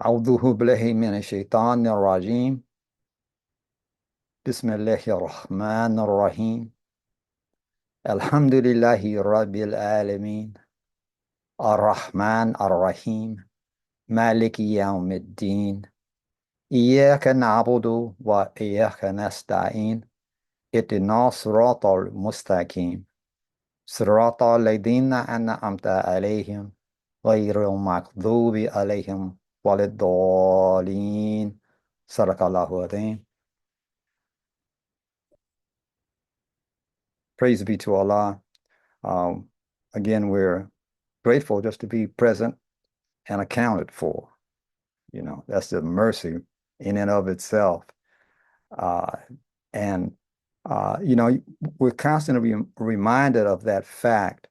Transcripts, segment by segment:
أعوذ بالله من الشيطان الرجيم بسم الله الرحمن الرحيم الحمد لله رب العالمين الرحمن الرحيم مالك يوم الدين إياك نعبد وإياك نستعين اهدنا الصراط المستقيم صراط الذين أنعمت عليهم غير المغضوب عليهم ولا الضالين صدق الله العظيم. Praise be to Allah. Um, again, we're grateful just to be present and accounted for. You know, that's the mercy in and of itself. Uh, and, you know, we're constantly reminded of that fact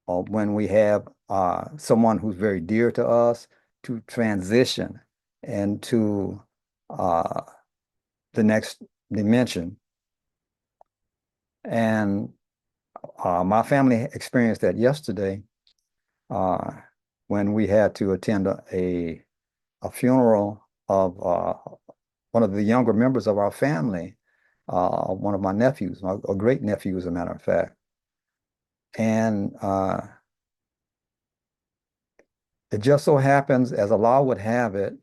when we have someone who's very dear to us to transition into uh, the next dimension. And my family experienced that yesterday uh, when we had to attend a funeral of one of the younger members of our family, one of my nephews, a great nephew, as a matter of fact. And it just so happens, as Allah would have it,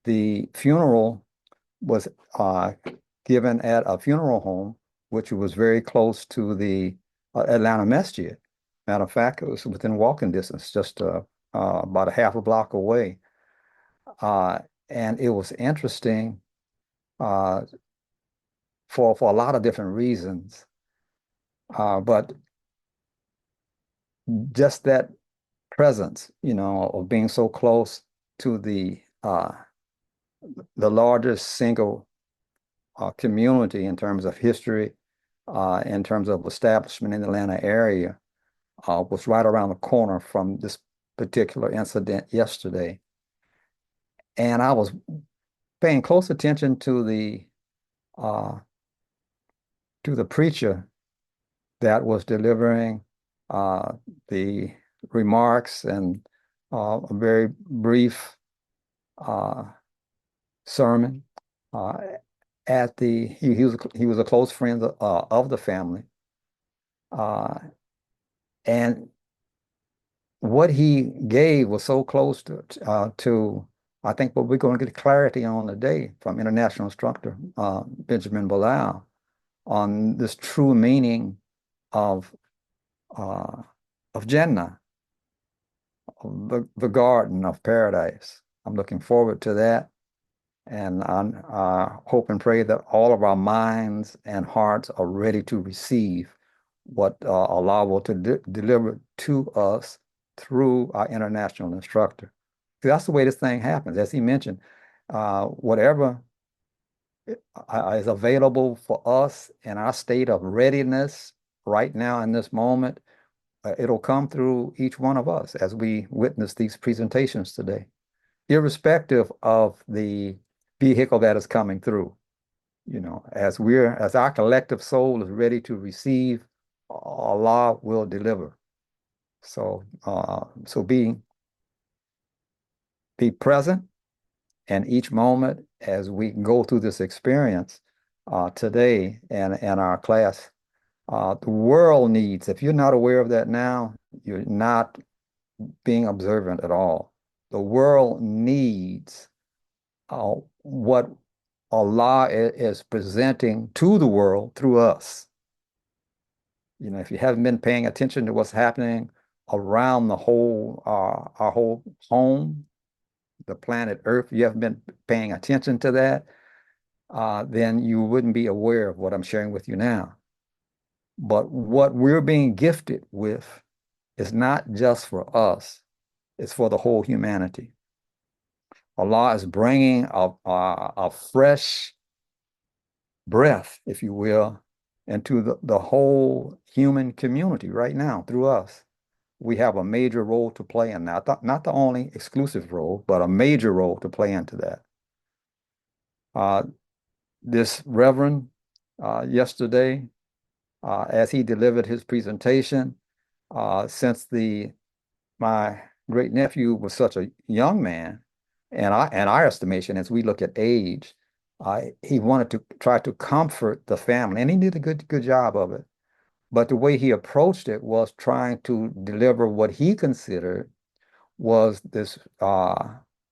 the funeral was given at a funeral home, which was very close to the Atlanta Masjid. Matter of fact, it was within walking distance, just about a half a block away. Uh, and it was interesting uh, for a lot of different reasons. But just that presence, you know, of being so close to the largest single community in terms of history, in terms of establishment in the Atlanta area, was right around the corner from this particular incident yesterday. And I was paying close attention uh, to the preacher that was delivering the remarks and a very brief uh, sermon. He was a close friend of the family, and what he gave was so close to I think what we're going to get clarity on today from International Instructor Benjamin Bilal on this true meaning of uh, of Jennah, of the garden of paradise. I'm looking forward to that, and I hope and pray that all of our minds and hearts are ready to receive what Allah will deliver to us through our international instructor. See, that's the way this thing happens. As he mentioned, whatever is available for us in our state of readiness right now in this moment, it'll come through each one of us as we witness these presentations today, irrespective of the vehicle that is coming through. You know, as our collective soul is ready to receive, Allah will deliver. So be present in each moment as we go through this experience today and our class. The world needs, if you're not aware of that now, you're not being observant at all. The world needs what Allah is presenting to the world through us. You know, if you haven't been paying attention to what's happening around the whole, our whole home, the planet Earth, you haven't been paying attention to that, then you wouldn't be aware of what I'm sharing with you now. But what we're being gifted with is not just for us, it's for the whole humanity. Allah is bringing a fresh breath, if you will, into the whole human community right now through us. We have a major role to play in that. Not the only exclusive role, but a major role to play into that. This Reverend yesterday, as he delivered his presentation, since my great nephew was such a young man, And in our estimation, as we look at age, he wanted to try to comfort the family, and he did a good job of it. But the way he approached it was trying to deliver what he considered was this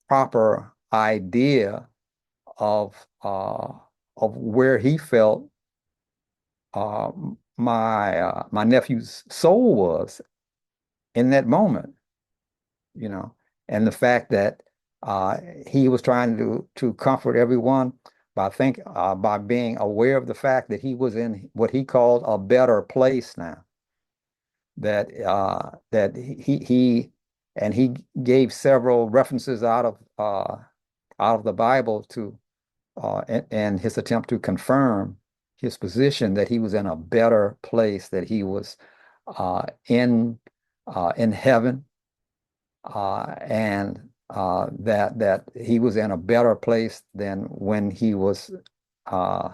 proper idea of uh, of where he felt uh, my nephew's soul was in that moment, you know, and the fact that uh, he was trying to comfort everyone by being aware of the fact that he was in what he called a better place now. That he and he gave several references out of the Bible to and his attempt to confirm his position that he was in a better place, that he was uh, in in heaven, and that he was in a better place than when he was uh,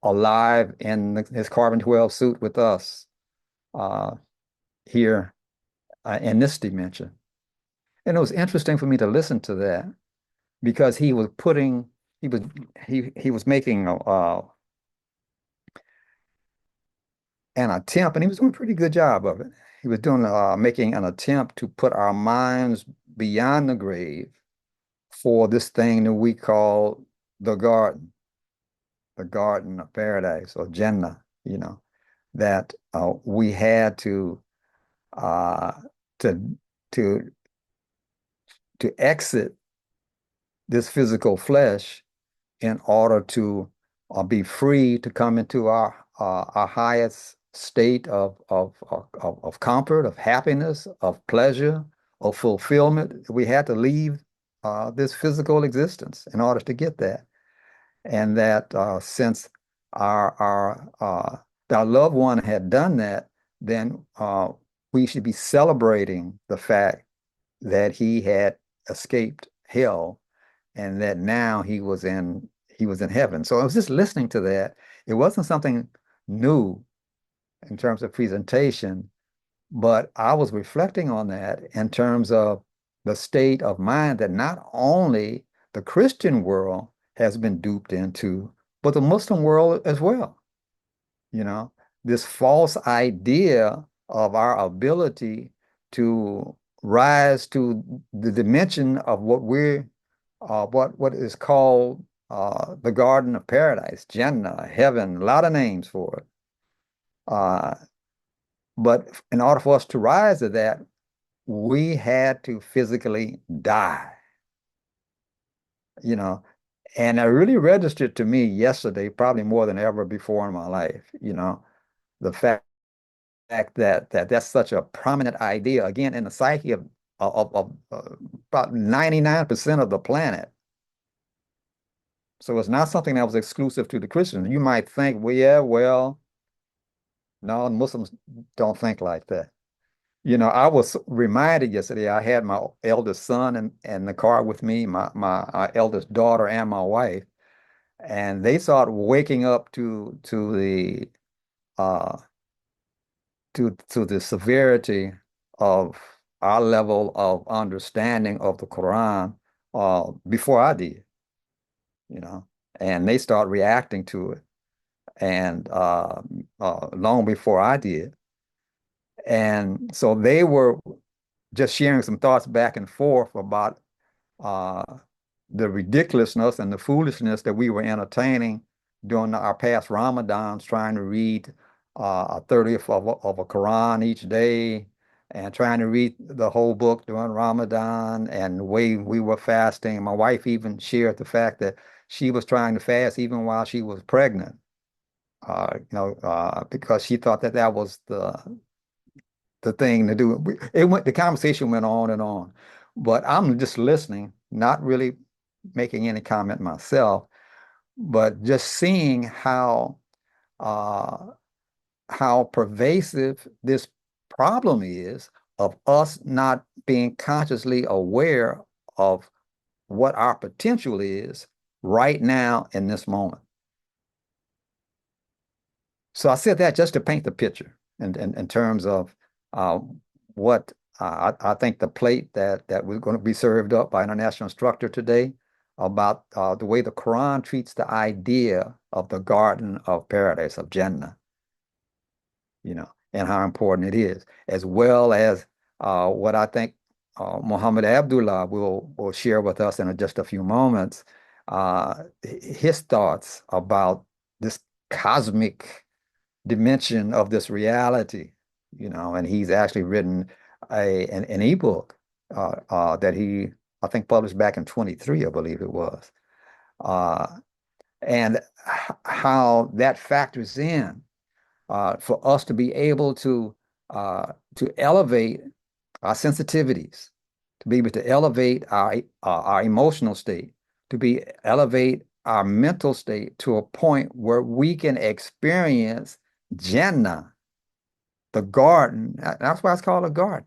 alive in his carbon 12 suit with us uh, here in this dimension. And it was interesting for me to listen to that because he was he was making an attempt, and he was doing a pretty good job of it. He was doing making an attempt to put our minds beyond the grave for this thing that we call the garden, the garden of paradise, or Jennah, that we had uh, to to to exit this physical flesh in order to be free to come into our highest state of comfort, of happiness, of pleasure, of fulfillment. We had to leave this physical existence in order to get that. And that since our our uh, our loved one had done that, then we should be celebrating the fact that he had escaped hell and that now he was in heaven. So I was just listening to that. It wasn't something new in terms of presentation, but I was reflecting on that in terms of the state of mind that not only the Christian world has been duped into, but the Muslim world as well. You know, this false idea of our ability to rise to the dimension of what is called the Garden of Paradise, Jannah, heaven, a lot of names for it. Uh, but in order for us to rise to that, we had to physically die, you know. And it really registered to me yesterday, probably more than ever before in my life, the fact that that's such a prominent idea, again, in the psyche of about 99% of the planet. So it's not something that was exclusive to the Christians. You might think, well, yeah, well, no, Muslims don't think like that. I was reminded yesterday, I had my eldest son in the car with me, my eldest daughter and my wife, and they started waking up uh to the severity of our level of understanding of the Quran before I did, you know, and they start reacting to it, and long before I did. And so they were just sharing some thoughts back and forth about uh, the ridiculousness and the foolishness that we were entertaining during our past Ramadans, trying to read a 30th of a Quran each day and trying to read the whole book during Ramadan and the way we were fasting. My wife even shared the fact that she was trying to fast even while she was pregnant, because she thought that that was the thing to do. The conversation went on and on, but I'm just listening, not really making any comment myself, but just seeing uh, how pervasive this problem is of us not being consciously aware of what our potential is right now in this moment. So I said that just to paint the picture in terms of uh, what I think the plate that was going to be served up by International Instructor today about the way the Quran treats the idea of the Garden of Paradise, of Jannah, and how important it is, as well as what I think Muhammad Abdullah will share with us in just a few moments, his thoughts about this cosmic dimension of this reality, and he's actually written an ebook that he, I think, published back in 23, I believe it was, uh, and how that factors in for us to be able to elevate our sensitivities, to be able to elevate our emotional state, to be elevate our mental state to a point where we can experience Jannah, the garden. That's why it's called a garden.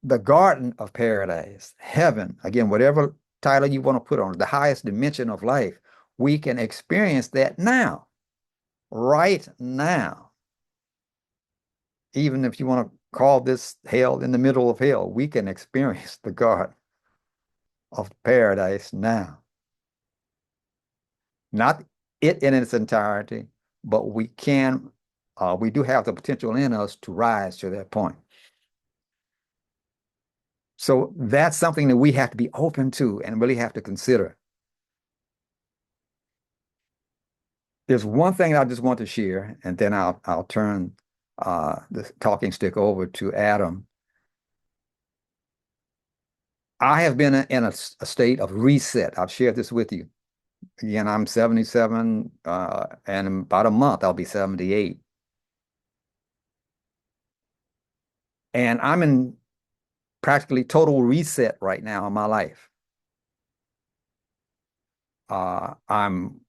The garden of paradise, heaven, again, whatever title you want to put on it, the highest dimension of life, we can experience that now, right now. Even if you want to call this hell in the middle of hell, we can experience the garden of paradise now. Not it in its entirety, but we do have the potential in us to rise to that point. So that's something that we have to be open to and really have to consider. There's one thing I just want to share, and then I'll turn the talking stick over to Adam. I have been in a state of reset. I've shared this with you. Again, I'm 77, and in about a month I'll be 78. And I'm in practically total reset right now in my life. I'm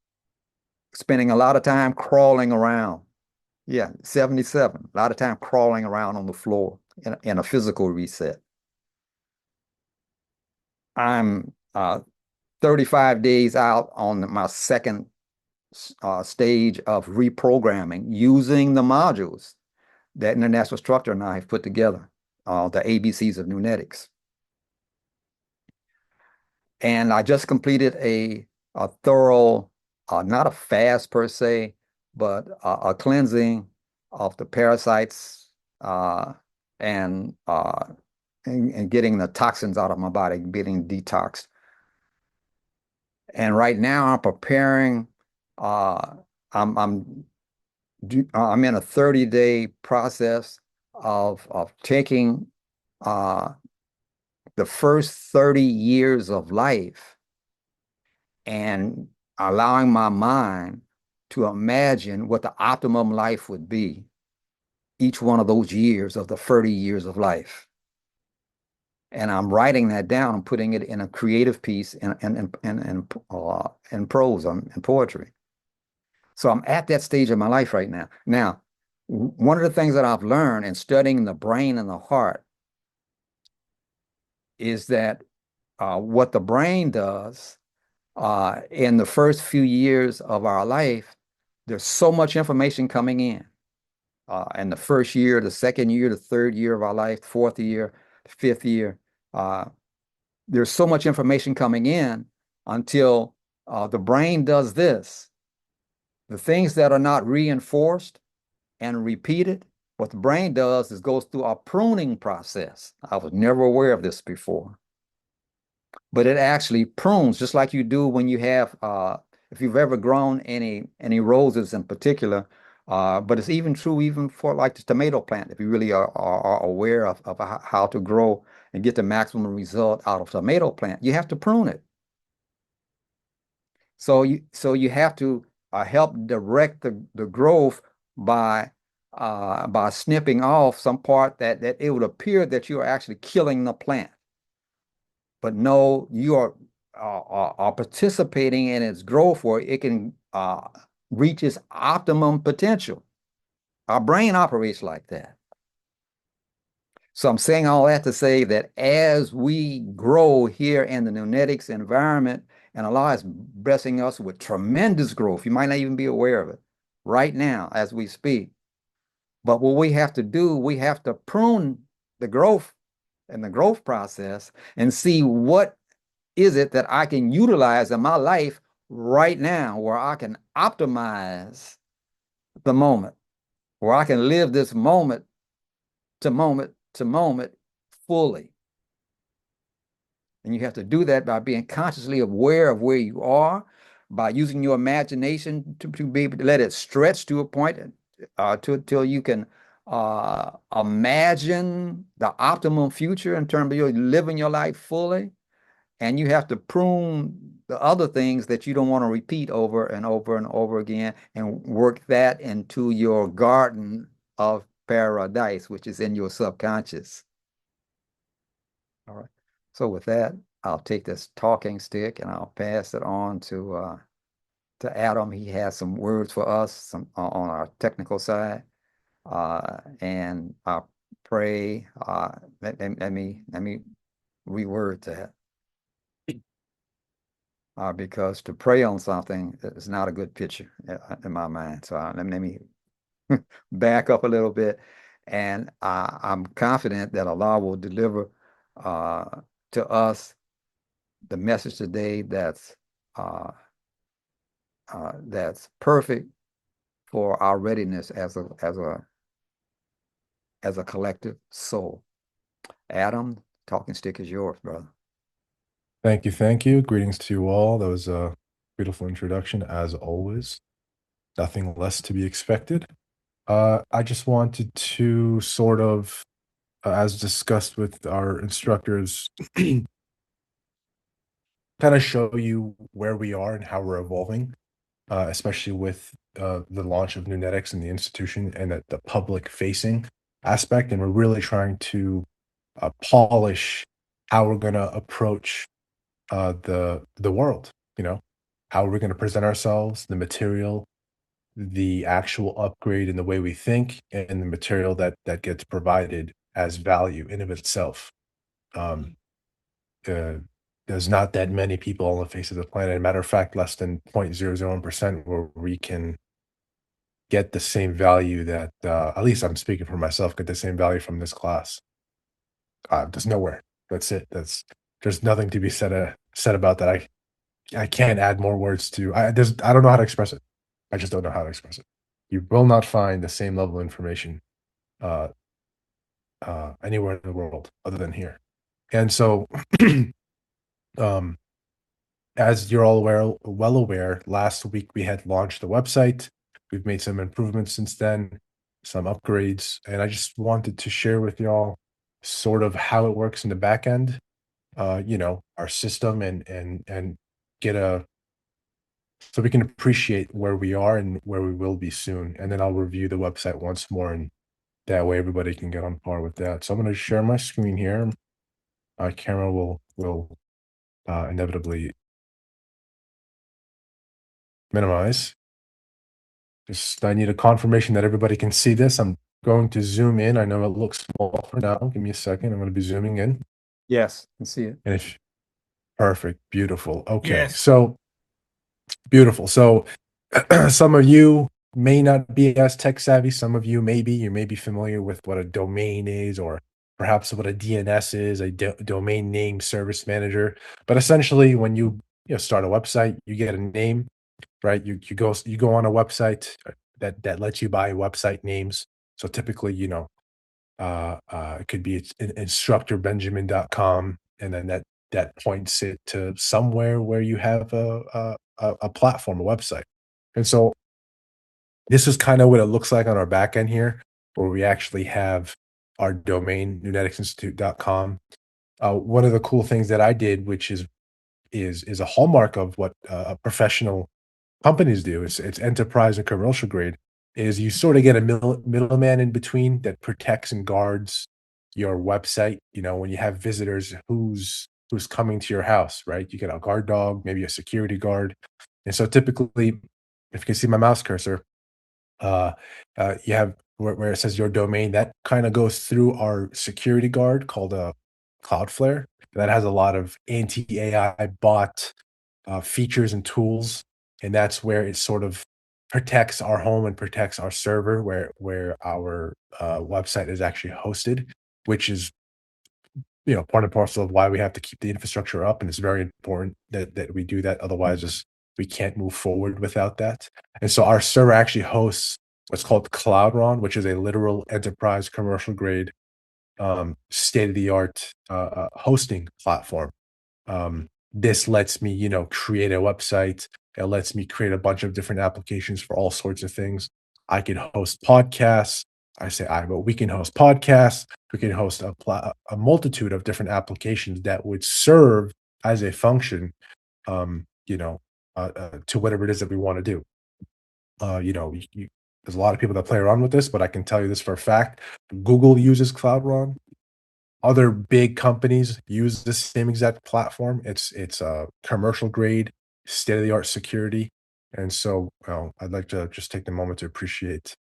spending a lot of time crawling around. Yeah, 77. A lot of time crawling around on the floor in a physical reset. I'm 35 days out on my second stage of reprogramming using the modules that International Instructor and I have put together, the ABCs of Nunetics. And I just completed a thorough, not a fast per se, but a cleansing of the parasites and getting the toxins out of my body, getting detoxed. And right now I'm preparing. I'm in a 30-day process of taking the first 30 years of life and allowing my mind to imagine what the optimum life would be each one of those years of the 30 years of life. And I'm writing that down and putting it in a creative piece in prose and poetry. So I'm at that stage of my life right now. Now, one of the things that I've learned in studying the brain and the heart is that what the brain does in the first few years of our life, there's so much information coming in. In the first year, the second year, the third year of our life, fourth year, the fifth year, there's so much information coming in until the brain does this. The things that are not reinforced and repeated, what the brain does is goes through a pruning process. I was never aware of this before. But it actually prunes, just like you do when you have, if you've ever grown any roses in particular, but it's even true even for like the tomato plant, if you really are aware of how to grow and get the maximum result out of a tomato plant, you have to prune it. So you have to help direct the growth by snipping off some part that it would appear that you are actually killing the plant. But no, you are participating in its growth where it can reach its optimum potential. Our brain operates like that. So I'm saying all that to say that as we grow here in the Nunetics environment, and Allah is blessing us with tremendous growth, you might not even be aware of it right now as we speak. But what we have to do, we have to prune the growth and the growth process and see what is it that I can utilize in my life right now where I can optimize the moment, where I can live this moment to moment to moment fully. And you have to do that by being consciously aware of where you are, by using your imagination to be able to let it stretch to a point till you can imagine the optimum future in terms of your living your life fully. And you have to prune the other things that you don't want to repeat over and over and over again and work that into your garden of paradise, which is in your subconscious. All right. So with that, I'll take this talking stick and I'll pass it on to Adam. He has some words for us, some on our technical side, and I'll pray. Let me reword that. Because to pray on something is not a good picture in my mind. So let me back up a little bit, and I'm confident that Allah will deliver uh, to us the message today uh, that's perfect for our readiness as a collective soul. Adam, talking stick is yours, brother. Thank you. Thank you. Greetings to you all. That was a beautiful introduction, as always. Nothing less to be expected. I just wanted to sort of, as discussed with our instructors, kind of show you where we are and how we're evolving, especially with the launch of Nunetics and the institution and the public facing aspect. And we're really trying to polish how we're going to approach the world, you know, how we're going to present ourselves, the material, the actual upgrade in the way we think, and the material that gets provided as value in of itself. Um, uh, there's not that many people on the face of the planet. Matter of fact, less than 0.001% where we can get the same value that, at least I'm speaking for myself, get the same value from this class. There's nowhere. That's it. There's nothing to be said about that. I can't add more words to. I don't know how to express it. I just don't know how to express it. You will not find the same level of information uh, anywhere in the world other than here. And so, um, as you're all well aware, last week we had launched the website. We've made some improvements since then, some upgrades, and I just wanted to share with y'all sort of how it works in the back end. Our system and get a so we can appreciate where we are and where we will be soon. And then I'll review the website once more, and that way everybody can get on par with that. So I'm going to share my screen here. My camera will inevitably minimize. Just I need a confirmation that everybody can see this. I'm going to zoom in. I know it looks small for now. Give me a second. I'm going to be zooming in. Yes, I see it. And it's perfect, beautiful. Okay, Yes. so beautiful. So some of you may not be as tech savvy. Some of you maybe. You may be familiar with what a domain is, or perhaps what a DNS is, a domain name service manager. But essentially, when you start a website, you get a name, right? You go on a website that lets you buy website names. So typically, it could be instructorbenjamin.com, and then that points it to somewhere where you have a platform, a website. And so this is kind of what it looks like on our back end here, where we actually have our domain, nuneticsinstitute.com. One of the cool things that I did, which is a hallmark of what a professional companies do, it's enterprise and commercial grade, is you sort of get a middleman in between that protects and guards your website. When you have visitors, who's coming to your house, right? You get a guard dog, maybe a security guard. And so typically, if you can see my mouse cursor, uh, you have where it says your domain, that kind of goes through our security guard called a Cloudflare. That has a lot of anti-AI bot features and tools, and that's where it sort of protects our home and protects our server where our website is actually hosted. which is, part and parcel of why we have to keep the infrastructure up, and it's very important that we do that. Otherwise, just we can't move forward without that. And so our server actually hosts what's called Cloudron, which is a literal enterprise commercial grade state of the art hosting platform. This lets me, create a website. It lets me create a bunch of different applications for all sorts of things. I can host podcasts. I say I, but we can host podcasts. We can host a multitude of different applications that would serve as a function, to whatever it is that we want to do. There's a lot of people that play around with this, but I can tell you this for a fact. Google uses Cloudron. Other big companies use the same exact platform. It's a commercial grade, state of the art security, and so I'd like to just take the moment to appreciate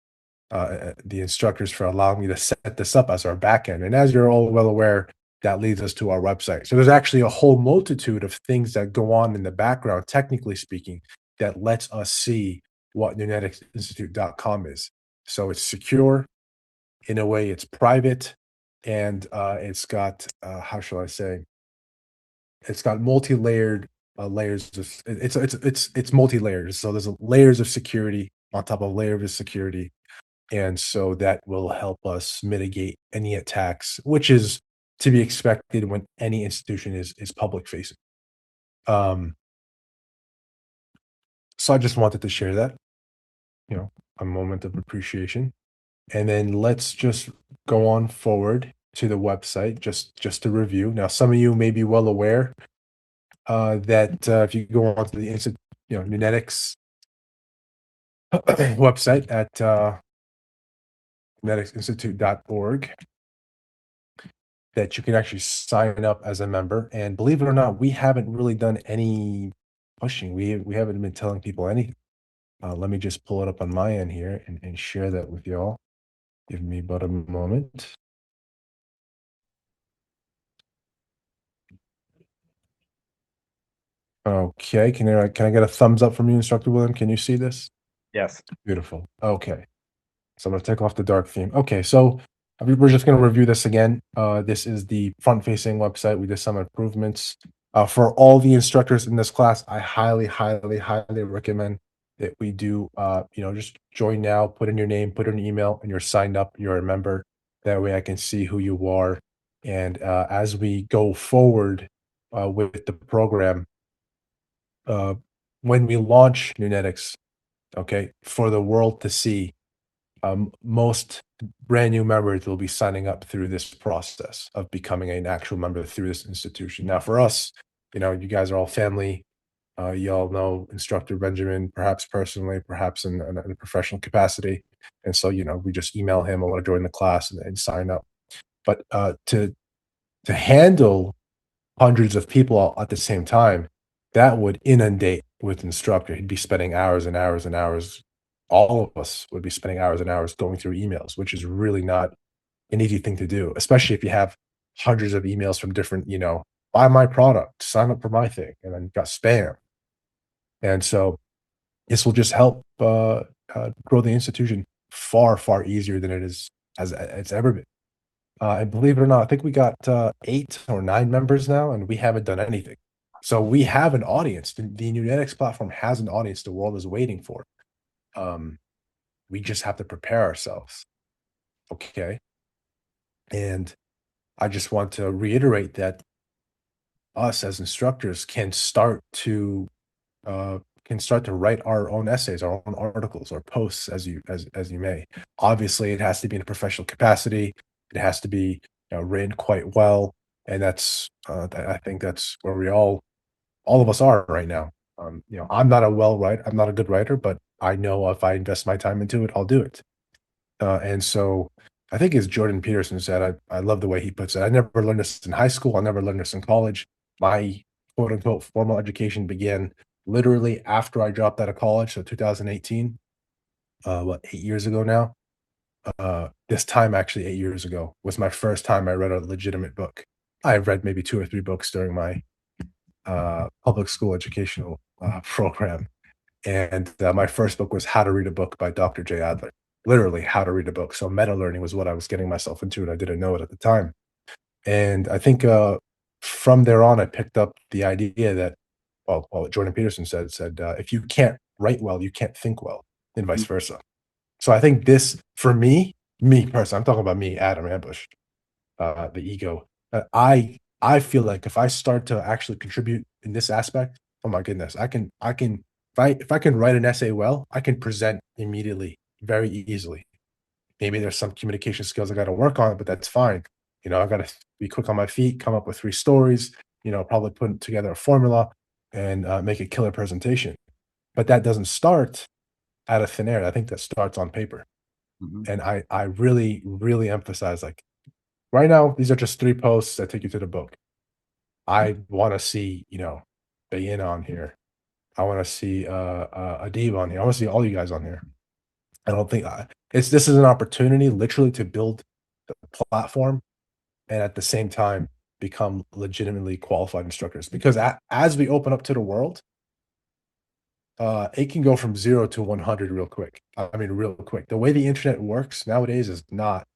the instructors for allowing me to set this up as our backend. And as you're all well aware, that leads us to our website. So there's actually a whole multitude of things that go on in the background, technically speaking, that lets us see what neuneticsinstitute.com is. So it's secure, in a way, it's private, and it's got how shall I say? It's got multi-layered layers of it's multi-layers. So there's layers of security on top of layers of security, and so that will help us mitigate any attacks, which is to be expected when any institution is public facing. Um, so I just wanted to share that, you know, a moment of appreciation. And then let's just go on forward to the website just to review. Now, some of you may be well aware that if you go on to the Nunetics website at nuneticsinstitute.org, that you can actually sign up as a member. And believe it or not, we haven't really done any pushing. We haven't been telling people anything. Let me just pull it up on my end here and share that with y'all. Give me but a moment. Okay, can I get a thumbs up from you, Instructor William? Can you see this? Yes. Beautiful. Okay. So I'm gonna take off the dark theme. Okay, so we're just gonna review this again. This is the front-facing website. We did some improvements. For all the instructors in this class, I highly, highly, highly recommend that we do, just join now, put in your name, put in an email, and you're signed up, you're a member. That way I can see who you are. And as we go forward with the program, uh, when we launch Nunetics, okay, for the world to see, most brand new members will be signing up through this process of becoming an actual member through this institution. Now, for us, you guys are all family. You all know Instructor Benjamin, perhaps personally, perhaps in a professional capacity. And so, we just email him, I want to join the class and sign up. But to handle hundreds of people at the same time, that would inundate with Instructor. He'd be spending hours and hours and hours. All of us would be spending hours and hours going through emails, which is really not an easy thing to do, especially if you have hundreds of emails from different, buy my product, sign up for my thing, and then you got spam. And so this will just help grow the institution far, far easier than it is as it's ever been. And believe it or not, I think we got 8 or 9 members now, and we haven't done anything. So we have an audience. The Nunetics platform has an audience the world is waiting for. We just have to prepare ourselves. Okay. And I just want to reiterate that us as instructors can start to write our own essays, our own articles or posts as you may. Obviously, it has to be in a professional capacity. It has to be written quite well, and that's I think that's where we all of us are right now. I'm not I'm not a good writer, but I know if I invest my time into it, I'll do it. And so I think as Jordan Peterson said, I love the way he puts it. I never learned this in high school. I never learned this in college. My quote unquote formal education began literally after I dropped out of college. So 2018, 8 years ago now. This time actually 8 years ago was my first time I read a legitimate book. I've read maybe 2 or 3 books during my public school educational program. And my first book was How to Read a Book by Dr. J. Adler. literally how to read a book. So meta learning was what I was getting myself into, and I didn't know it at the time. And I think from there on, I picked up the idea that, well, Jordan Peterson said if you can't write well, you can't think well, and vice versa. So I think this, for me personally, I'm talking about me, Adam Ambush, the ego. I feel like if I start to actually contribute in this aspect, oh my goodness, I can if I can write an essay well, I can present immediately, very easily. Maybe there's some communication skills I got to work on, but that's fine. I got to be quick on my feet, come up with 3 stories. Probably put together a formula and make a killer presentation. But that doesn't start out of thin air. I think that starts on paper. Mhm. And I really, really emphasize, like, right now, these are just 3 posts that take you to the book. I wanna see, Bayin on here. I wanna see, Adib on here. I wanna see all you guys on here. I don't think this is an opportunity literally to build the platform and at the same time become legitimately qualified instructors, because as we open up to the world, it can go from 0 to 100 real quick. I mean, real quick. The way the internet works nowadays is not,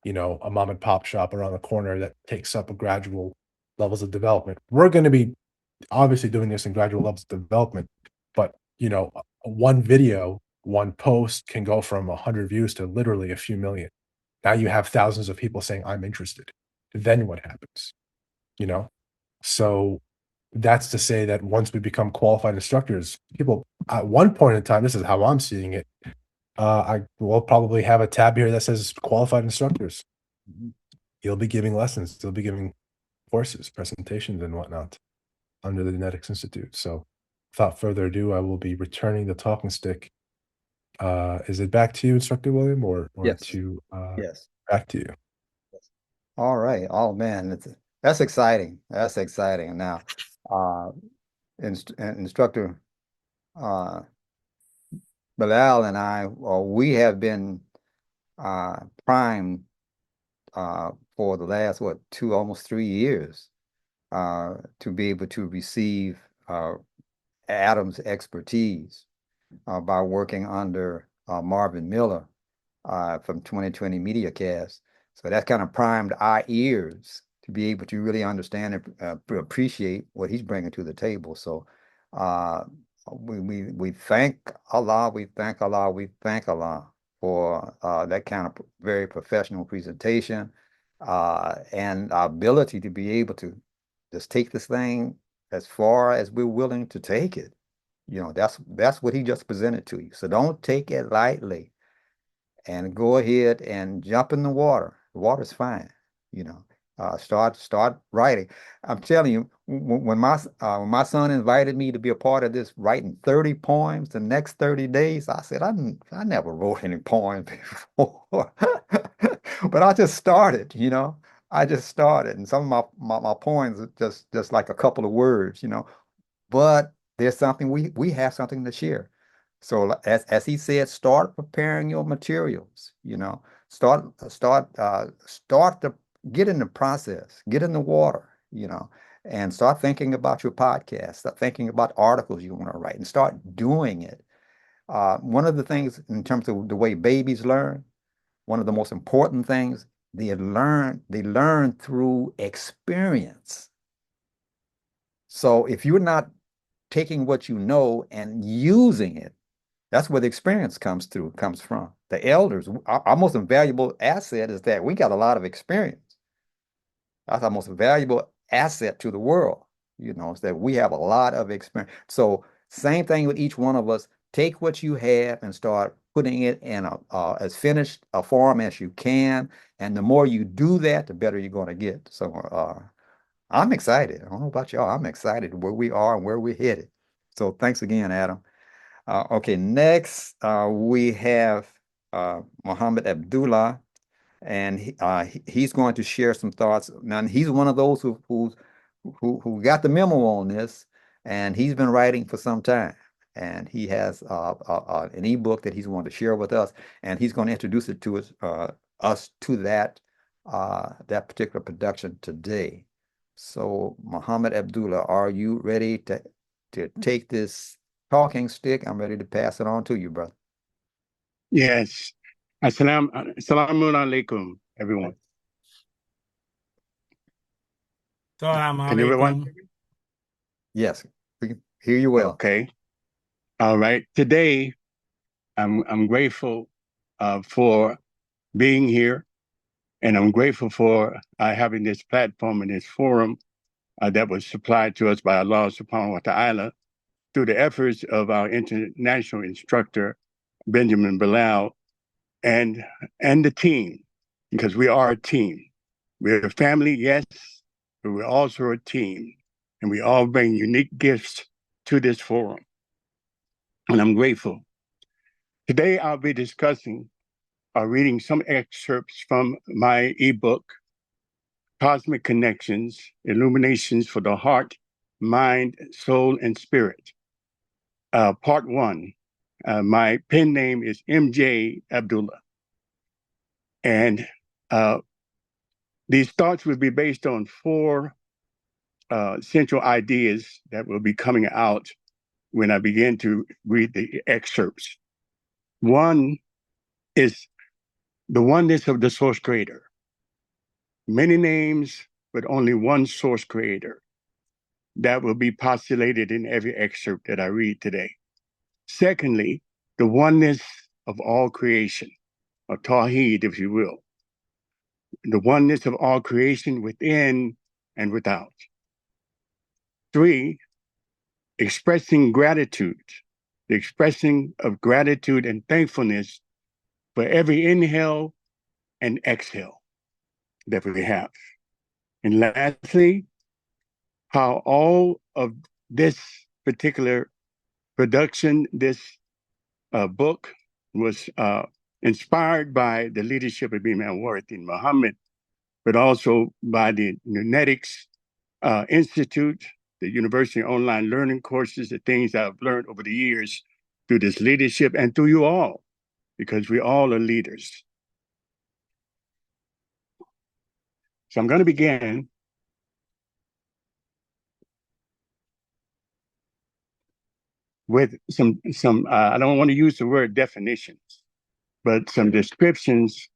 a mom and pop shop around the corner that takes up a gradual levels of development. We're going to be obviously doing this in gradual levels of development, but one video, one post can go from 100 views to literally a few million. Now you have thousands of people saying, I'm interested. Then what happens? You know? So that's to say that once we become qualified instructors, people at one point in time, this is how I'm seeing it. I will probably have a tab here that says qualified instructors. Mhm. You'll be giving lessons, you'll be giving courses, presentations, and whatnot under the Genetics Institute. So, without further ado, I will be returning the talking stick. Is it back to you, Instructor William, or Yes, to yes. back to you? Yes. All right. Oh man, that's exciting. That's exciting. Now, uh, instructor uh, Bilal and I, we have been primed for the last what almost 3 years to be able to receive uh, Adam's expertise by working under Marvin Miller from 2020 MediaCast. So that kind of primed our ears to be able to really understand and appreciate what he's bringing to the table. So uh, we thank Allah, we thank Allah, we thank Allah for that kind of very professional presentation and our ability to be able to just take this thing as far as we're willing to take it. That's what he just presented to you. So don't take it lightly and go ahead and jump in the water. The water's fine, you know. Start writing. I'm telling you, when my son invited me to be a part of this writing 30 poems the next 30 days, I said I never wrote any poems before, but I just started, I just started, and some of my poems are just like a couple of words, but there's something we have something to share. So as he said, start preparing your materials, start to get in the process, get in the water, and start thinking about your podcast, start thinking about articles you want to write and start doing it. One of the things in terms of the way babies learn, one of the most important things, they learn through experience. So if you're not taking what you know and using it, that's where the experience comes from. The elders, our most valuable asset is that we got a lot of experience. That's our most valuable asset to the world, is that we have a lot of experience. So same thing with each one of us. Take what you have and start putting it in as finished a form as you can. And the more you do that, the better you're going to get. So I'm excited. I don't know about y'all. I'm excited where we are and where we're headed. So thanks again, Adam. Okay, next we have Muhammad Abdullah, and he's going to share some thoughts. Now, he's one of those who got the memo on this, and he's been writing for some time. And he has an ebook that he's going to share with us, and he's going to introduce it to us to that particular production today. So, Muhammad Abdullah, are you ready to take this talking stick? I'm ready to pass it on to you, brother. Yes. Assalamu alaikum, everyone. Assalamu Can everyone alaikum. hear me? Yes, we can hear you well. Okay. All right. Today, I'm grateful for being here, and I'm grateful for having this platform and this forum that was supplied to us by Allah subhanahu wa ta'ala through the efforts of our international instructor, Benjamin Bilal, and the team, because we are a team. We're a family, yes, but we're also a team, and we all bring unique gifts to this forum, and I'm grateful. Today, I'll be discussing or reading some excerpts from my ebook, Cosmic Connections, Illuminations for the Heart, Mind, Soul, and Spirit. Part one. My pen name is MJ Abdullah. And these thoughts will be based on four central ideas that will be coming out when I begin to read the excerpts. One is the oneness of the source creator. Many names, but only one source creator. That will be postulated in every excerpt that I read today. Secondly, the oneness of all creation, or Tawheed, if you will. The oneness of all creation within and without. Three, expressing gratitude, the expressing of gratitude and thankfulness for every inhale and exhale that we have. And lastly, how all of this particular production, this book, was inspired by the leadership of Imam Waridin Muhammad, but also by the Lunetics Institute, the university online learning courses, the things I've learned over the years through this leadership and through you all, because we all are leaders. So I'm going to begin with some I don't want to use the word definitions, but some descriptions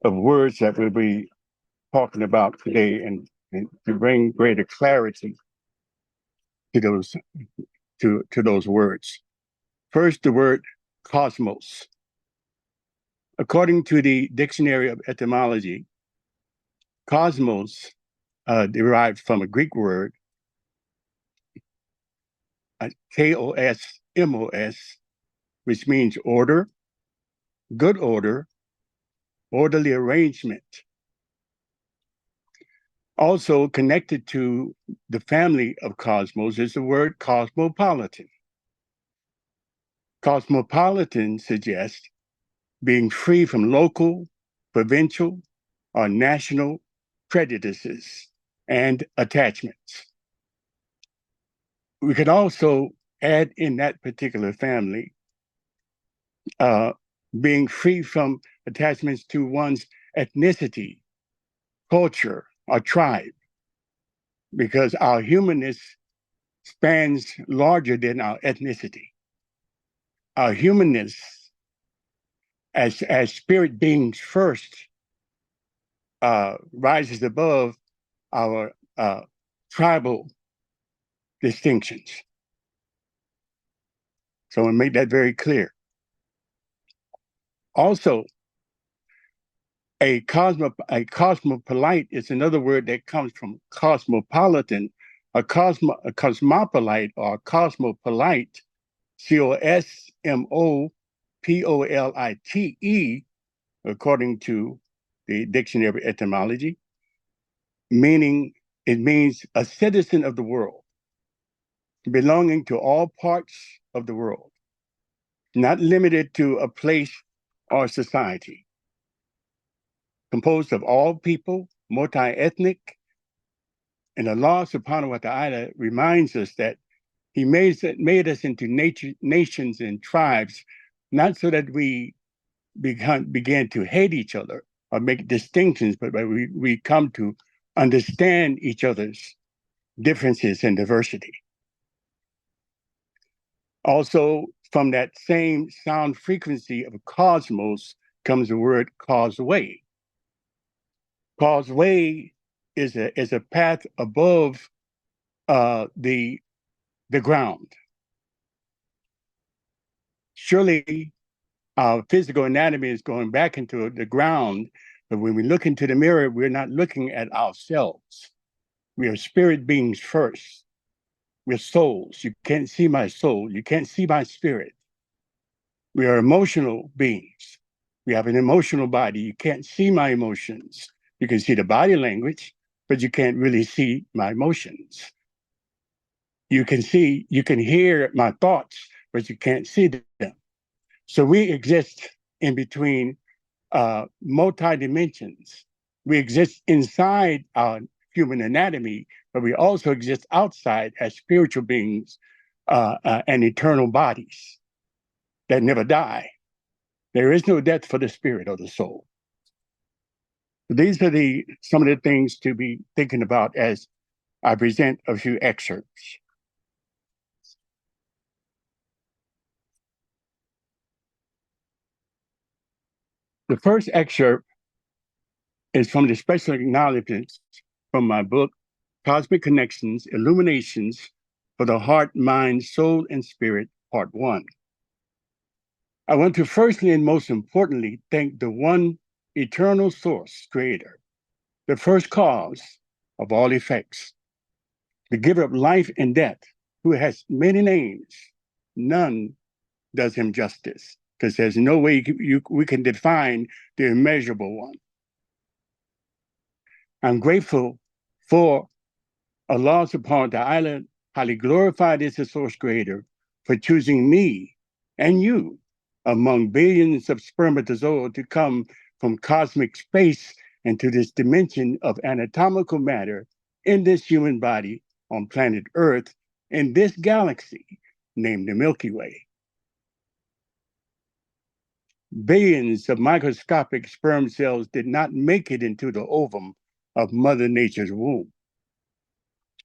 of words that we'll be talking about today, and to bring greater clarity to those words. First, the word cosmos. According to the Dictionary of Etymology, cosmos derived from a Greek word, K-O-S-M-O-S, which means order, good order, orderly arrangement. Also connected to the family of cosmos is the word cosmopolitan. Cosmopolitan suggests being free from local, provincial, or national prejudices and attachments. We could also add in that particular family being free from attachments to one's ethnicity, culture, or tribe, because our humanness spans larger than our ethnicity. Our humanness as spirit beings first rises above our tribal distinctions. So I make that very clear. Also, a cosmopolite is another word that comes from cosmopolitan. A cosmopolite or cosmopolite, Cosmopolite, according to the Dictionary of Etymology, meaning it means a citizen of the world, belonging to all parts of the world, not limited to a place or society, composed of all people, multi-ethnic, and Allah subhanahu wa ta'ala reminds us that He made us into nations and tribes, not so that we began to hate each other or make distinctions, but we come to understand each other's differences and diversity. Also, from that same sound frequency of cosmos comes the word causeway. Causeway is a path above the ground. Surely our physical anatomy is going back into the ground, but when we look into the mirror, we're not looking at ourselves. We are spirit beings first. We're souls. You can't see my soul. You can't see my spirit. We are emotional beings. We have an emotional body. You can't see my emotions. You can see the body language, but you can't really see my emotions. You can hear my thoughts, but you can't see them. So we exist in between multi-dimensions. We exist inside our human anatomy, but we also exist outside as spiritual beings and eternal bodies that never die. There is no death for the spirit or the soul. These are some of the things to be thinking about as I present a few excerpts. The first excerpt is from the special acknowledgments from my book, Cosmic Connections, Illuminations for the Heart, Mind, Soul, and Spirit, Part 1. I want to firstly and most importantly thank the one eternal source, creator, the first cause of all effects, the giver of life and death, who has many names. None does him justice, because there's no way we can define the immeasurable one. I'm grateful for Allah subhanahu wa ta'ala, highly glorified is the source creator, for choosing me and you among billions of spermatozoa to come from cosmic space into this dimension of anatomical matter in this human body on planet Earth in this galaxy named the Milky Way. Billions of microscopic sperm cells did not make it into the ovum of Mother Nature's womb.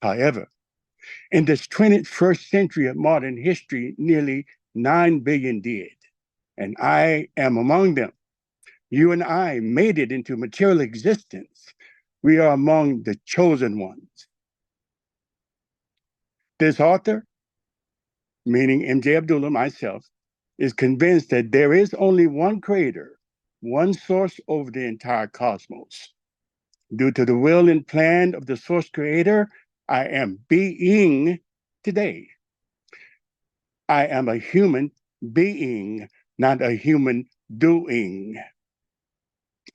However, in this 21st century of modern history, nearly 9 billion did, and I am among them. You and I made it into material existence. We are among the chosen ones. This author, meaning MJ Abdullah, myself, is convinced that there is only one creator, one source over the entire cosmos. Due to the will and plan of the source creator, I am being today. I am a human being, not a human doing.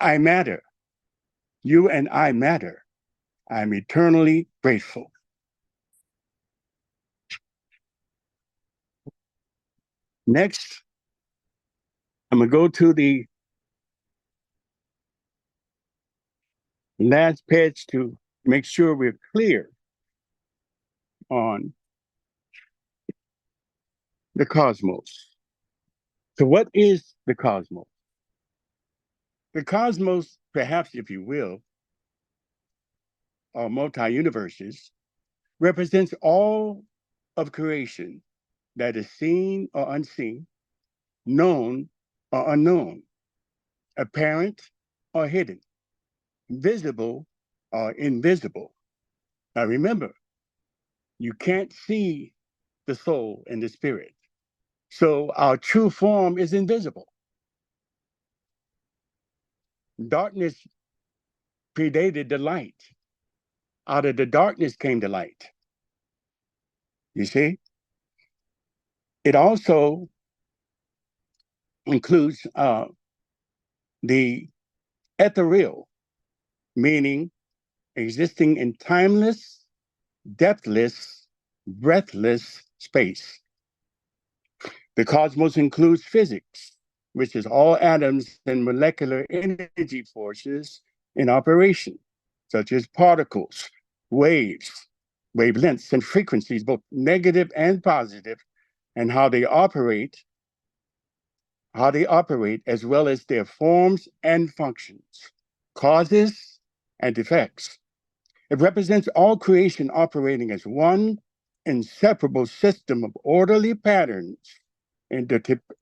I matter. You and I matter. I'm eternally grateful. Next, I'm going to go to the last page to make sure we're clear on the cosmos. So what is the cosmos? The cosmos, perhaps if you will, or multi-universes, represents all of creation that is seen or unseen, known or unknown, apparent or hidden, visible or invisible. Now remember, you can't see the soul and the spirit. So our true form is invisible. Darkness predated the light. Out of the darkness came the light. You see? It also includes the ethereal, meaning existing in timeless, depthless, breathless space. The cosmos includes physics, which is all atoms and molecular energy forces in operation, such as particles, waves, wavelengths, and frequencies, both negative and positive, and how they operate, as well as their forms and functions, causes and effects. It represents all creation operating as one inseparable system of orderly patterns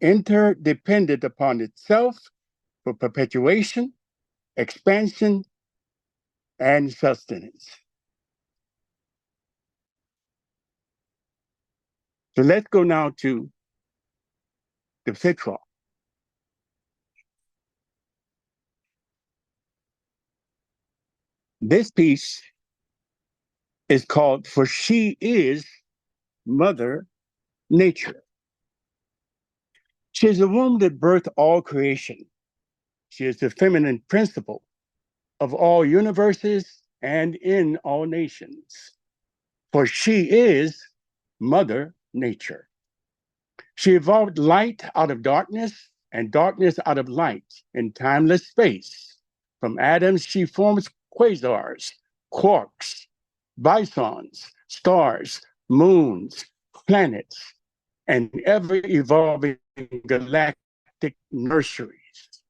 interdependent upon itself for perpetuation, expansion, and sustenance. So let's go now to the fifth law. This piece is called "For She Is Mother Nature." She is the womb that birthed all creation. She is the feminine principle of all universes and in all nations. For she is Mother Nature. She evolved light out of darkness and darkness out of light in timeless space. From atoms, she forms quasars, quarks, bosons, stars, moons, planets, and ever-evolving galactic nurseries.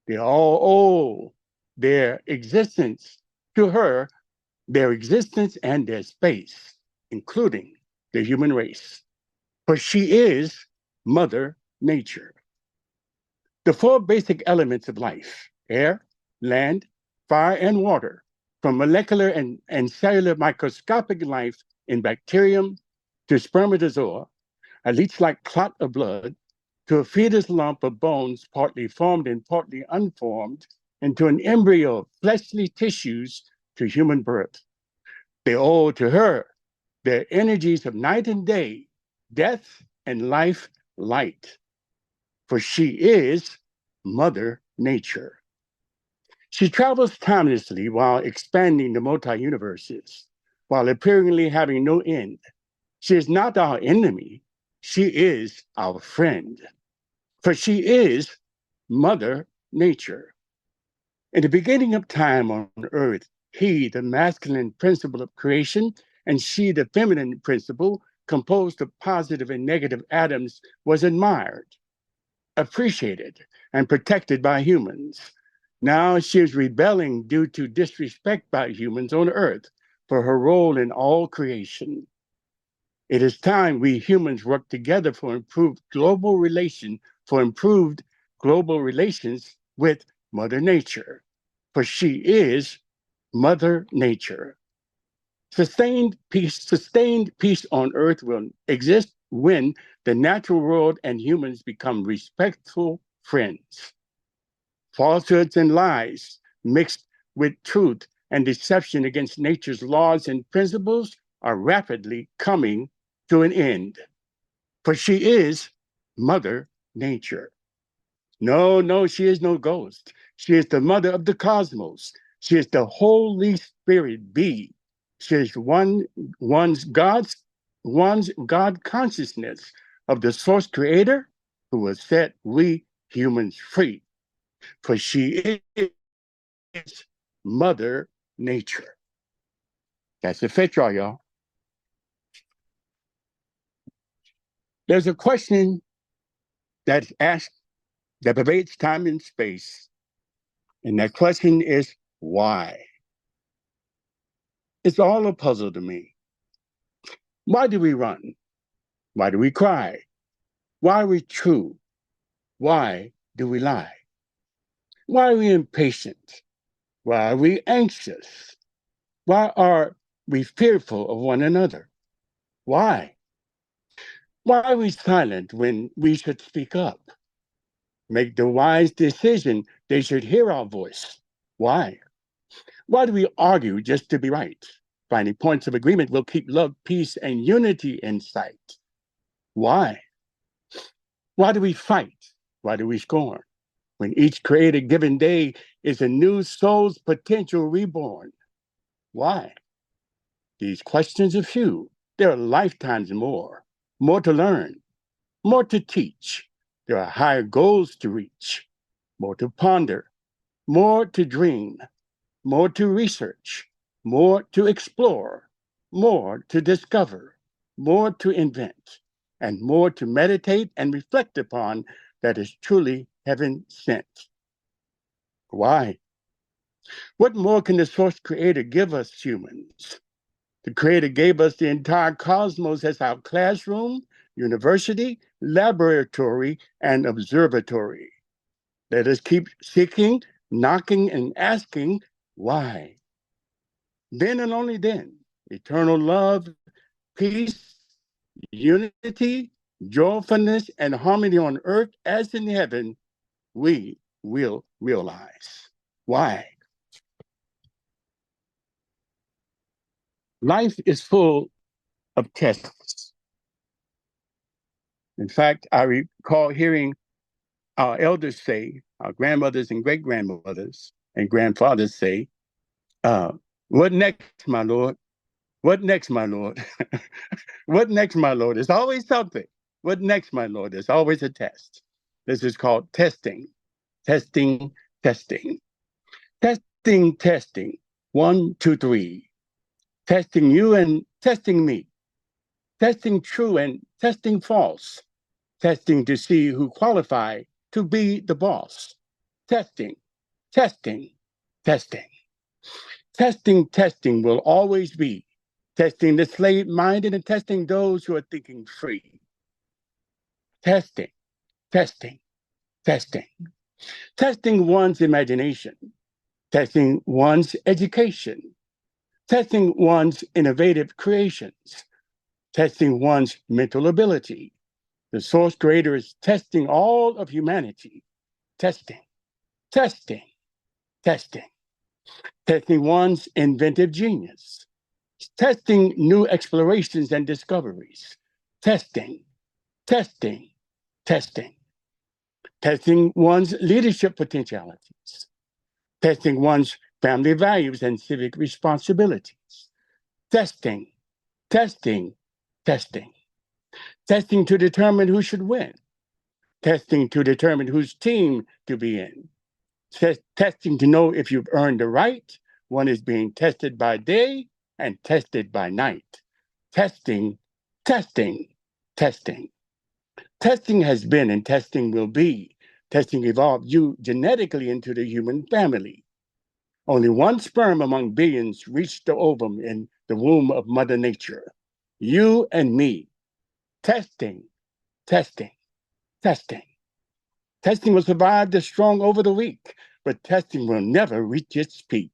They all owe their existence to her, their existence and their space, including the human race. For she is Mother Nature. The four basic elements of life, air, land, fire, and water, from molecular and cellular microscopic life in bacterium to spermatozoa, a leech-like clot of blood, to a fetus lump of bones partly formed and partly unformed, into an embryo of fleshly tissues to human birth. They owe to her their energies of night and day, death and life, light. For she is Mother Nature. She travels timelessly while expanding the multi-universes, while appearingly having no end. She is not our enemy. She is our friend. For she is Mother Nature. In the beginning of time on earth, he, the masculine principle of creation, and she, the feminine principle, composed of positive and negative atoms, was admired, appreciated, and protected by humans. Now she is rebelling due to disrespect by humans on earth for her role in all creation. It is time we humans work together for improved global relations with Mother Nature, for she is Mother Nature. Sustained peace on earth will exist when the natural world and humans become respectful friends. Falsehoods and lies mixed with truth and deception against nature's laws and principles are rapidly coming to an end. For she is Mother Nature. No, she is no ghost. She is the mother of the cosmos. She is the Holy Spirit be. She is one's God consciousness of the source creator who will set we humans free. For she is Mother Nature. That's the fifth law, y'all. There's a question that's asked that pervades time and space. And that question is why? It's all a puzzle to me. Why do we run? Why do we cry? Why are we true? Why do we lie? Why are we impatient? Why are we anxious? Why are we fearful of one another? Why? Why are we silent when we should speak up? Make the wise decision they should hear our voice. Why? Why do we argue just to be right? Finding points of agreement will keep love, peace, and unity in sight. Why? Why do we fight? Why do we scorn? When each created given day is a new soul's potential reborn. Why? These questions are few. There are lifetimes more to learn, more to teach. There are higher goals to reach, more to ponder, more to dream, more to research, more to explore, more to discover, more to invent, and more to meditate and reflect upon that is truly heaven sent. Why? What more can the source creator give us humans? The creator gave us the entire cosmos as our classroom, university, laboratory, and observatory. Let us keep seeking, knocking, and asking why. Then and only then, eternal love, peace, unity, joyfulness, and harmony on earth as in heaven, we will realize. Why? Life is full of tests. In fact, I recall hearing our elders say, our grandmothers and great grandmothers and grandfathers say, what next, my Lord? What next, my Lord? What next, my Lord? It's always something. What next, my Lord? There's always a test. This is called testing, testing, testing, testing, testing. 1, 2, 3. Testing you and testing me. Testing true and testing false. Testing to see who qualify to be the boss. Testing, testing, testing. Testing, testing will always be testing the slave-minded and testing those who are thinking free. Testing, testing, testing. Testing one's imagination. Testing one's education. Testing one's innovative creations. Testing one's mental ability. The source creator is testing all of humanity. Testing, testing, testing. Testing one's inventive genius. Testing new explorations and discoveries. Testing, testing, testing. Testing one's leadership potentialities. Testing one's family values and civic responsibilities. Testing, testing, testing. Testing to determine who should win. Testing to determine whose team to be in. Testing to know if you've earned the right. One is being tested by day and tested by night. Testing, testing, testing. Testing has been and testing will be. Testing evolved you genetically into the human family. Only one sperm among billions reached the ovum in the womb of Mother Nature. You and me. Testing, testing, testing. Testing will survive the strong over the weak, but testing will never reach its peak.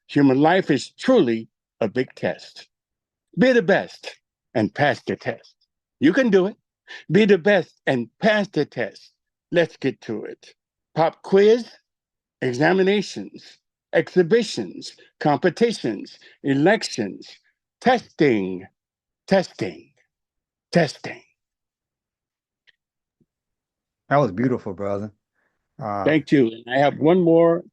Human life is truly a big test. Be the best and pass the test. You can do it. Be the best and pass the test. Let's get to it. Pop quiz, examinations, exhibitions, competitions, elections, testing, testing, testing. That was beautiful, brother. Thank you. I have one more,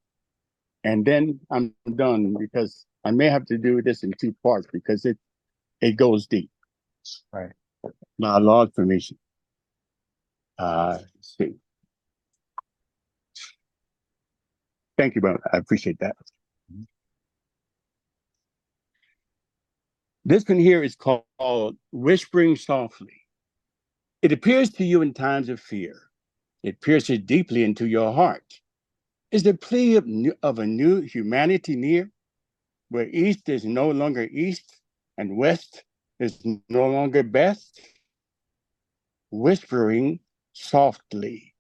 and then I'm done because I may have to do this in 2 parts because it goes deep. Right. My Lord's permission. Let's see. Thank you, brother. I appreciate that. This one here is called Whispering Softly. It appears to you in times of fear. It pierces deeply into your heart. Is the plea of a new humanity near, where east is no longer east and west is no longer best? Whispering softly.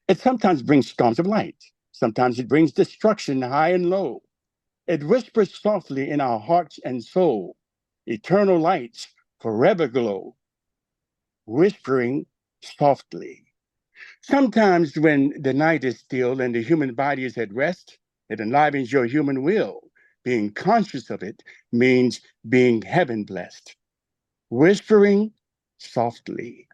It sometimes brings storms of light. Sometimes it brings destruction high and low. It whispers softly in our hearts and soul. Eternal lights forever glow. Whispering softly. Sometimes when the night is still and the human body is at rest, it enlivens your human will. Being conscious of it means being heaven blessed. Whispering softly.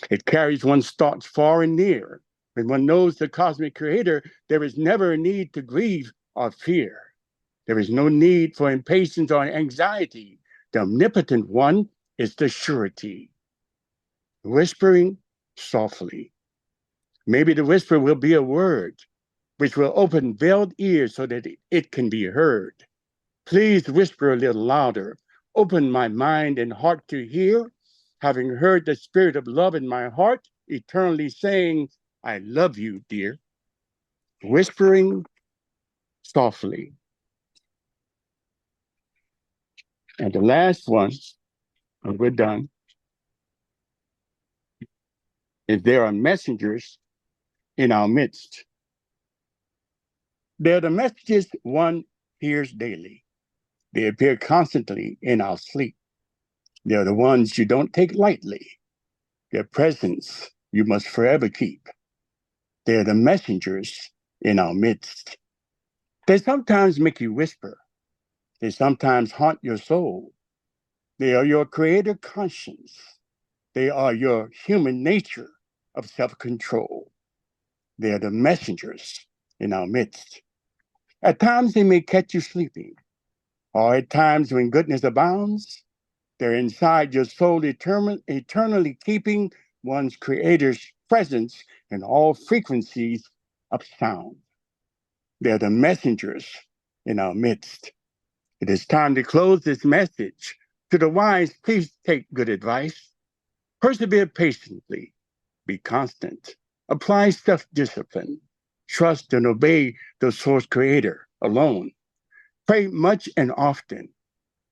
It carries one's thoughts far and near. When one knows the cosmic creator, there is never a need to grieve or fear. There is no need for impatience or anxiety. The omnipotent one is the surety. Whispering softly. Maybe the whisper will be a word which will open veiled ears so that it can be heard. Please whisper a little louder. Open my mind and heart to hear, having heard the spirit of love in my heart, eternally saying, I love you, dear. Whispering softly. And the last one, and we're done, is there are messengers in our midst. They're the messages one hears daily. They appear constantly in our sleep. They're the ones you don't take lightly. Their presence you must forever keep. They're the messengers in our midst. They sometimes make you whisper. They sometimes haunt your soul. They are your creator conscience. They are your human nature of self-control. They are the messengers in our midst. At times they may catch you sleeping, or at times when goodness abounds, they're inside your soul, eternally keeping one's creator's presence in all frequencies of sound. They're the messengers in our midst. It is time to close this message. To the wise, please take good advice. Persevere patiently. Be constant. Apply self-discipline. Trust and obey the source creator alone. Pray much and often.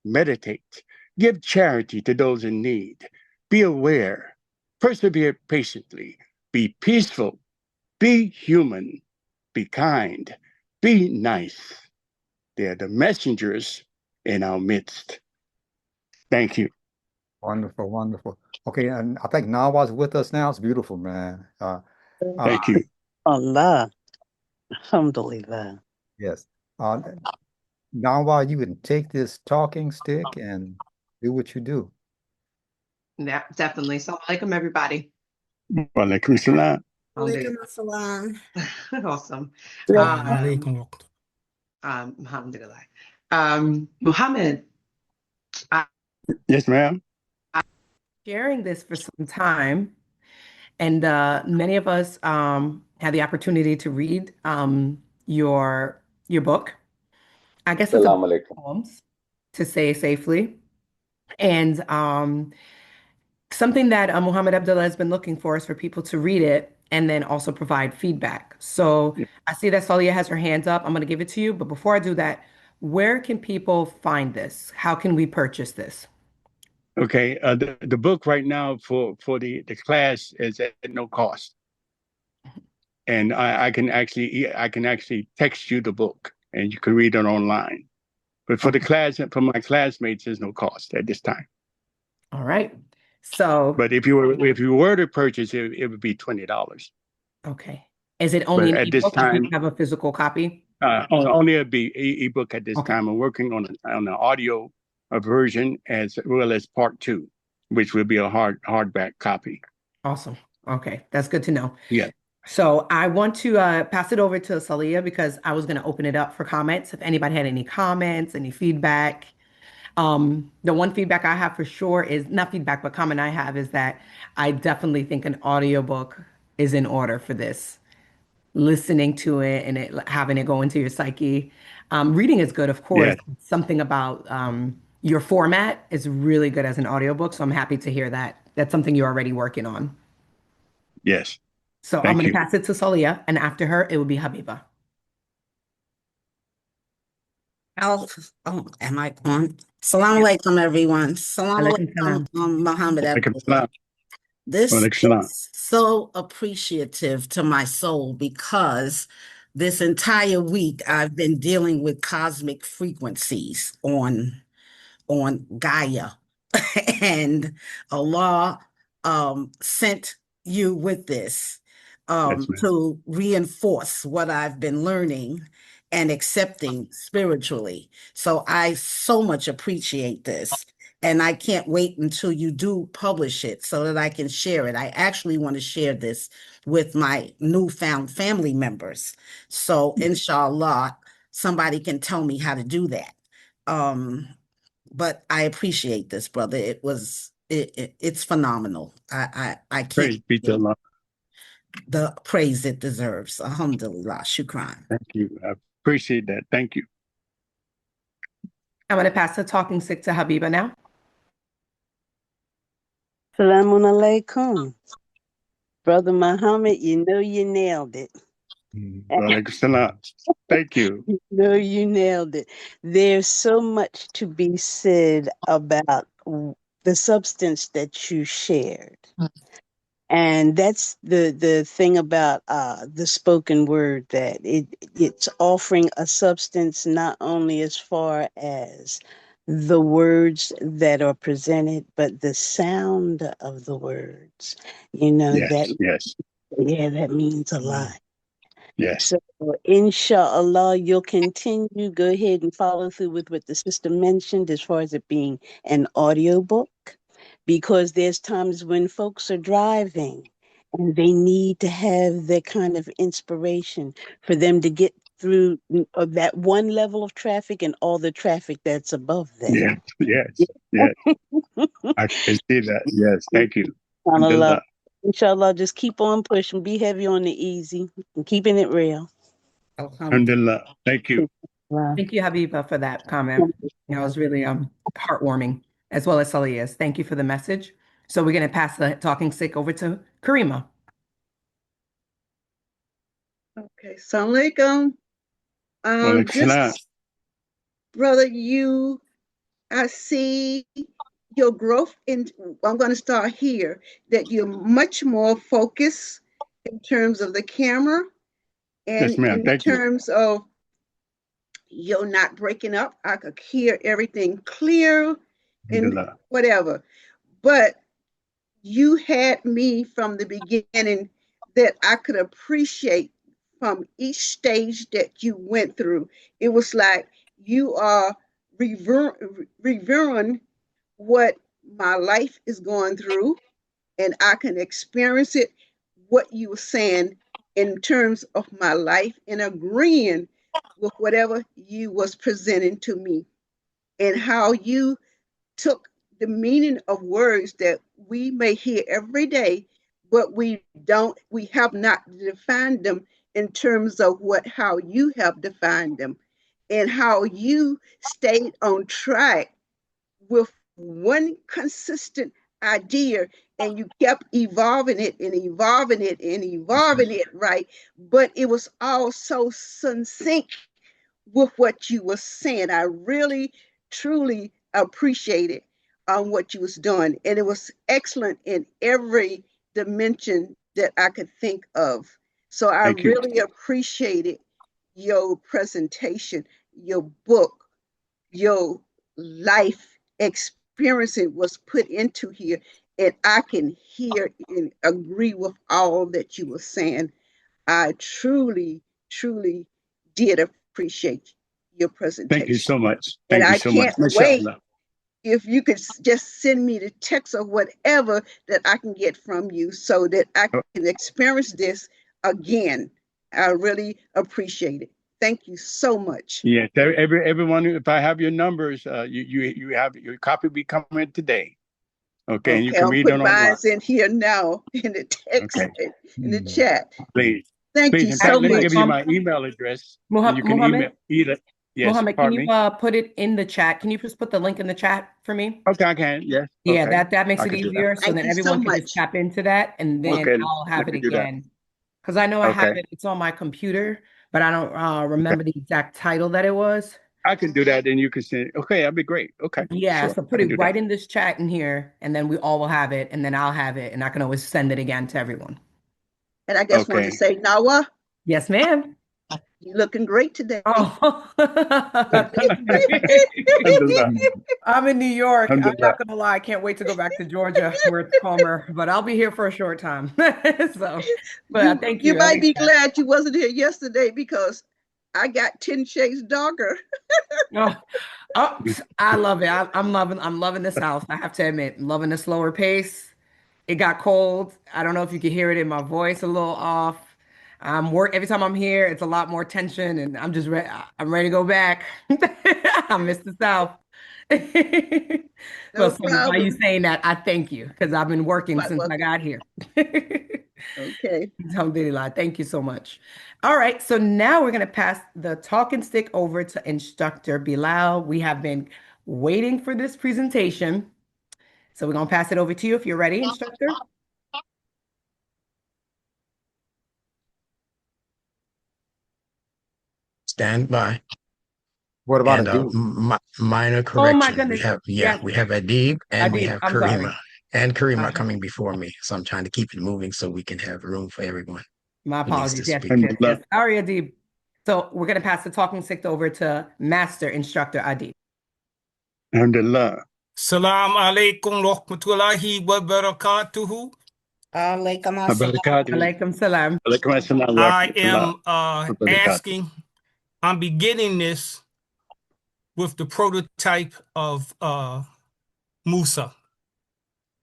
Meditate. Give charity to those in need. Be aware. Persevere patiently. Be peaceful. Be human. Be kind. Be nice. They are the messengers in our midst. Thank you. Wonderful, wonderful. Okay, and I think Nawa's with us now. It's beautiful, man. Thank you. Allah. Alhamdulillah. Yes. Nawa, you can take this talking stick and do what you do. Yeah, definitely. Assalamu alaikum, everybody. Walaikum salam. Alaikum assalam. Awesome. Alaikum. Alhamdulillah. Muhammad, Yes, ma'am. sharing this for some time, and many of us had the opportunity to read your book. I guess it's a Assalamu alaikum. poems to say safely, and something that Muhammad Abdullah has been looking for is for people to read it and then also provide feedback. So I see that Salia has her hands up. I'm going to give it to you, but before I do that, where can people find this? How can we purchase this? Okay. The book right now for the class is at no cost, and I can actually text you the book and you can read it online. But for the class, for my classmates, there's no cost at this time. All right. So, But if you were to purchase it, it would be $20. okay. Is it only But an at this ebook? You time, don't have a physical copy? only a ebook at this Okay. time. I'm working on an audio version as well as part 2, which will be a hardback copy. Awesome. Okay. That's good to know. Yeah. So I want to pass it over to Salia because I was going to open it up for comments. If anybody had any comments, any feedback. The one feedback I have for sure is not feedback, but comment I have is that I definitely think an audiobook is in order for this. Listening to it and having it go into your psyche. Reading is good, of course. Yeah. Something about your format is really good as an audiobook. So I'm happy to hear that. That's something you're already working on. Yes. So I'm going to pass it to Salia, and after her, it will be Habiba. Oh, am I on? Salaam alaikum, everyone. Salaam Alaikum alaikum, salam. Muhammad Alaikum Abdullah. salam. This Alaikum salam. is so appreciative to my soul because this entire week I've been dealing with cosmic frequencies on Gaia. And Allah sent you with this Yes, ma'am. to reinforce what I've been learning and accepting spiritually. So I so much appreciate this. And I can't wait until you do publish it so that I can share it. I actually want to share this with my newfound family members. So inshallah, somebody can tell me how to do that. But I appreciate this, brother. It's phenomenal. I can't Praise be to Allah. the praise it deserves. Alhamdulillah, shukran. Thank you. I appreciate that. Thank you. I'm going to pass the talking stick to Habiba now. Salamun alaikum. Brother Muhammad, you know you nailed it. Walaikum salam. Thank you. You know you nailed it. There's so much to be said about the substance that you shared. And that's the thing about the spoken word, that it's offering a substance not only as far as the words that are presented, but the sound of the words. You know, that, Yes, yes, yeah, that means a lot. yes. So, inshallah, you'll continue. Go ahead and follow through with what the sister mentioned as far as it being an audiobook, because there's times when folks are driving and they need to have that kind of inspiration for them to get through that one level of traffic and all the traffic that's above Yes, them. yes, yes. I can see that. Yes, thank you. Inshallah. Alhamdulillah. Inshallah, just keep on pushing. Be heavy on the easy and keeping it real. Alhamdulillah. Alhamdulillah. Thank you. Wow. Thank you, Habiba, for that comment. It was really heartwarming, as well as Salia's. Thank you for the message. So we're going to pass the talking stick over to Karima. Okay, Assalamu alaikum. Walaikum salam. Just, brother, I see your growth I'm going to start here, that you're much more focused in terms of the camera and Yes, ma'am. in Thank you. terms of you're not breaking up. I could hear everything clear and Alhamdulillah. whatever. But you had me from the beginning that I could appreciate from each stage that you went through. It was like you are reviewing what my life is going through, and I can experience it, what you were saying in terms of my life, and agreeing with whatever you was presenting to me, and how you took the meaning of words that we may hear every day, but we have not defined them in terms of how you have defined them, and how you stayed on track with one consistent idea, and you kept evolving it and evolving it and evolving it, right? But it was all so succinct with what you were saying. I really, truly appreciated what you was doing, and it was excellent in every dimension that I could think of. So I Thank you. really appreciated your presentation, your book, your life experience was put into here, and I can hear and agree with all that you were saying. I truly, truly did appreciate your Thank you presentation. so much. And Thank you I so much. can't wait Mashallah. if you could just send me the text or whatever that I can get from you, so that I Oh, can experience this again. I really appreciate it. Thank you so much. yeah. Everyone, if I have your numbers, you have your copy be coming today. Okay, and you Okay, can I'll read put it mine online. in here now in the text, Okay. in the chat. Please. Thank Please. you In so fact, let me give much. you my email address and you can email Muhammad, either. Yes, Muhammad, can pardon you me. put it in the chat? Can you just put the link in the chat for me? Okay, I can. Yes. Yeah, Okay. that makes I it can do that. easier so Thank then you so everyone can just much. tap into that and then Okay. I'll have Let it me do that. again. Because I know I have Okay. it, it's on my computer, but I don't Okay. remember the exact title that it was. I can do that and you can send. Okay, that'd be great. Okay. Yeah, Sure. so I put can it do that. right in this chat in here, and then we all will have it, and then I'll have it, and I can always send it again to everyone. And I just want to Okay. say, Nawa, Yes, ma'am. you're looking great today. Oh, thank you. Alhamdulillah. I'm in New York. I'm Alhamdulillah. not gonna lie, I can't wait to go back to Georgia where it's calmer, but I'll be here for a short time. So, but thank You you. I might like be that. glad you wasn't here yesterday, because I got 10 shades darker. Oh, oh, I love it. I'm loving this house. I have to admit, I'm loving the slower pace. It got cold. I don't know if you can hear it in my voice a little off. Every time I'm here, it's a lot more tension, and I'm just ready. I'm ready to go back. I miss the South. Well, No so by you problem. saying that, I thank you because I've been working Quite since I welcome. got here. Okay. Alhamdulillah. Thank you so much. All right, so now we're going to pass the talking stick over to Instructor Bilal. We have been waiting for this presentation. So we're going to pass it over to you if you're ready, Instructor. Stand by. What about And Adib? minor Oh my correction. goodness. We Yes, have Adib and we Adib, have I'm sorry. Karima. and Kareem are coming before me. So I'm trying to keep it moving so we can have room for everyone My who needs to apologies. Yes, speak. yes, yes. Sorry, Adib. So we're going to pass the talking stick over to Master Instructor Adib. Alhamdulillah. Salam alaikum rahmatullahi wa barakatuhu. Alaikum assalam. Alaikum salam. Alaikum assalam wa I rahmatullah am wa barakatuh. asking, I'm beginning this with the prototype of Musa.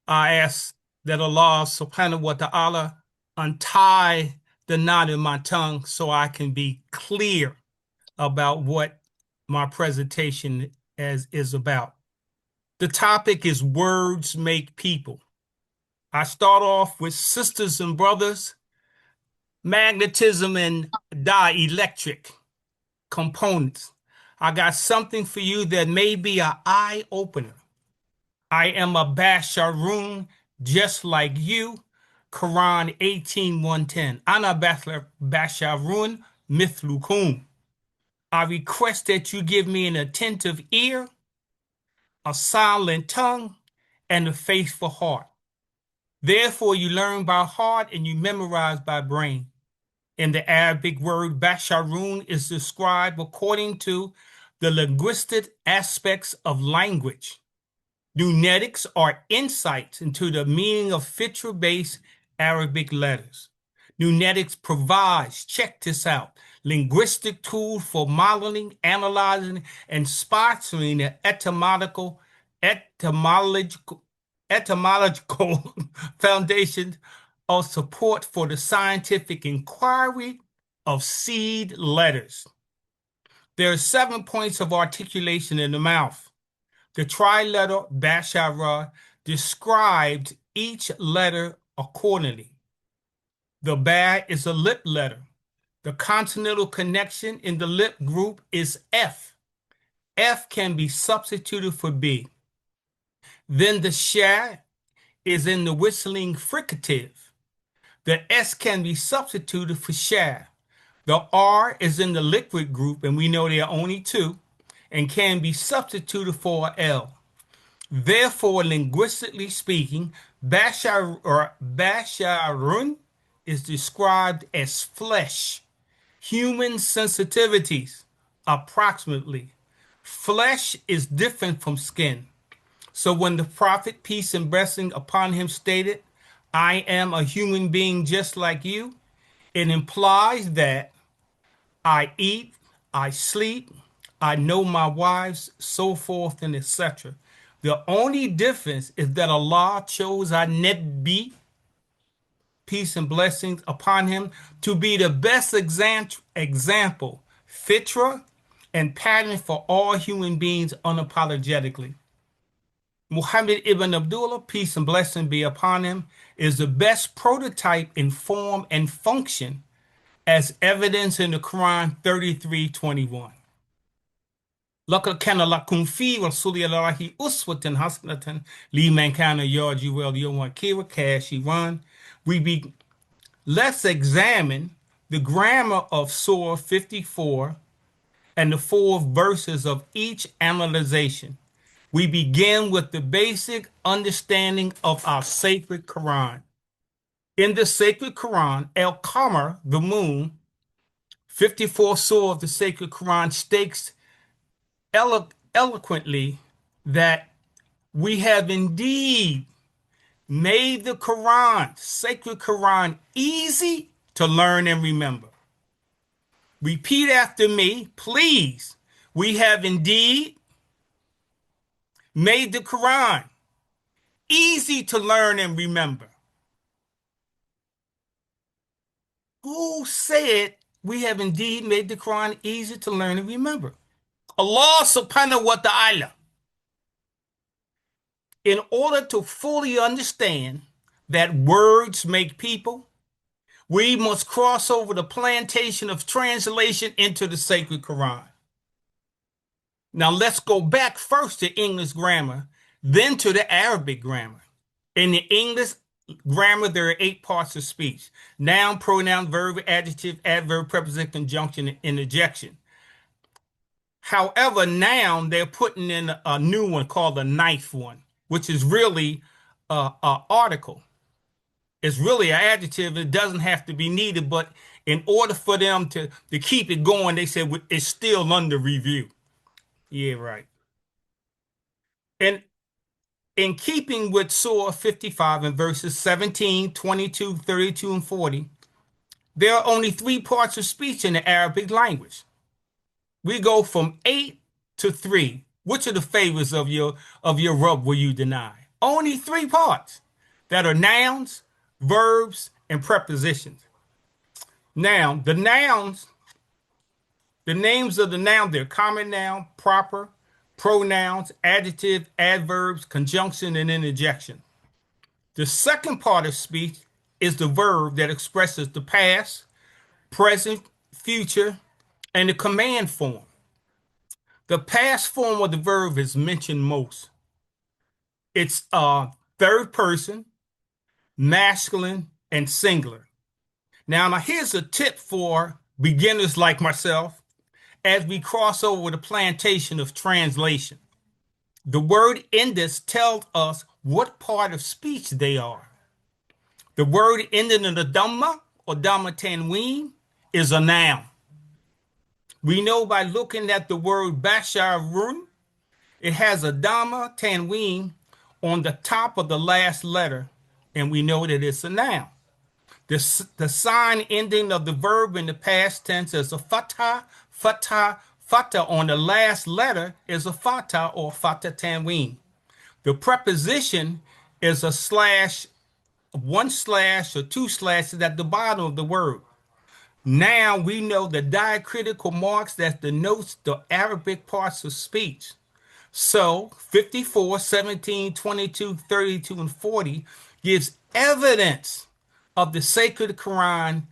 I ask that Allah subhanahu wa ta'ala untie the knot in my tongue so I can be clear about what my presentation is about. The topic is words make people. I start off with sisters and brothers, magnetism and dielectric components. I got something for you that may be an eye opener. I am a Basharun just like you. Quran 18:110. Ana Basharun mithlukum. I request that you give me an attentive ear, a silent tongue, and a faithful heart. Therefore, you learn by heart and you memorize by brain. In the Arabic word, Basharun is described according to the linguistic aspects of language. Lunetics are insights into the meaning of fitra-based Arabic letters. Lunetics provides, check this out, linguistic tools for modeling, analyzing, and sponsoring the etymological foundation of support for the scientific inquiry of seed letters. There are 7 points of articulation in the mouth. The tri-letter Bashara described each letter accordingly. The Ba is a lip letter. The consonantal connection in the lip group is F. F can be substituted for B. Then the Sha is in the whistling fricative. The S can be substituted for Sha. The R is in the liquid group, and we know there are only 2, and can be substituted for L. Therefore, linguistically speaking, Basharun is described as flesh, human sensitivities, approximately. Flesh is different from skin. So when the prophet, peace and blessing upon him, stated, I am a human being just like you, it implies that I eat, I sleep, I know my wives, so forth and etc. The only difference is that Allah chose our Nabi, peace and blessings upon him, to be the best example, fitra, and pattern for all human beings unapologetically. Muhammad ibn Abdullah, peace and blessing be upon him, is the best prototype in form and function as evidenced in the Quran 33:21. لَقَدْ كَانَ لَكُمْ فِي رَسُولِ اللَّهِ أُسْوَةٌ حَسَنَةٌ لِمَنْ كَانَ يَرْجُو وَالْيَوْمَ الْآخِرَ Kashi. Let's examine the grammar of Surah 54 and the 4 verses of each analyzation. We begin with the basic understanding of our sacred Quran. In the sacred Quran, Al-Qamar, the moon, 54 surah of the sacred Quran states eloquently that we have indeed made the Quran, sacred Quran, easy to learn and remember. Repeat after me, please. We have indeed made the Quran easy to learn and remember. Who said we have indeed made the Quran easy to learn and remember? Allah subhanahu wa ta'ala. In order to fully understand that words make people, we must cross over the plantation of translation into the sacred Quran. Now let's go back first to English grammar, then to the Arabic grammar. In the English grammar, there are 8 parts of speech: noun, pronoun, verb, adjective, adverb, preposition, conjunction, and interjection. However, now they're putting in a new one called the ninth one, which is really article. It's really an adjective. It doesn't have to be needed, but in order for them to keep it going, they said it's still under review. Yeah, right. And in keeping with Surah 55 and verses 17, 22, 32, and 40, there are only three parts of speech in the Arabic language. We go from 8 to 3. Which of the favors of your rub will you deny? Only three parts that are nouns, verbs, and prepositions. Now, the nouns, the names of the noun, they're common noun, proper, pronouns, adjective, adverbs, conjunction, and interjection. The second part of speech is the verb that expresses the past, present, future, and the command form. The past form of the verb is mentioned most. It's third person, masculine, and singular. Now, here's a tip for beginners like myself as we cross over the plantation of translation. The word indus tells us what part of speech they are. The word ending in a dhamma or dhamma tanween is a noun. We know by looking at the word basharun, it has a dhamma tanween on the top of the last letter, and we know that it's a noun. The sign ending of the verb in the past tense is a fatha, fatha, fatha on the last letter is a fatha or fatha tanween. The preposition is a slash, one slash or two slashes at the bottom of the word. Now we know the diacritical marks that denotes the Arabic parts of speech. So 54, 17, 22, 32, and 40 gives evidence of the sacred Quran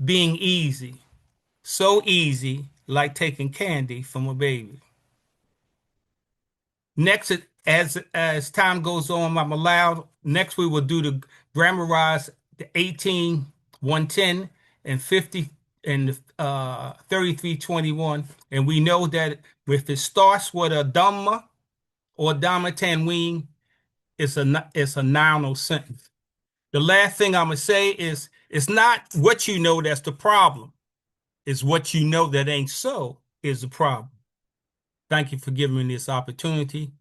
being easy. So easy, like taking candy from a baby. Next, as time goes on, I'm allowed, next we will do the grammarize the 18, 110, and 50, and 3321. And we know that if it starts with a Dhamma or Dhamma Tanween, it's a noun sentence. The last thing I'm going to say is it's not what you know that's the problem. It's what you know that ain't so is the problem. Thank you for giving me this opportunity.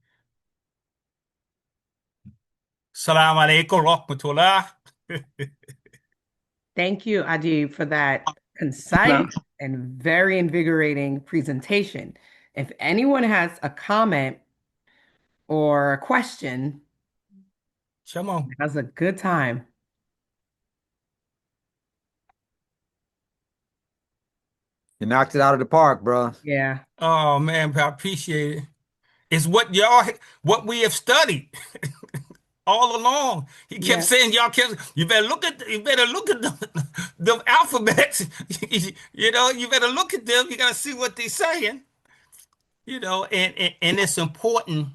Salam alaikum rahmatullah. Thank you, Adi, for that concise and very invigorating presentation. If anyone has a comment or a question, Shalom. now's a good time. You knocked it out of the park, bro. Yeah. Oh man, I appreciate it. It's what we have studied all along. He kept Yeah. saying, you better look at the alphabets. You better look at them. You gotta see what they're saying. And it's important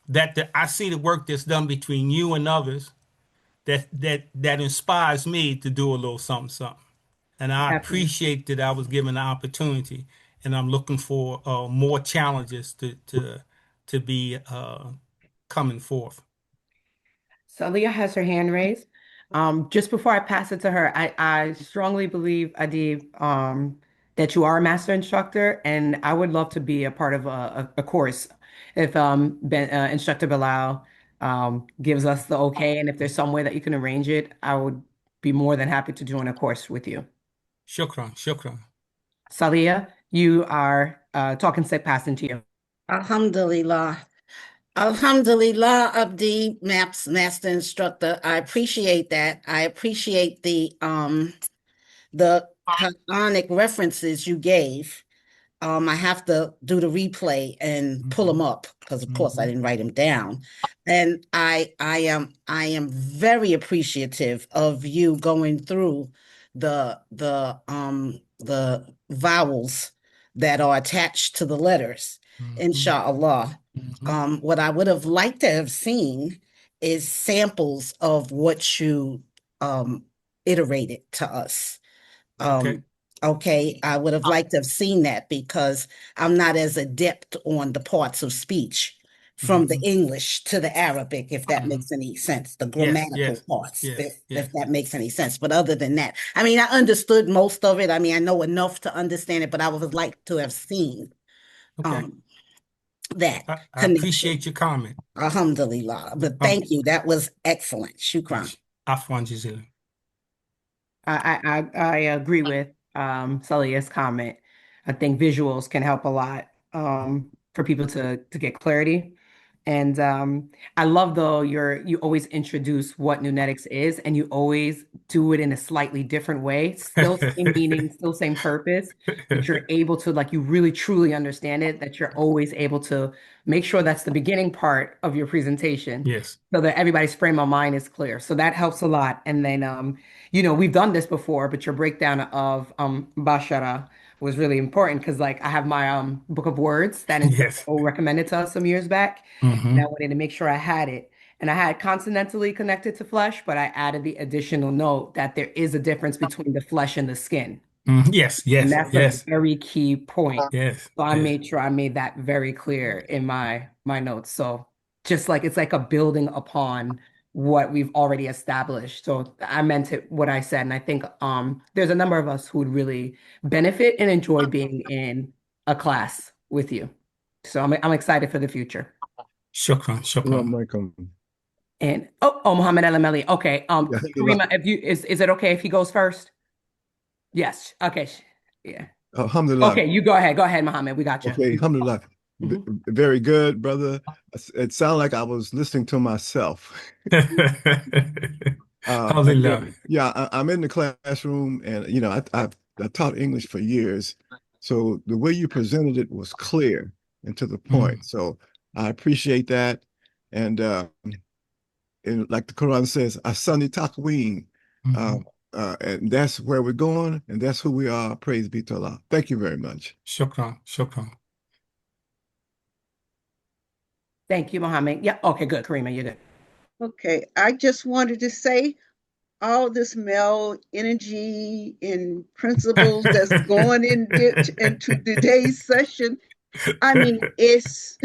that I see the work that's done between you and others that inspires me to do a little something, something. And I Definitely. appreciate that I was given the opportunity, and I'm looking for more challenges to be coming forth. So Leah has her hand raised. Just before I pass it to her, I strongly believe, Adib, that you are a master instructor, and I would love to be a part of a course if Instructor Bilal gives us the okay, and if there's some way that you can arrange it, I would be more than happy to join a course with you. Shukran, shukran. Salia, you are talking set passing to you. Alhamdulillah. Alhamdulillah, Abdi, Maps Master Instructor. I appreciate that. I appreciate the Quranic references you gave. I have to do the replay and pull them up because, of course, I didn't write them down. And I am very appreciative of you going through the vowels that are attached to the letters, inshallah. What I would have liked to have seen is samples of what you iterated to us. Okay. Okay, I would have liked to have seen that because I'm not as adept on the parts of speech from the English to the Arabic, if that makes any sense, the Yes, grammatical yes, parts, yes, if yes. that makes any sense. But other than that, I mean, I understood most of it. I mean, I know enough to understand it, but I would like to have seen Okay. um that I connection. appreciate your comment. Alhamdulillah. But Um, thank you. That was excellent. Shukran. Afwan Jazeera. I agree with Salia's comment. I think visuals can help a lot for people to get clarity. And I love though you always introduce what Nunetics is, and you always do it in a slightly different way. Still same meaning, still same purpose, but you're able to like you really truly understand it, that you're always able to make sure that's the beginning part of your presentation Yes. so that everybody's frame of mind is clear. So that helps a lot. And then we've done this before, but your breakdown of Bashara was really important because like I have my book of words that Yes. Instructor recommended to us some years back. And I wanted to make sure I had it. And I had consonantally connected to flesh, but I added the additional note that there is a difference between the flesh and the skin. Yes, And yes, that's a yes, very key point. yes, So I yes. made sure I made that very clear in my notes. So just like it's like a building upon what we've already established. So I meant it what I said. And I think there's a number of us who would really benefit and enjoy being in a class with you. So I'm excited for the future. Shukran, shukran. Michael. And Muhammad El Ameli. Okay. Yeah, Karima, if you is it okay if he goes first? Yes. Okay. Yeah. alhamdulillah. Okay, you go ahead. Go ahead, Muhammad. We got you. Okay, alhamdulillah. Very good, brother. It sounded like I was listening to myself. Alhamdulillah. Yeah, I'm in the classroom, and I taught English for years, so the way you presented it was clear and to the point. So I appreciate that, and like the Quran says, "Asani takween," and that's where we're going, and that's who we are. Praise be to Allah. Thank you very much. Shukran, shukran. Thank you, Mohammed. Yeah. Okay, good. Karima, you're good. Okay, I just wanted to say all this male energy and principles that's going into today's session. I mean, it's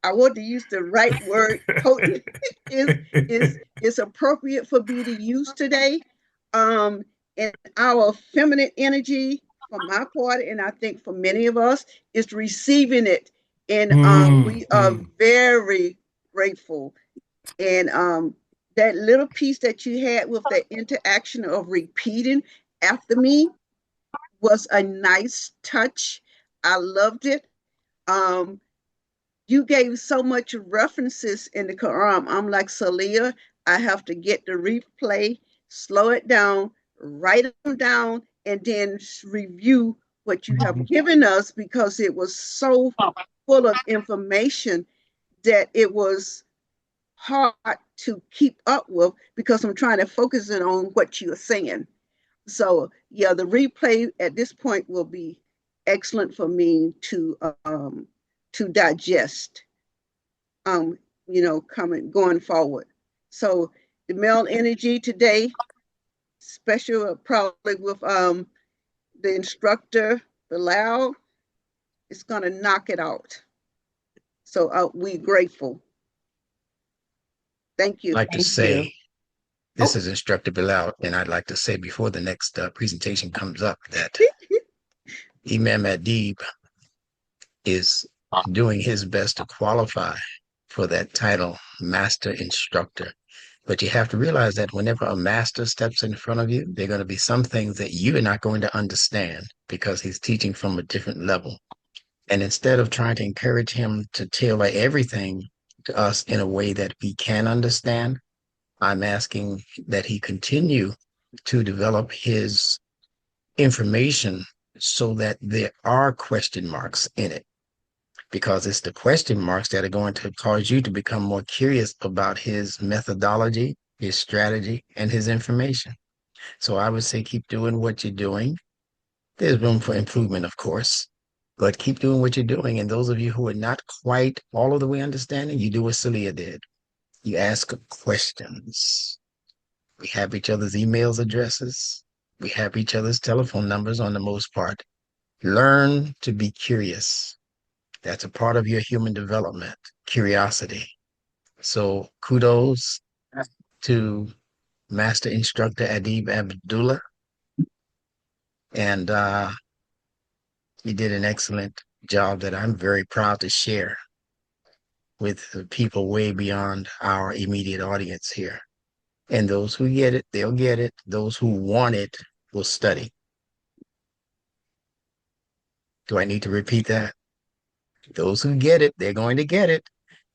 I want to use the right word, potent is appropriate for me to use today. And our feminine energy, for my part, and I think for many of us, is receiving it. And we are very grateful. And that little piece that you had with that interaction of repeating after me was a nice touch. I loved it. You gave so much references in the Quran. I'm like, Salia, I have to get the replay, slow it down, write them down, and then review what you have given us because it was so full of information that it was hard to keep up with because I'm trying to focus in on what you're saying. So yeah, the replay at this point will be excellent for me to digest. Coming going forward. So the male energy today, special probably with the instructor, Bilal, is gonna knock it out. So we grateful. Thank you. I'd like to Thank you. say, this is Instructor Bilal, and I'd like to say before the next presentation comes up that Imam Adib is doing his best to qualify for that title, Master Instructor. But you have to realize that whenever a master steps in front of you, there are going to be some things that you're not going to understand because he's teaching from a different level. And instead of trying to encourage him to tailor everything to us in a way that we can understand, I'm asking that he continue to develop his information so that there are question marks in it, because it's the question marks that are going to cause you to become more curious about his methodology, his strategy, and his information. So I would say keep doing what you're doing. There's room for improvement, of course, but keep doing what you're doing. And those of you who are not quite all of the way understanding, you do what Celia did. You ask questions. We have each other's emails addresses. We have each other's telephone numbers on the most part. Learn to be curious That's a part of your human development, curiosity. So kudos to Master Instructor Adib Abdullah. And you did an excellent job that I'm very proud to share with the people way beyond our immediate audience here. And those who get it, they'll get it. Those who want it will study. Do I need to repeat that? Those who get it, they're going to get it.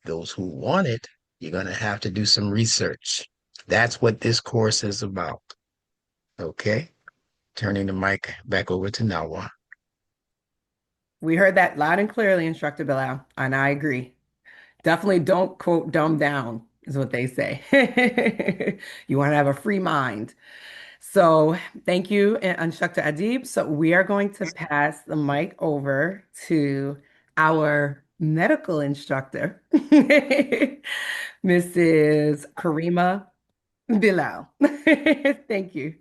Those who want it, you're going to have to do some research. That's what this course is about. Okay? Turning the mic back over to Nawa. We heard that loud and clearly, Instructor Bilal, and I agree. Definitely don't quote dumb down, is what they say. You want to have a free mind. So thank you, Instructor Adib. So we are going to pass the mic over to our medical instructor, Mrs. Karima Bilal. Thank you.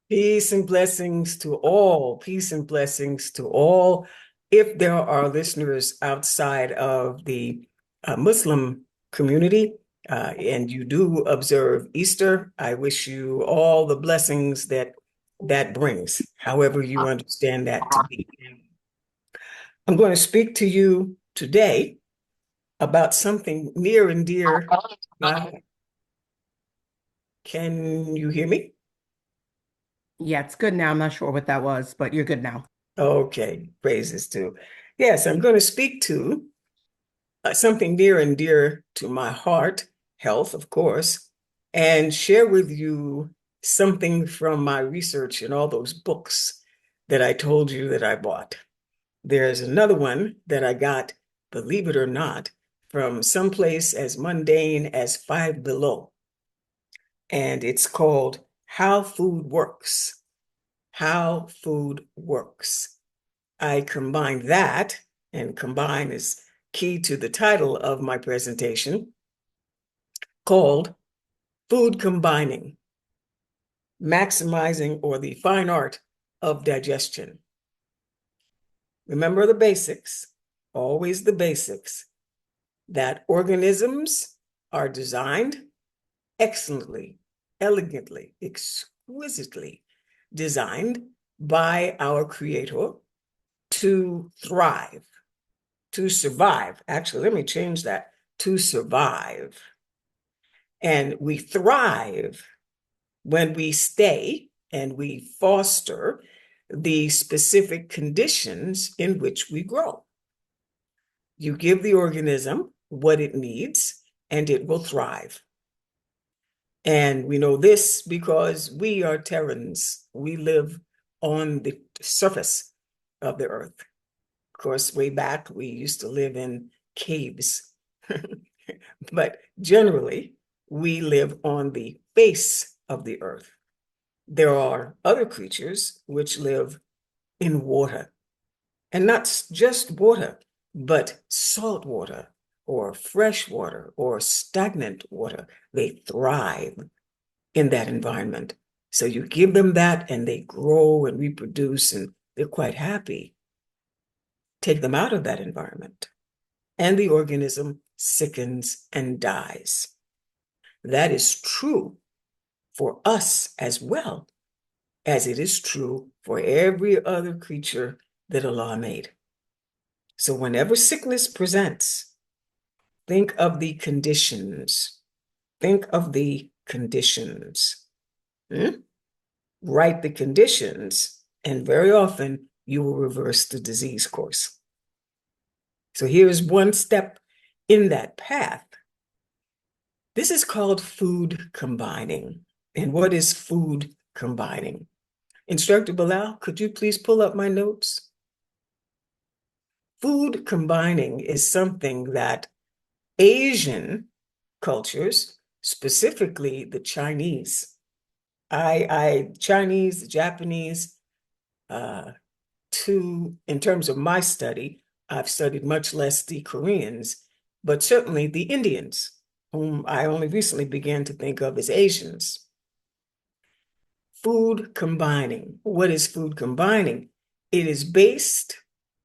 Peace and blessings to all. Peace and blessings to all. If there are listeners outside of the Muslim community and you do observe Easter, I wish you all the blessings that that brings, however you understand that to be. I'm going to speak to you today about something near and dear. Can you hear me? Yeah, it's good now. I'm not sure what that was, but you're good now. Okay, praises to. Yes, I'm going to speak to something near and dear to my heart, health, of course, and share with you something from my research and all those books that I told you that I bought. There's another one that I got, believe it or not, from someplace as mundane as Five Below. And it's called How Food Works. How Food Works. I combined that, and combine is key to the title of my presentation, called Food Combining, Maximizing or the Fine Art of Digestion. Remember the basics, always the basics, that organisms are designed excellently, elegantly, exquisitely designed by our Creator to thrive, to survive. Actually, let me change that, to survive. And we thrive when we stay and we foster the specific conditions in which we grow. You give the organism what it needs, and it will thrive. And we know this because we are Terrans. We live on the surface of the earth. Of course, way back, we used to live in caves. But generally, we live on the face of the earth. There are other creatures which live in water, and not just water, but salt water or fresh water or stagnant water. They thrive in that environment. So you give them that and they grow and reproduce and they're quite happy. Take them out of that environment and the organism sickens and dies. That is true for us as well as it is true for every other creature that Allah made. So whenever sickness presents, think of the conditions. Think of the conditions. Write the conditions, and very often you will reverse the disease course. So here is one step in that path. This is called food combining. And what is food combining? Instructor Bilal, could you please pull up my notes? Food combining is something that Asian cultures, specifically the Chinese, Chinese, Japanese, in terms of my study, I've studied much less the Koreans, but certainly the Indians, whom I only recently began to think of as Asians. Food combining. What is food combining? It is based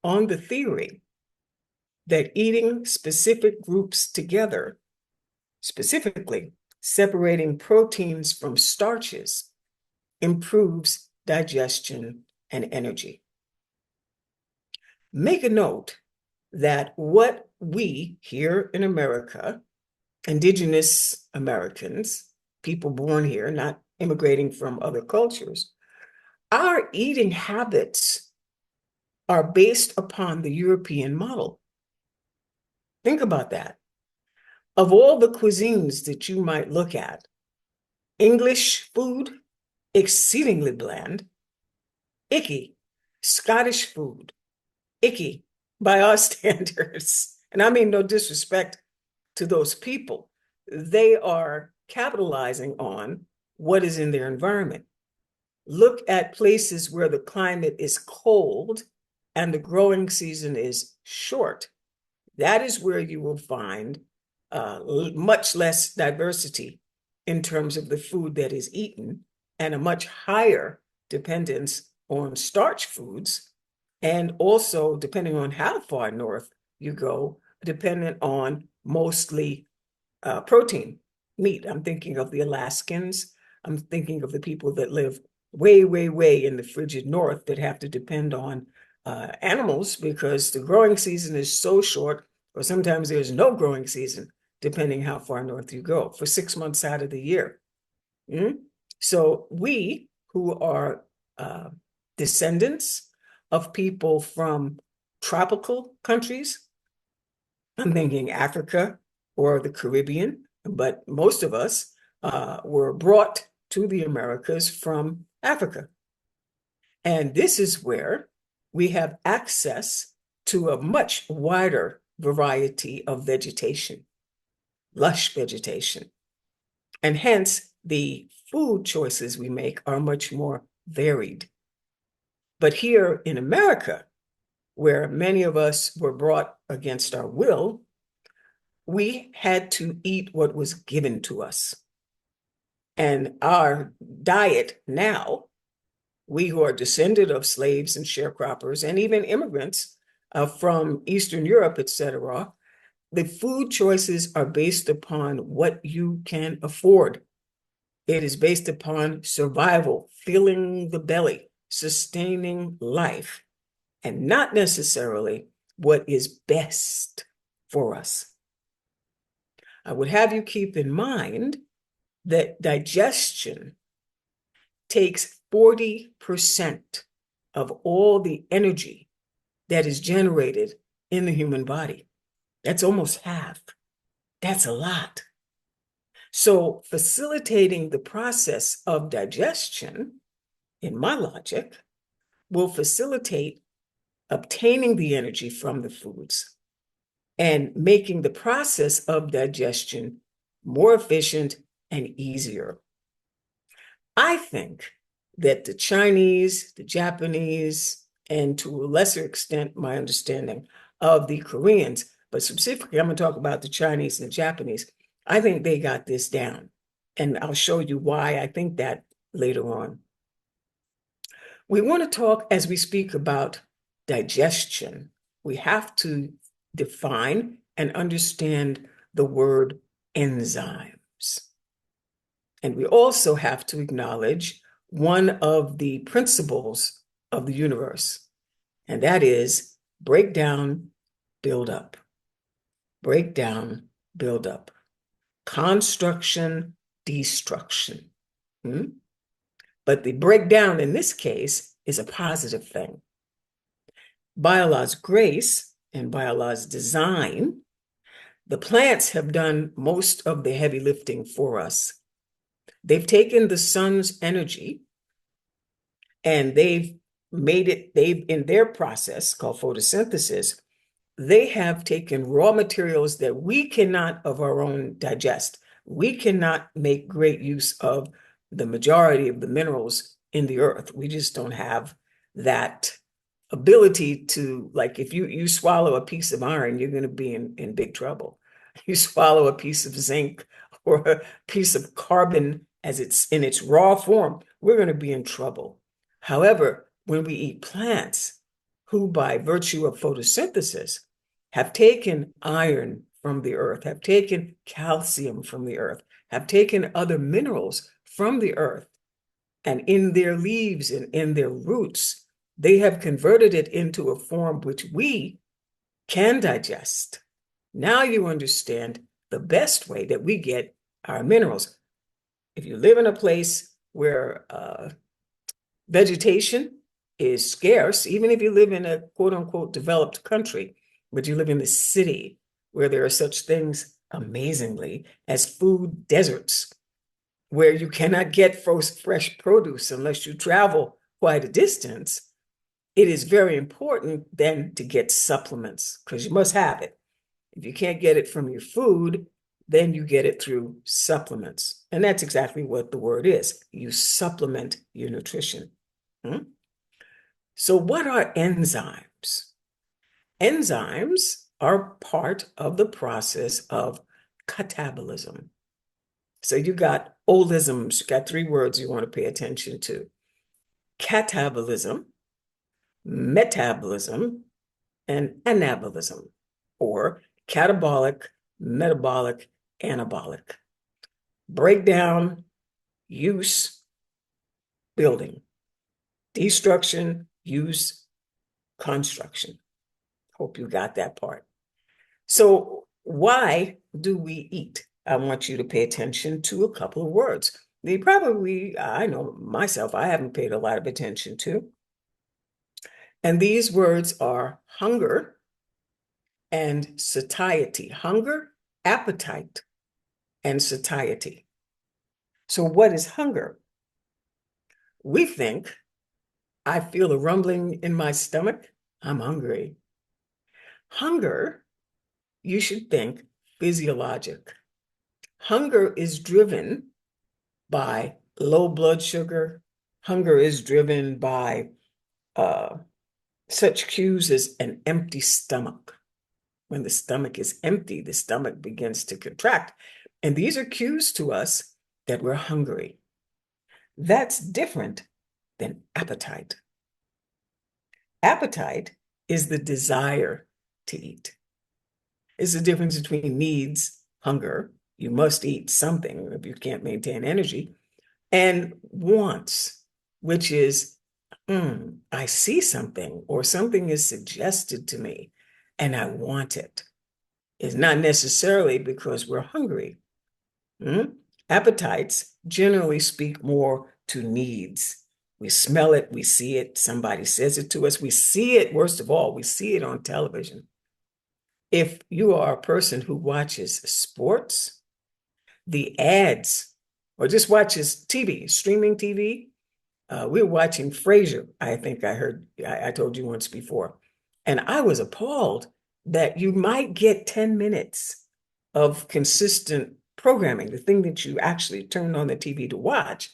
on the theory that eating specific groups together, specifically separating proteins from starches, improves digestion and energy. Make a note that what we here in America, indigenous Americans, people born here, not immigrating from other cultures, our eating habits are based upon the European model. Think about that. Of all the cuisines that you might look at, English food, exceedingly bland, icky. Scottish food, icky by our standards. And I mean no disrespect to those people. They are capitalizing on what is in their environment. Look at places where the climate is cold and the growing season is short. That is where you will find much less diversity in terms of the food that is eaten and a much higher dependence on starch foods, and also, depending on how far north you go, dependent on mostly protein, meat. I'm thinking of the Alaskans. I'm thinking of the people that live way, way, way in the frigid north that have to depend on animals because the growing season is so short, or sometimes there's no growing season, depending how far north you go, for 6 months out of the year. So we who are descendants of people from tropical countries, I'm thinking Africa or the Caribbean, but most of us were brought to the Americas from Africa. And this is where we have access to a much wider variety of vegetation, lush vegetation. And hence, the food choices we make are much more varied. But here in America, where many of us were brought against our will, we had to eat what was given to us. And our diet now, we who are descended of slaves and sharecroppers and even immigrants from Eastern Europe, etc., the food choices are based upon what you can afford. It is based upon survival, filling the belly, sustaining life, and not necessarily what is best for us. I would have you keep in mind that digestion takes 40% of all the energy that is generated in the human body. That's almost half. That's a lot. So facilitating the process of digestion, in my logic, will facilitate obtaining the energy from the foods and making the process of digestion more efficient and easier. I think that the Chinese, the Japanese, and to a lesser extent, my understanding of the Koreans, but specifically, I'm going to talk about the Chinese and the Japanese. I think they got this down, and I'll show you why I think that later on. We want to talk, as we speak about digestion, we have to define and understand the word enzymes. And we also have to acknowledge one of the principles of the universe, and that is break down, build up. Break down, build up. Construction, destruction. But the breakdown in this case is a positive thing. By Allah's grace and by Allah's design, the plants have done most of the heavy lifting for us. They've taken the sun's energy and they've in their process called photosynthesis, they have taken raw materials that we cannot of our own digest. We cannot make great use of the majority of the minerals in the earth. We just don't have that ability to, like, if you swallow a piece of iron, you're going to be in big trouble. You swallow a piece of zinc or a piece of carbon as it's in its raw form, we're going to be in trouble. However, when we eat plants who by virtue of photosynthesis have taken iron from the earth, have taken calcium from the earth, have taken other minerals from the earth, and in their leaves and in their roots, they have converted it into a form which we can digest. Now you understand the best way that we get our minerals. If you live in a place where vegetation is scarce, even if you live in a quote unquote developed country, but you live in the city where there are such things amazingly as food deserts, where you cannot get fresh produce unless you travel quite a distance, it is very important then to get supplements because you must have it. If you can't get it from your food, then you get it through supplements. And that's exactly what the word is. You supplement your nutrition. So what are enzymes? Enzymes are part of the process of catabolism. So you got olisms, you got three words you want to pay attention to. Catabolism, metabolism, and anabolism, or catabolic, metabolic, anabolic. Breakdown, use, building. Destruction, use, construction. Hope you got that part. So why do we eat? I want you to pay attention to a couple of words. They probably, I know myself, I haven't paid a lot of attention to. And these words are hunger and satiety. Hunger, appetite, and satiety. So what is hunger? We think, I feel a rumbling in my stomach, I'm hungry. Hunger, you should think physiologic. Hunger is driven by low blood sugar. Hunger is driven by such cues as an empty stomach. When the stomach is empty, the stomach begins to contract. And these are cues to us that we're hungry. That's different than appetite. Appetite is the desire to eat. It's the difference between needs, hunger, you must eat something if you can't maintain energy, and wants, which is, I see something or something is suggested to me and I want it. It's not necessarily because we're hungry. Appetites generally speak more to needs. We smell it, we see it, somebody says it to us, we see it, worst of all, we see it on television. If you are a person who watches sports, the ads, or just watches TV, streaming TV, we were watching Frasier, I think I told you once before, and I was appalled that you might get 10 minutes of consistent programming, the thing that you actually turn on the TV to watch,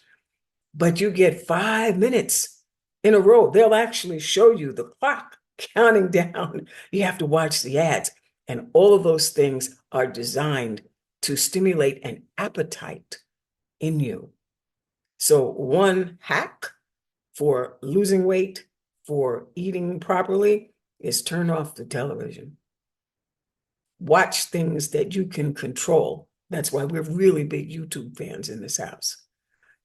but you get 5 minutes in a row. They'll actually show you the clock counting down. You have to watch the ads. And all of those things are designed to stimulate an appetite in you. So one hack for losing weight, for eating properly, is turn off the television. Watch things that you can control. That's why we're really big YouTube fans in this house.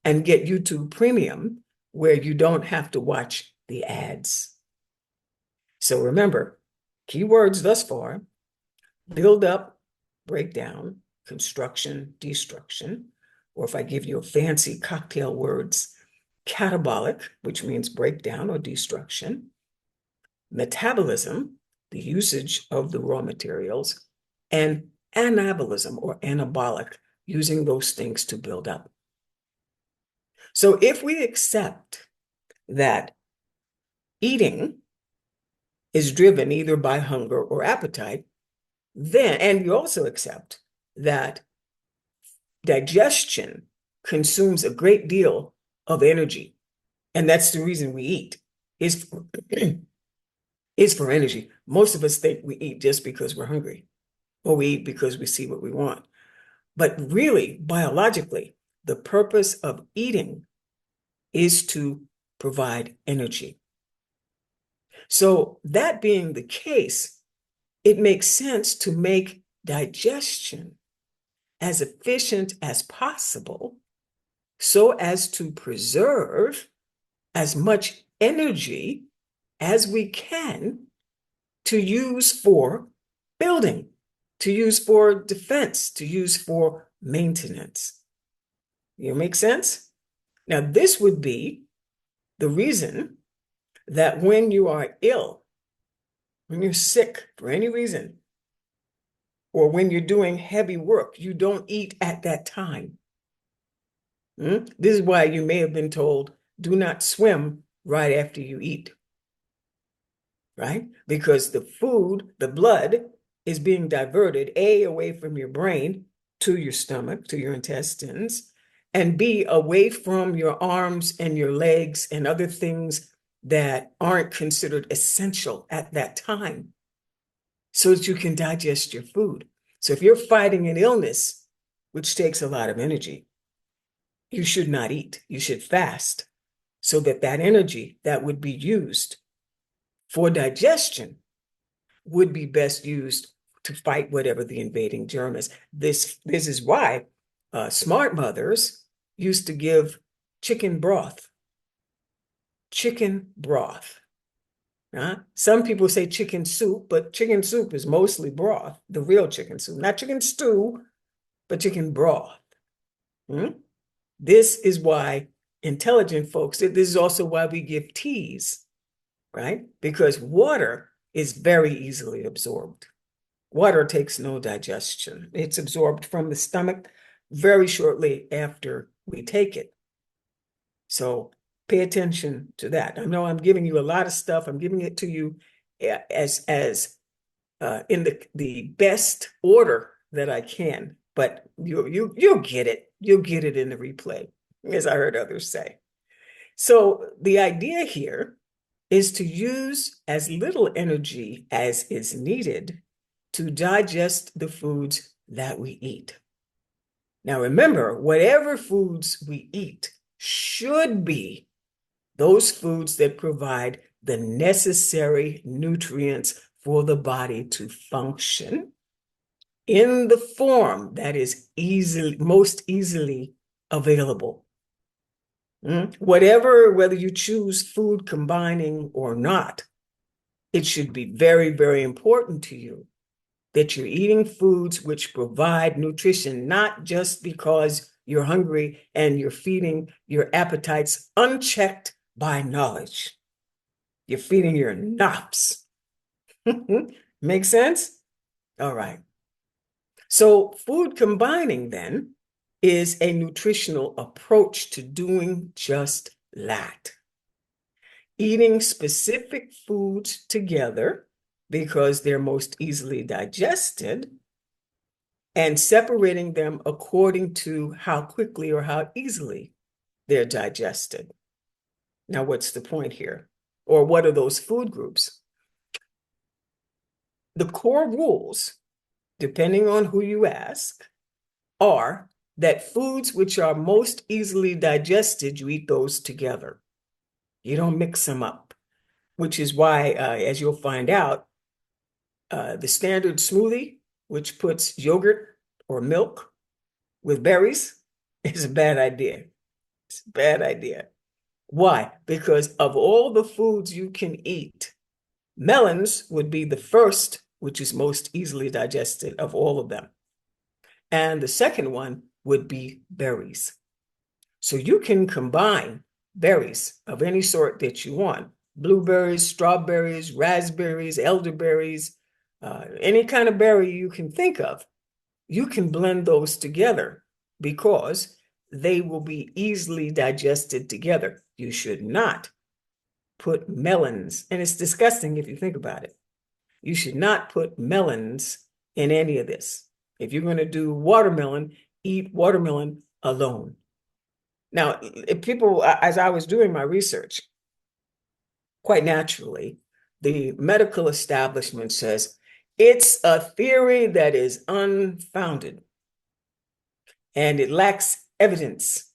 And get YouTube Premium, where you don't have to watch the ads. So remember, keywords thus far: build up, break down, construction, destruction, or if I give you a fancy cocktail words, catabolic, which means breakdown or destruction, metabolism, the usage of the raw materials, and anabolism or anabolic, using those things to build up. So if we accept that eating is driven either by hunger or appetite, then, and you also accept that digestion consumes a great deal of energy, and that's the reason we eat, is for energy. Most of us think we eat just because we're hungry, or we eat because we see what we want. But really, biologically, the purpose of eating is to provide energy. So that being the case, it makes sense to make digestion as efficient as possible so as to preserve as much energy as we can to use for building, to use for defense, to use for maintenance. You make sense? Now, this would be the reason that when you are ill, when you're sick for any reason, or when you're doing heavy work, you don't eat at that time. This is why you may have been told, do not swim right after you eat, right? Because the food, the blood, is being diverted, A, away from your brain to your stomach, to your intestines, and B, away from your arms and your legs and other things that aren't considered essential at that time, so that you can digest your food. So if you're fighting an illness, which takes a lot of energy, you should not eat. You should fast so that that energy that would be used for digestion would be best used to fight whatever the invading germ is. This is why smart mothers used to give chicken broth. Chicken broth. Some people say chicken soup, but chicken soup is mostly broth, the real chicken soup, not chicken stew, but chicken broth. This is why intelligent folks, this is also why we give teas, right? Because water is very easily absorbed. Water takes no digestion. It's absorbed from the stomach very shortly after we take it. So pay attention to that. I know I'm giving you a lot of stuff. I'm giving it to you as in the best order that I can, but you'll get it. You'll get it in the replay, as I heard others say. So the idea here is to use as little energy as is needed to digest the foods that we eat. Now remember, whatever foods we eat should be those foods that provide the necessary nutrients for the body to function in the form that is most easily available. Whether you choose food combining or not, it should be very, very important to you that you're eating foods which provide nutrition, not just because you're hungry and you're feeding your appetites unchecked by knowledge. You're feeding your nops. Make sense? All right. So food combining then is a nutritional approach to doing just that. Eating specific foods together because they're most easily digested and separating them according to how quickly or how easily they're digested. Now, what's the point here? Or what are those food groups? The core rules, depending on who you ask, are that foods which are most easily digested, you eat those together. You don't mix them up, which is why, as you'll find out, the standard smoothie, which puts yogurt or milk with berries, is a bad idea. It's a bad idea. Why? Because of all the foods you can eat, melons would be the first, which is most easily digested of all of them. And the second one would be berries. So you can combine berries of any sort that you want, blueberries, strawberries, raspberries, elderberries, any kind of berry you can think of. You can blend those together because they will be easily digested together. You should not put melons, and it's disgusting if you think about it. You should not put melons in any of this. If you're going to do watermelon, eat watermelon alone. Now, if people, as I was doing my research, quite naturally, the medical establishment says it's a theory that is unfounded and it lacks evidence.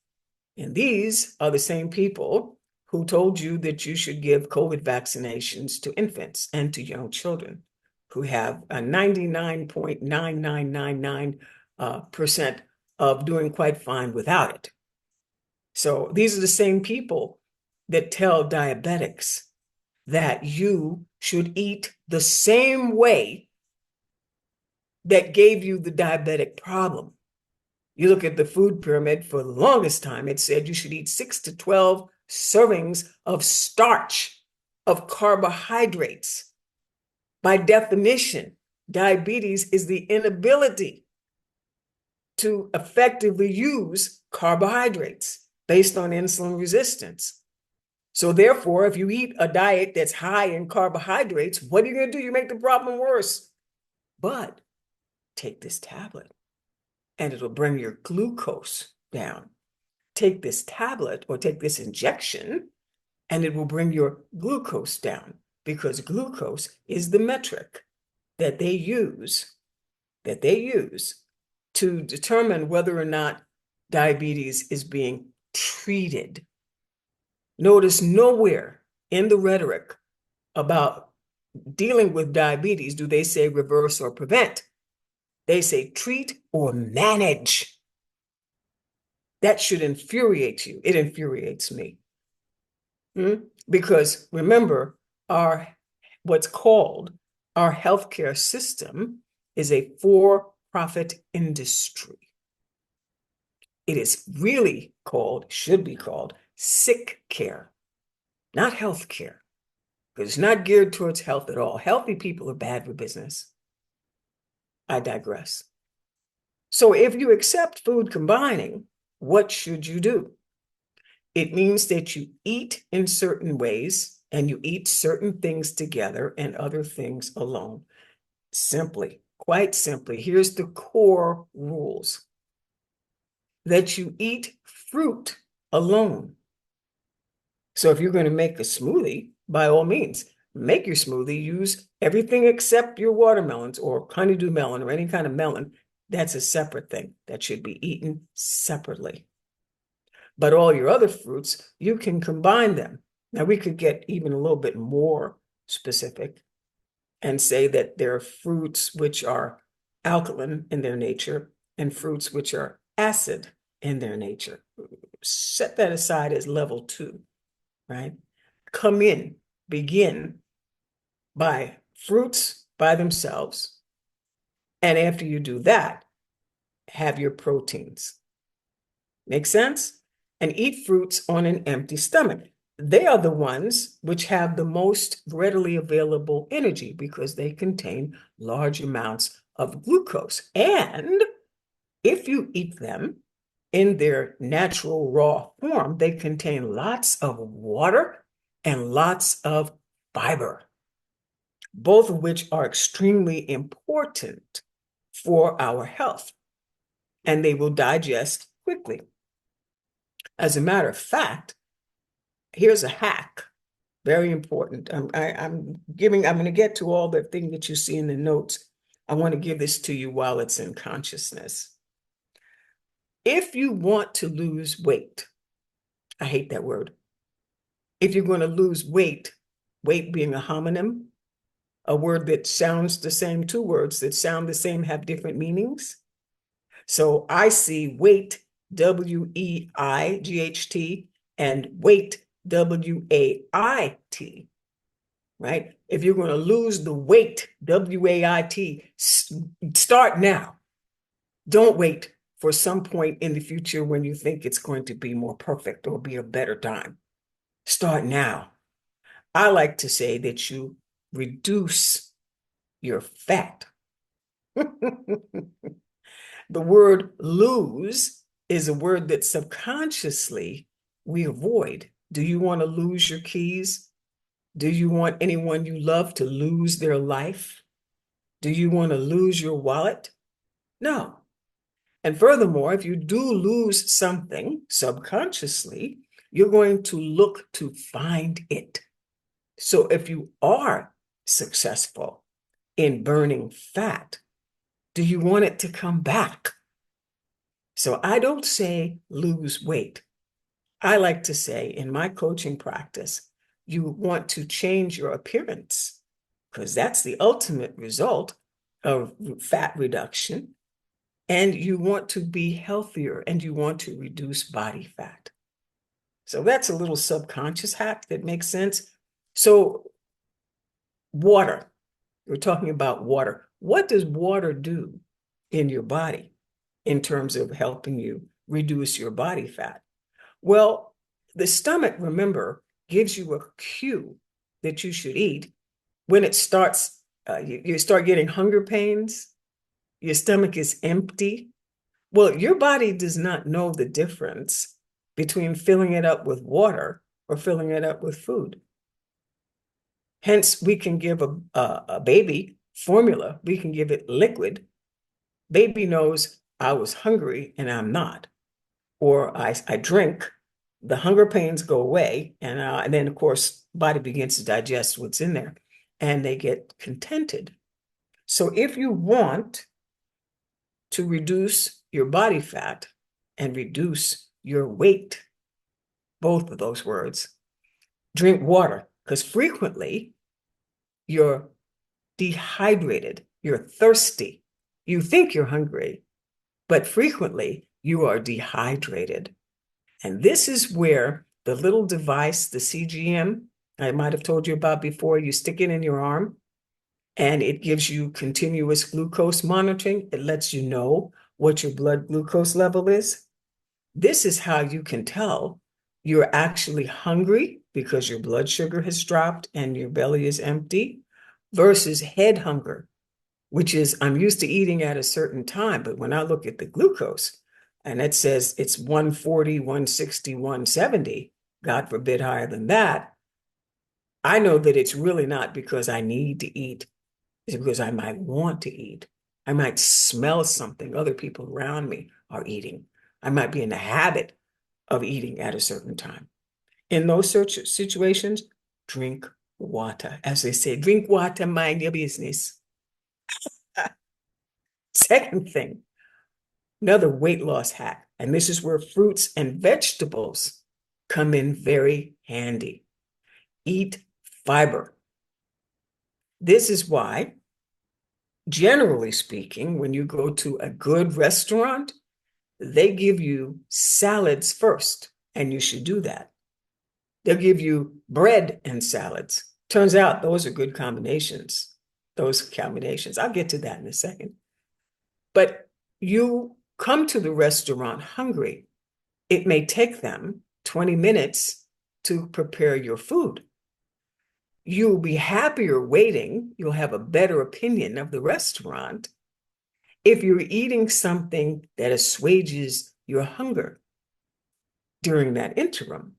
And these are the same people who told you that you should give COVID vaccinations to infants and to young children who have a 99.9999% of doing quite fine without it. So these are the same people that tell diabetics that you should eat the same way that gave you the diabetic problem. You look at the food pyramid, for the longest time, it said you should eat 6 to 12 servings of starch, of carbohydrates. By definition, diabetes is the inability to effectively use carbohydrates based on insulin resistance. So therefore, if you eat a diet that's high in carbohydrates, what are you going to do? You make the problem worse. But take this tablet and it'll bring your glucose down. Take this tablet or take this injection and it will bring your glucose down, because glucose is the metric that they use to determine whether or not diabetes is being treated. Notice nowhere in the rhetoric about dealing with diabetes do they say reverse or prevent. They say treat or manage. That should infuriate you. It infuriates me. Because remember, what's called our healthcare system is a for-profit industry. It is really called, should be called, sick care, not health care, because it's not geared towards health at all. Healthy people are bad for business. I digress. So if you accept food combining, what should you do? It means that you eat in certain ways and you eat certain things together and other things alone. Simply, quite simply, here's the core rules. That you eat fruit alone. So if you're going to make a smoothie, by all means, make your smoothie, use everything except your watermelons or honeydew melon or any kind of melon. That's a separate thing that should be eaten separately. But all your other fruits, you can combine them. Now, we could get even a little bit more specific and say that there are fruits which are alkaline in their nature and fruits which are acid in their nature. Set that aside as level 2, right? Begin by fruits by themselves. And after you do that, have your proteins. Make sense? And eat fruits on an empty stomach. They are the ones which have the most readily available energy because they contain large amounts of glucose. And if you eat them in their natural raw form, they contain lots of water and lots of fiber, both of which are extremely important for our health, and they will digest quickly. As a matter of fact, here's a hack, very important. I'm going to get to all the things that you see in the notes. I want to give this to you while it's in consciousness. If you want to lose weight, I hate that word. If you're going to lose weight, weight being a homonym, a word that sounds the same, two words that sound the same have different meanings. So I see weight, W-E-I-G-H-T, and weight, W-A-I-T, right? If you're going to lose the weight, W-A-I-T, start now. Don't wait for some point in the future when you think it's going to be more perfect or be a better time. Start now. I like to say that you reduce your fat. The word lose is a word that subconsciously we avoid. Do you want to lose your keys? Do you want anyone you love to lose their life? Do you want to lose your wallet? No. And furthermore, if you do lose something subconsciously, you're going to look to find it. So if you are successful in burning fat, do you want it to come back? So I don't say lose weight. I like to say in my coaching practice, you want to change your appearance because that's the ultimate result of fat reduction. And you want to be healthier and you want to reduce body fat. So that's a little subconscious hack that makes sense. So water, we're talking about water. What does water do in your body in terms of helping you reduce your body fat? Well, the stomach, remember, gives you a cue that you should eat when it starts, you start getting hunger pains, your stomach is empty. Well, your body does not know the difference between filling it up with water or filling it up with food. Hence, we can give a baby formula, we can give it liquid. Baby knows I was hungry and I'm not. Or I drink, the hunger pains go away, and then, of course, body begins to digest what's in there, and they get contented. So if you want to reduce your body fat and reduce your weight, both of those words, drink water, because frequently you're dehydrated, you're thirsty. You think you're hungry, but frequently you are dehydrated. And this is where the little device, the CGM, I might have told you about before, you stick it in your arm and it gives you continuous glucose monitoring. It lets you know what your blood glucose level is. This is how you can tell you're actually hungry because your blood sugar has dropped and your belly is empty versus head hunger, which is I'm used to eating at a certain time, but when I look at the glucose and it says it's 140, 160, 170, God forbid higher than that, I know that it's really not because I need to eat. It's because I might want to eat. I might smell something other people around me are eating. I might be in the habit of eating at a certain time. In those situations, drink water. As they say, drink water, mind your business. Second thing, another weight loss hack, and this is where fruits and vegetables come in very handy. Eat fiber. This is why, generally speaking, when you go to a good restaurant, they give you salads first, and you should do that. They'll give you bread and salads. Turns out those are good combinations. I'll get to that in a second. But you come to the restaurant hungry. It may take them 20 minutes to prepare your food. You'll be happier waiting. You'll have a better opinion of the restaurant if you're eating something that assuages your hunger during that interim.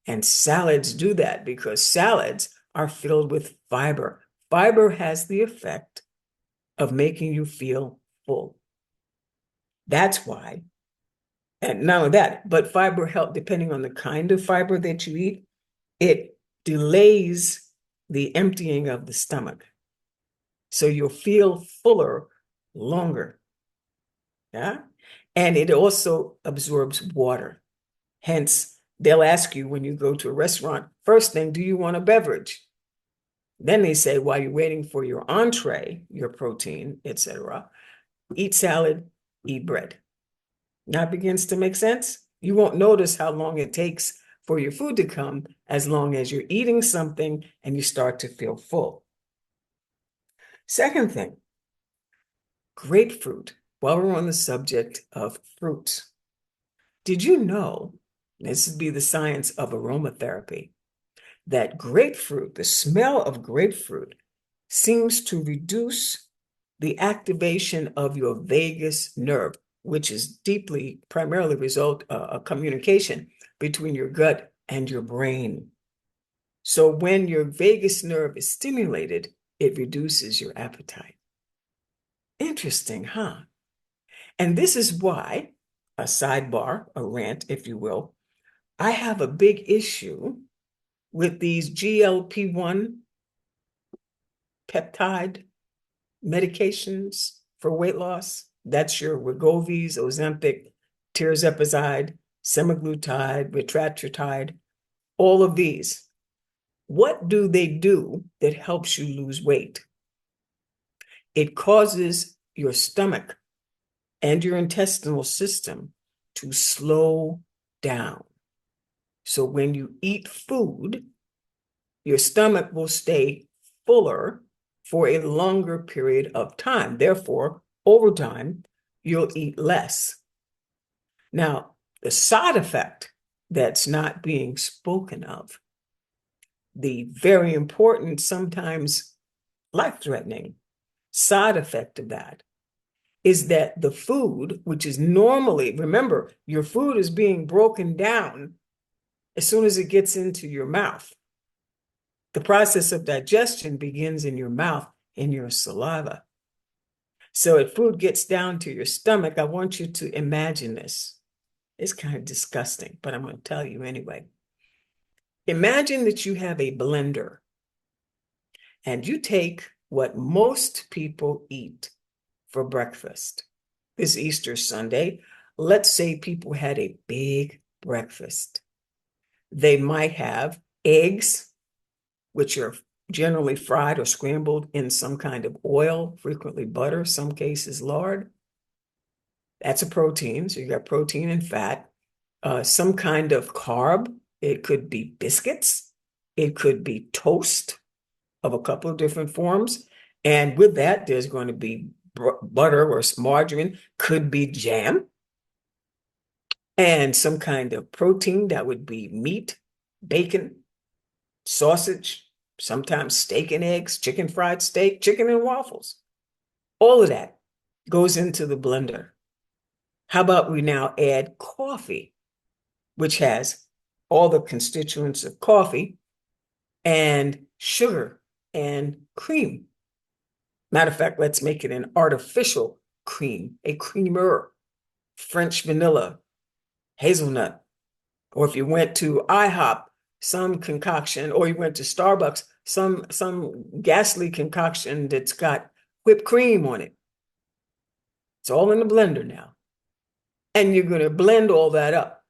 And salads do that because salads are filled with fiber. Fiber has the effect of making you feel full. That's why, and not only that, but fiber help, depending on the kind of fiber that you eat, it delays the emptying of the stomach. So you'll feel fuller longer. Yeah. And it also absorbs water. Hence, they'll ask you when you go to a restaurant, first thing, do you want a beverage? Then they say, while you're waiting for your entree, your protein, etc., eat salad, eat bread. Now it begins to make sense. You won't notice how long it takes for your food to come as long as you're eating something and you start to feel full. Second thing, grapefruit. While we're on the subject of fruits, did you know, this would be the science of aromatherapy, that grapefruit, the smell of grapefruit, seems to reduce the activation of your vagus nerve, which is deeply, primarily result of communication between your gut and your brain. So when your vagus nerve is stimulated, it reduces your appetite. Interesting, huh? And this is why, a sidebar, a rant, if you will, I have a big issue with these GLP-1 peptide medications for weight loss. That's your Wegovys, Ozempic, tirzepatide, semaglutide, retatrutide, all of these. What do they do that helps you lose weight? It causes your stomach and your intestinal system to slow down. So when you eat food, your stomach will stay fuller for a longer period of time. Therefore, over time, you'll eat less. Now, the side effect that's not being spoken of, the very important, sometimes life-threatening side effect of that is that the food, which is normally, remember, your food is being broken down as soon as it gets into your mouth. The process of digestion begins in your mouth, in your saliva. So if food gets down to your stomach, I want you to imagine this. It's kind of disgusting, but I'm going to tell you anyway. Imagine that you have a blender and you take what most people eat for breakfast. This Easter Sunday, let's say people had a big breakfast. They might have eggs, which are generally fried or scrambled in some kind of oil, frequently butter, some cases lard. That's a protein. So you got protein and fat. Some kind of carb. It could be biscuits. It could be toast of a couple of different forms. And with that, there's going to be butter or margarine, could be jam. And some kind of protein that would be meat, bacon, sausage, sometimes steak and eggs, chicken fried steak, chicken and waffles. All of that goes into the blender. How about we now add coffee, which has all the constituents of coffee and sugar and cream. Matter of fact, let's make it an artificial cream, a creamer, French vanilla, hazelnut. Or if you went to IHOP, some concoction, or you went to Starbucks, some ghastly concoction that's got whipped cream on it. It's all in the blender now. And you're going to blend all that up.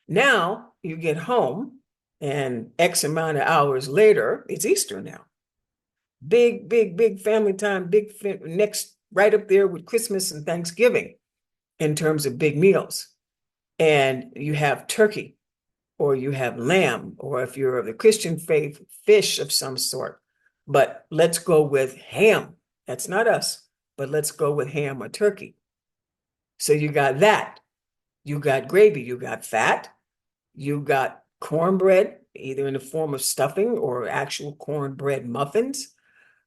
Now you get home and X amount of hours later, it's Easter now. Big, big, big family time, next right up there with Christmas and Thanksgiving in terms of big meals. And you have turkey, or you have lamb, or if you're of the Christian faith, fish of some sort. But let's go with ham. That's not us, but let's go with ham or turkey. So you got that. You got gravy, you got fat, you got cornbread, either in the form of stuffing or actual cornbread muffins,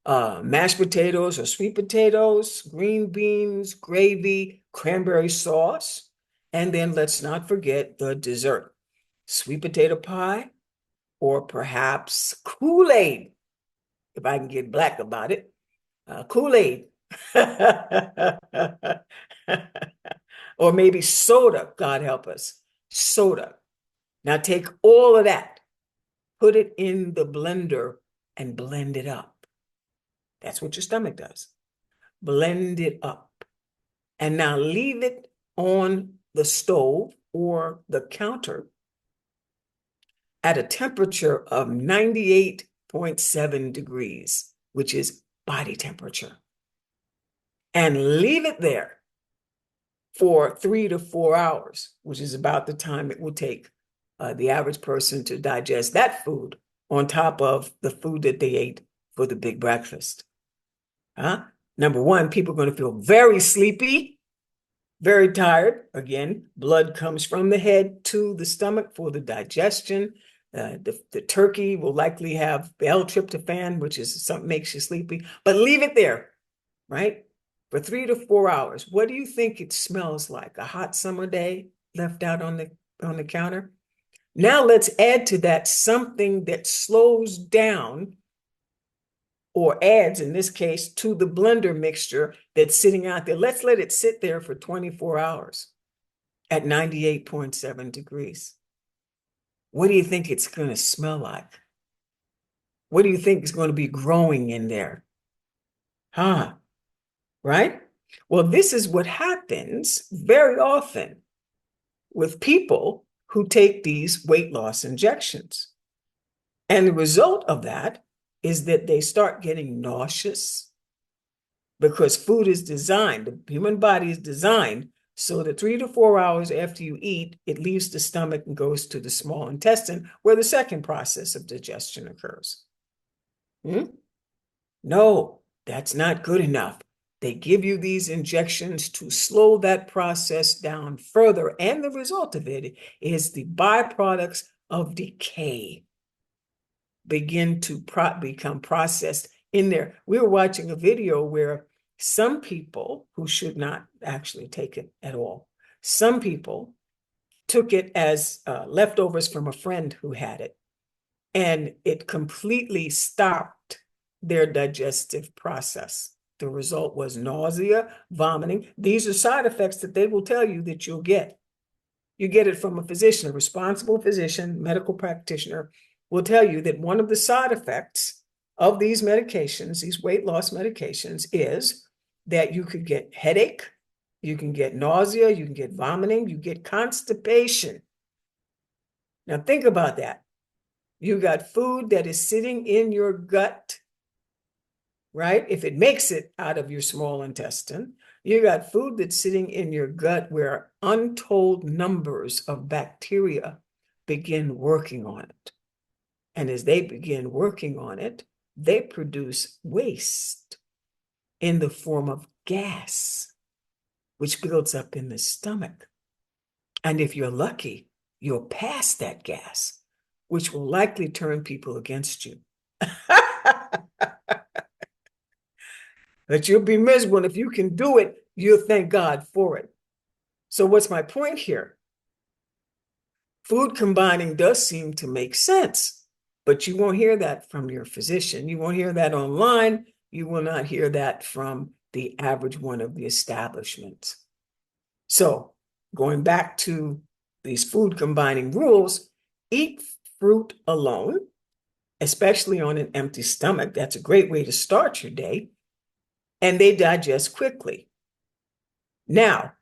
mashed potatoes or sweet potatoes, green beans, gravy, cranberry sauce, and then let's not forget the dessert, sweet potato pie, or perhaps Kool-Aid, if I can get black about it, Kool-Aid. Or maybe soda, God help us, soda. Now take all of that, put it in the blender and blend it up. That's what your stomach does. Blend it up. And now leave it on the stove or the counter at a temperature of 98.7 degrees, which is body temperature. And leave it there for 3 to 4 hours, which is about the time it will take the average person to digest that food on top of the food that they ate for the big breakfast. Number one, people are going to feel very sleepy, very tired. Again, blood comes from the head to the stomach for the digestion. The turkey will likely have L-tryptophan, which is something makes you sleepy, but leave it there, right? For 3 to 4 hours. What do you think it smells like? A hot summer day left out on the counter? Now let's add to that something that slows down, or adds, in this case, to the blender mixture that's sitting out there. Let's let it sit there for 24 hours at 98.7 degrees. What do you think it's going to smell like? What do you think is going to be growing in there? Right? Well, this is what happens very often with people who take these weight loss injections. And the result of that is that they start getting nauseous, because food is designed, the human body is designed so that 3 to 4 hours after you eat, it leaves the stomach and goes to the small intestine, where the second process of digestion occurs. No, that's not good enough. They give you these injections to slow that process down further. And the result of it is the byproducts of decay begin to become processed in there. We were watching a video where some people who should not actually take it at all, some people took it as leftovers from a friend who had it, and it completely stopped their digestive process. The result was nausea, vomiting. These are side effects that they will tell you that you'll get. You get it from a physician, a responsible physician, medical practitioner will tell you that one of the side effects of these medications, these weight loss medications, is that you could get headache, you can get nausea, you can get vomiting, you get constipation. Now think about that. You got food that is sitting in your gut, right? If it makes it out of your small intestine, you got food that's sitting in your gut where untold numbers of bacteria begin working on it. And as they begin working on it, they produce waste in the form of gas, which builds up in the stomach. And if you're lucky, you'll pass that gas, which will likely turn people against you. That you'll be miserable. And if you can do it, you'll thank God for it. So what's my point here? Food combining does seem to make sense, but you won't hear that from your physician. You won't hear that online. You will not hear that from the average one of the establishments. So going back to these food combining rules, eat fruit alone, especially on an empty stomach. That's a great way to start your day. And they digest quickly. Now,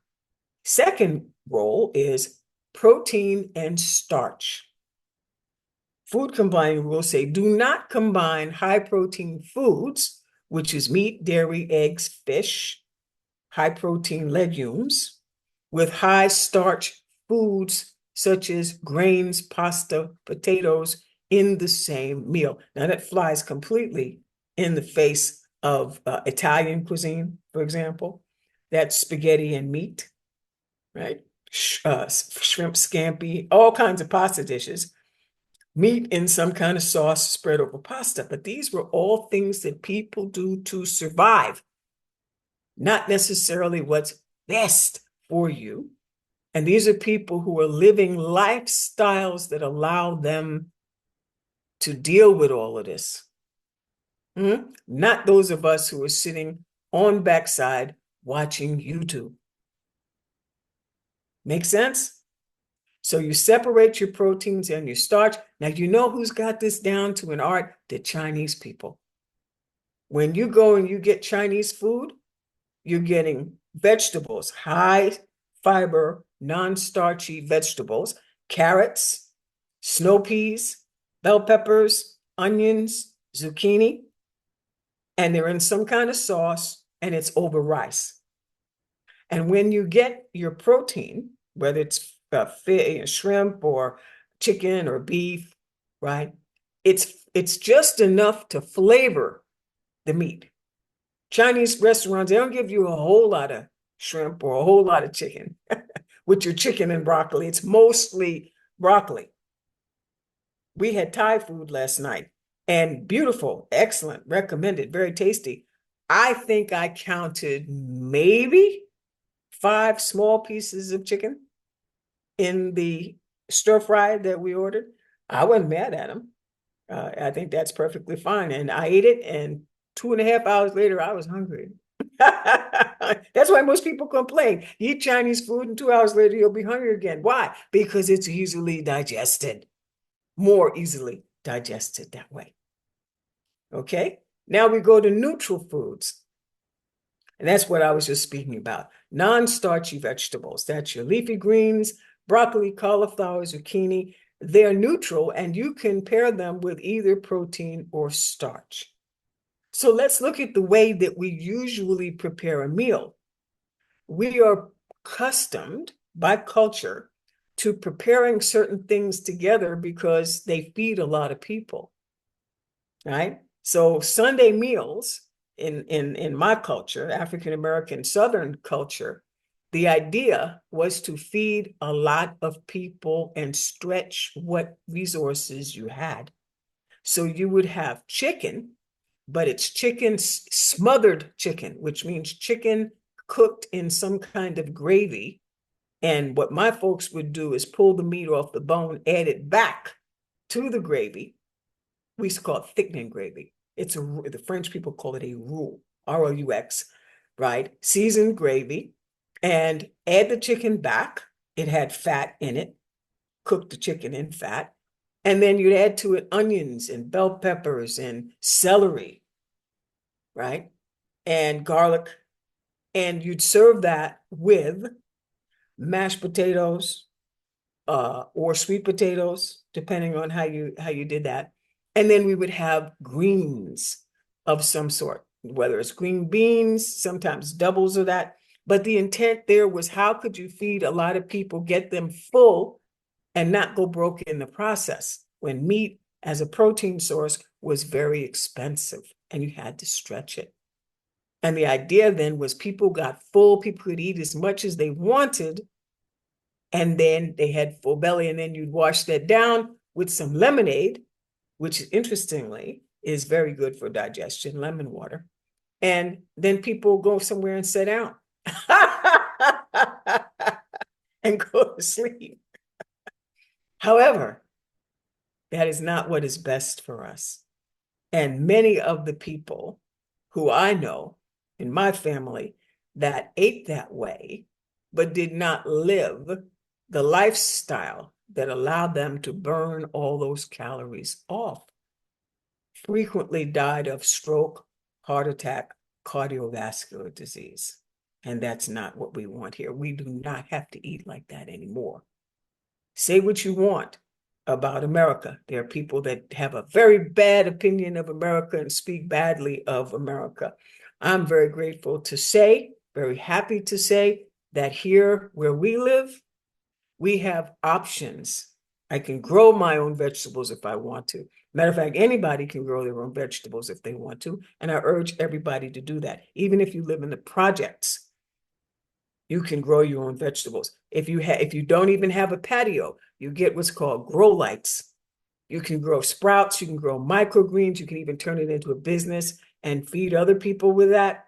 second role is protein and starch. Food combining rules say do not combine high protein foods, which is meat, dairy, eggs, fish, high protein legumes, with high starch foods such as grains, pasta, potatoes in the same meal. Now that flies completely in the face of Italian cuisine, for example. That's spaghetti and meat, right? Shrimp scampi, all kinds of pasta dishes. Meat in some kind of sauce spread over pasta. But these were all things that people do to survive, not necessarily what's best for you. And these are people who are living lifestyles that allow them to deal with all of this. Not those of us who are sitting on backside watching YouTube. Make sense? So you separate your proteins and your starch. Now, you know who's got this down to an art? The Chinese people. When you go and you get Chinese food, you're getting vegetables, high fiber, non-starchy vegetables, carrots, snow peas, bell peppers, onions, zucchini, and they're in some kind of sauce, and it's over rice. And when you get your protein, whether it's fish, shrimp or chicken or beef, right? It's just enough to flavor the meat. Chinese restaurants, they don't give you a whole lot of shrimp or a whole lot of chicken with your chicken and broccoli. It's mostly broccoli. We had Thai food last night, and beautiful, excellent, recommended, very tasty. I think I counted maybe 5 small pieces of chicken in the stir fry that we ordered. I wasn't mad at them. I think that's perfectly fine. And I ate it, and 2.5 hours later, I was hungry. That's why most people complain. You eat Chinese food, and 2 hours later, you'll be hungry again. Why? Because it's easily digested, more easily digested that way. Okay, now we go to neutral foods. And that's what I was just speaking about. Non-starchy vegetables. That's your leafy greens, broccoli, cauliflower, zucchini. They're neutral, and you can pair them with either protein or starch. So let's look at the way that we usually prepare a meal. We are accustomed by culture to preparing certain things together because they feed a lot of people, right? So Sunday meals in my culture, African American Southern culture, the idea was to feed a lot of people and stretch what resources you had. So you would have chicken, but it's chicken, smothered chicken, which means chicken cooked in some kind of gravy. And what my folks would do is pull the meat off the bone, add it back to the gravy. We used to call it thickening gravy. The French people call it a roux, R-O-U-X, right? Seasoned gravy, and add the chicken back. It had fat in it, cook the chicken in fat. And then you'd add to it onions and bell peppers and celery, right? And garlic. And you'd serve that with mashed potatoes or sweet potatoes, depending on how you did that. And then we would have greens of some sort, whether it's green beans, sometimes doubles of that. But the intent there was, how could you feed a lot of people, get them full, and not go broke in the process, when meat as a protein source was very expensive and you had to stretch it. And the idea then was people got full, people could eat as much as they wanted, and then they had full belly, and then you'd wash that down with some lemonade, which interestingly is very good for digestion, lemon water. And then people go somewhere and sit down and go to sleep. However, that is not what is best for us. And many of the people who I know in my family that ate that way, but did not live the lifestyle that allowed them to burn all those calories off, frequently died of stroke, heart attack, cardiovascular disease. And that's not what we want here. We do not have to eat like that anymore. Say what you want about America. There are people that have a very bad opinion of America and speak badly of America. I'm very grateful to say, very happy to say, that here where we live, we have options. I can grow my own vegetables if I want to. Matter of fact, anybody can grow their own vegetables if they want to. And I urge everybody to do that. Even if you live in the projects, you can grow your own vegetables. If you don't even have a patio, you get what's called grow lights. You can grow sprouts, you can grow microgreens, you can even turn it into a business and feed other people with that.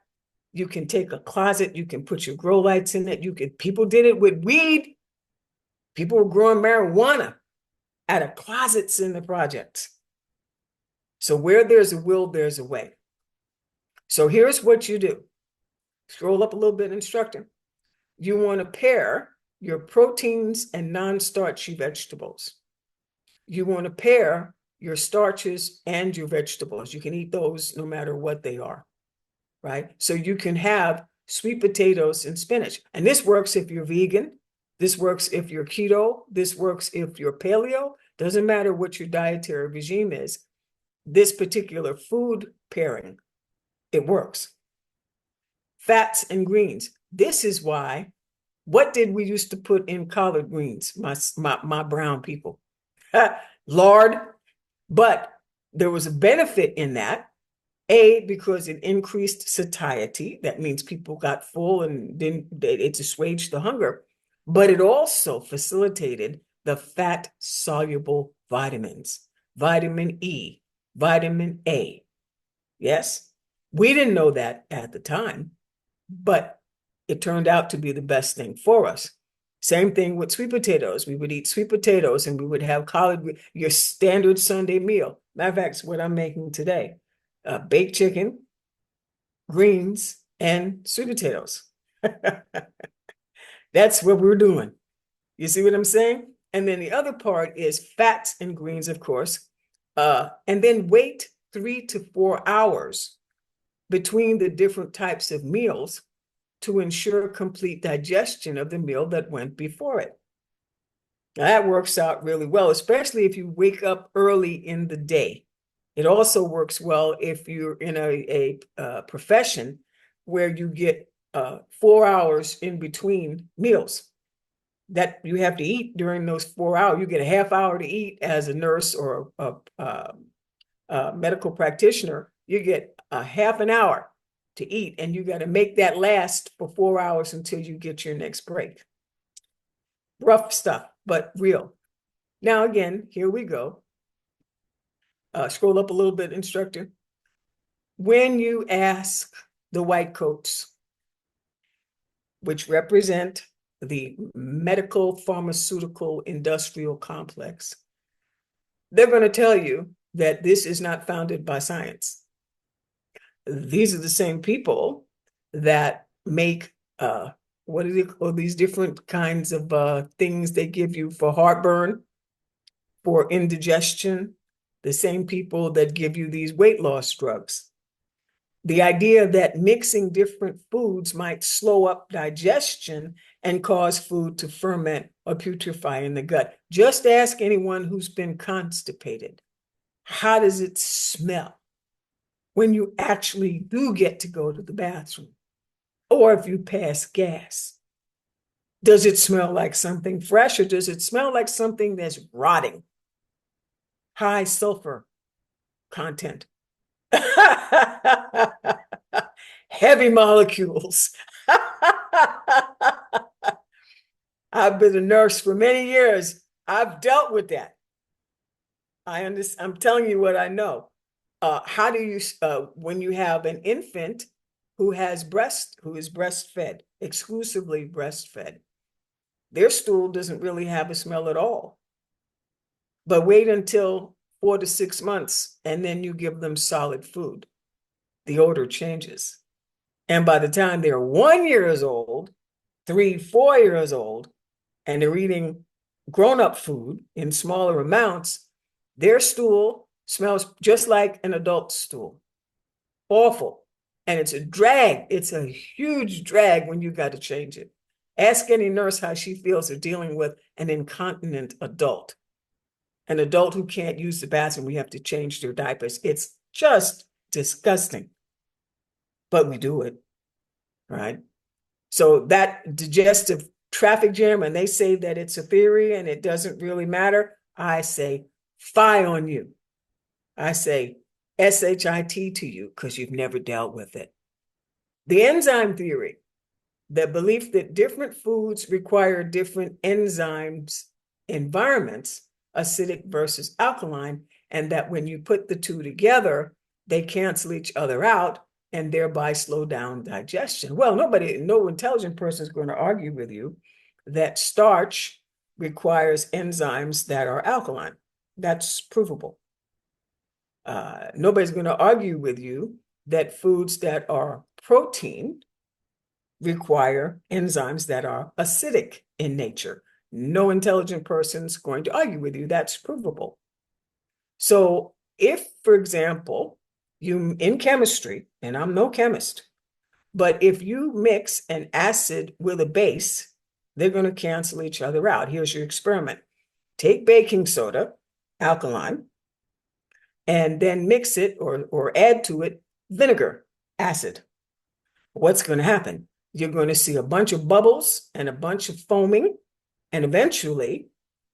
You can take a closet, you can put your grow lights in it. People did it with weed. People were growing marijuana out of closets in the projects. So where there's a will, there's a way. So here's what you do. Scroll up a little bit, Instructor. You want to pair your proteins and non-starchy vegetables. You want to pair your starches and your vegetables. You can eat those no matter what they are, right? So you can have sweet potatoes and spinach. And this works if you're vegan. This works if you're keto. This works if you're paleo. Doesn't matter what your dietary regime is. This particular food pairing, it works. Fats and greens. This is why, what did we used to put in collard greens, my brown people? Lard. But there was a benefit in that. A, because it increased satiety. That means people got full and it assuaged the hunger. But it also facilitated the fat-soluble vitamins, vitamin E, vitamin A. Yes, we didn't know that at the time, but it turned out to be the best thing for us. Same thing with sweet potatoes. We would eat sweet potatoes and we would have collard, your standard Sunday meal. Matter of fact, it's what I'm making today. Baked chicken, greens, and sweet potatoes. That's what we're doing. You see what I'm saying? And then the other part is fats and greens, of course. And then wait 3 to 4 hours between the different types of meals to ensure complete digestion of the meal that went before it. That works out really well, especially if you wake up early in the day. It also works well if you're in a profession where you get 4 hours in between meals that you have to eat during those 4 hours. You get a half hour to eat as a nurse or a medical practitioner. You get a half an hour to eat, and you got to make that last for 4 hours until you get your next break. Rough stuff, but real. Now, again, here we go. Scroll up a little bit, instructor. When you ask the white coats, which represent the medical, pharmaceutical, industrial complex, they're going to tell you that this is not founded by science. These are the same people that make, what do they call these different kinds of things they give you for heartburn, for indigestion, the same people that give you these weight loss drugs. The idea that mixing different foods might slow up digestion and cause food to ferment or putrefy in the gut. Just ask anyone who's been constipated. How does it smell when you actually do get to go to the bathroom? Or if you pass gas? Does it smell like something fresh, or does it smell like something that's rotting? High sulfur content. Heavy molecules. I've been a nurse for many years. I've dealt with that. I'm telling you what I know. How do you, when you have an infant who is breastfed, exclusively breastfed, their stool doesn't really have a smell at all. But wait until 4 to 6 months, and then you give them solid food. The odor changes. And by the time they're 1 year old, 3, 4 years old, and they're eating grown-up food in smaller amounts, their stool smells just like an adult stool. Awful. And it's a drag. It's a huge drag when you got to change it. Ask any nurse how she feels of dealing with an incontinent adult. An adult who can't use the bathroom, we have to change their diapers. It's just disgusting. But we do it, right? So that digestive traffic jam, and they say that it's a theory and it doesn't really matter, I say, fie on you. I say, SHIT to you, because you've never dealt with it. The enzyme theory, the belief that different foods require different enzymes, environments, acidic versus alkaline, and that when you put the two together, they cancel each other out and thereby slow down digestion. Well, no intelligent person is going to argue with you that starch requires enzymes that are alkaline. That's provable. Nobody's going to argue with you that foods that are protein require enzymes that are acidic in nature. No intelligent person's going to argue with you. That's provable. So if, for example, you in chemistry, and I'm no chemist, but if you mix an acid with a base, they're going to cancel each other out. Here's your experiment. Take baking soda, alkaline, and then mix it or add to it vinegar, acid. What's going to happen? You're going to see a bunch of bubbles and a bunch of foaming, and eventually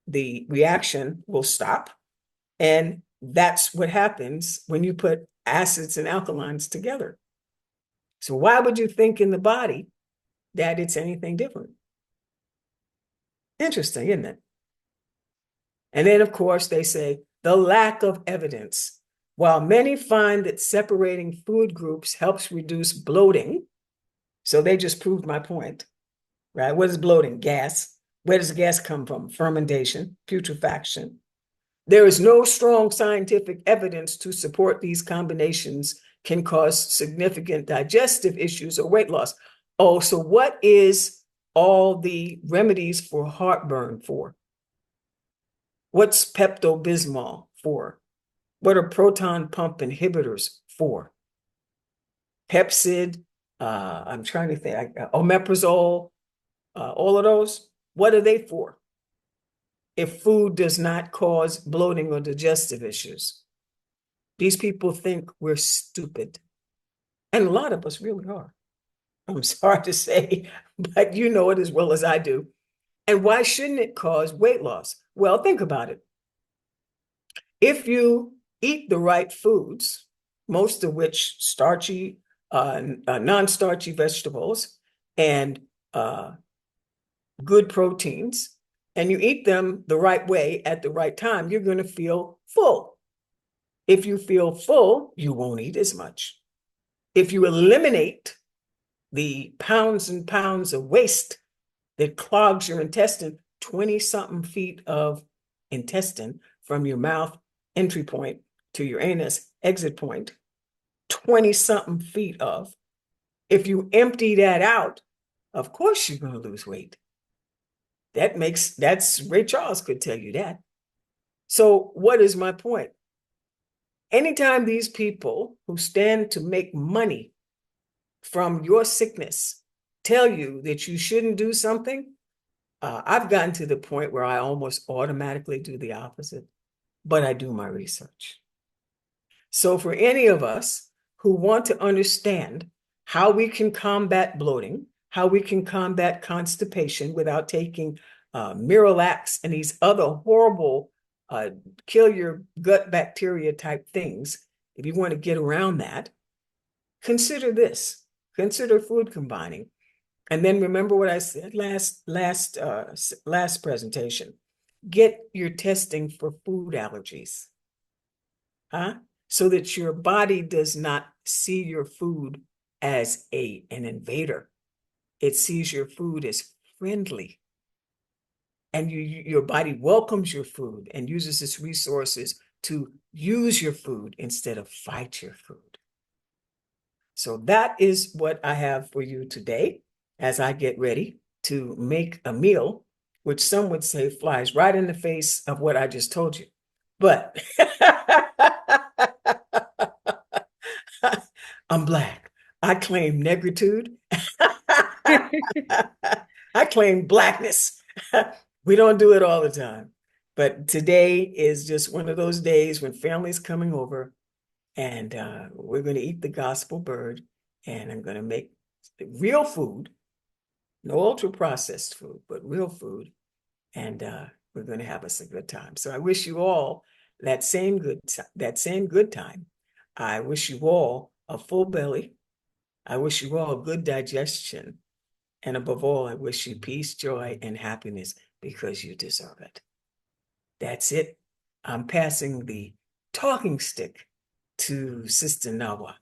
the reaction will stop. And that's what happens when you put acids and alkalines together. So why would you think in the body that it's anything different? Interesting, isn't it? And then, of course, they say the lack of evidence. While many find that separating food groups helps reduce bloating, so they just proved my point, right? What is bloating? Gas. Where does gas come from? Fermentation, putrefaction. There is no strong scientific evidence to support these combinations can cause significant digestive issues or weight loss. Oh, so what is all the remedies for heartburn for? What's Pepto-Bismol for? What are proton pump inhibitors for? Pepsid, I'm trying to think, omeprazole, all of those, what are they for? if food does not cause bloating or digestive issues. These people think we're stupid. And a lot of us really are. I'm sorry to say, but you know it as well as I do. And why shouldn't it cause weight loss? Well, think about it. If you eat the right foods, most of which starchy, non-starchy vegetables and good proteins, and you eat them the right way at the right time, you're going to feel full. If you feel full, you won't eat as much. If you eliminate the pounds and pounds of waste that clogs your intestine, 20-something feet of intestine from your mouth entry point to your anus exit point, 20-something feet of. If you empty that out, of course you're going to lose weight. That's Ray Charles could tell you that. So what is my point? Anytime these people who stand to make money from your sickness tell you that you shouldn't do something, I've gotten to the point where I almost automatically do the opposite, but I do my research. So for any of us who want to understand how we can combat bloating, how we can combat constipation without taking Miralax and these other horrible kill your gut bacteria type things, if you want to get around that, consider this. Consider food combining. And then remember what I said last presentation. Get your testing for food allergies, so that your body does not see your food as an invader. It sees your food as friendly. And your body welcomes your food and uses its resources to use your food instead of fight your food. So that is what I have for you today as I get ready to make a meal, which some would say flies right in the face of what I just told you. But I'm Black. I claim negritude. I claim Blackness. We don't do it all the time. But today is just one of those days when family's coming over and we're going to eat the gospel bird, and I'm going to make real food, no ultra processed food, but real food. And we're going to have us a good time. So I wish you all that same good time. I wish you all a full belly. I wish you all good digestion. And above all, I wish you peace, joy, and happiness because you deserve it. That's it. I'm passing the talking stick to Sister Nawa.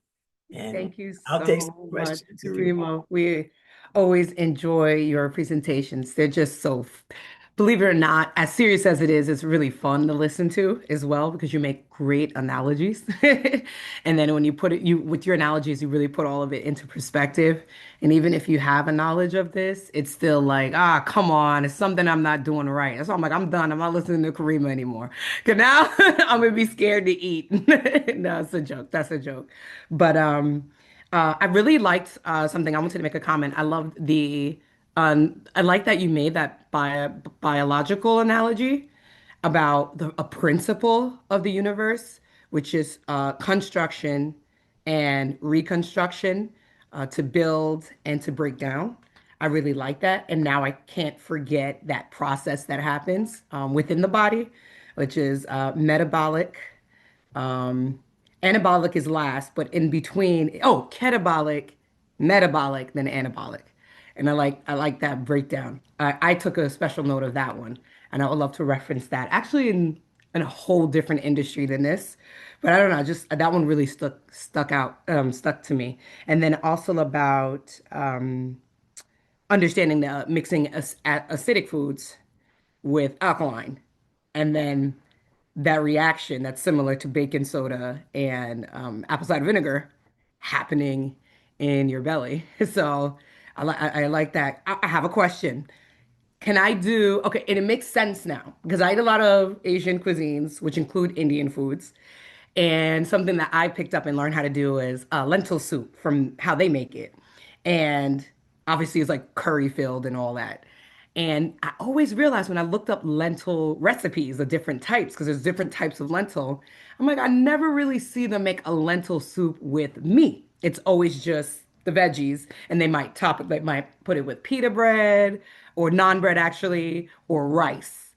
And Thank you I'll take some so much, questions if you want. Rima. We always enjoy your presentations. They're just so, believe it or not, as serious as it is, it's really fun to listen to as well because you make great analogies. And then when you put it, you with your analogies, you really put all of it into perspective. And even if you have a knowledge of this, it's still like, come on, it's something I'm not doing right. That's why I'm like, I'm done. I'm not listening to Karima anymore. Because now I'm gonna be scared to eat. No, it's a joke. That's a joke. But I really liked something. I wanted to make a comment. I loved I like that you made that biological analogy about a principle of the universe, which is construction and reconstruction, to build and to break down. I really like that. And now I can't forget that process that happens within the body, which is metabolic. Um, Anabolic is last, but in between, catabolic, metabolic, then anabolic. And I like that breakdown. I took a special note of that one, and I would love to reference that. Actually, in a whole different industry than this, but I don't know, just that one really stuck to me. And then also about understanding the mixing acidic foods with alkaline, and then that reaction that's similar to baking soda and apple cider vinegar happening in your belly. So I like that. I have a question. Can I do, okay, and it makes sense now because I eat a lot of Asian cuisines, which include Indian foods. And something that I picked up and learned how to do is lentil soup from how they make it. And obviously it's like curry filled and all that. And I always realized when I looked up lentil recipes, the different types, because there's different types of lentil, I'm like, I never really see them make a lentil soup with meat. It's always just the veggies, and they might top it, they might put it with pita bread or naan bread actually, or rice.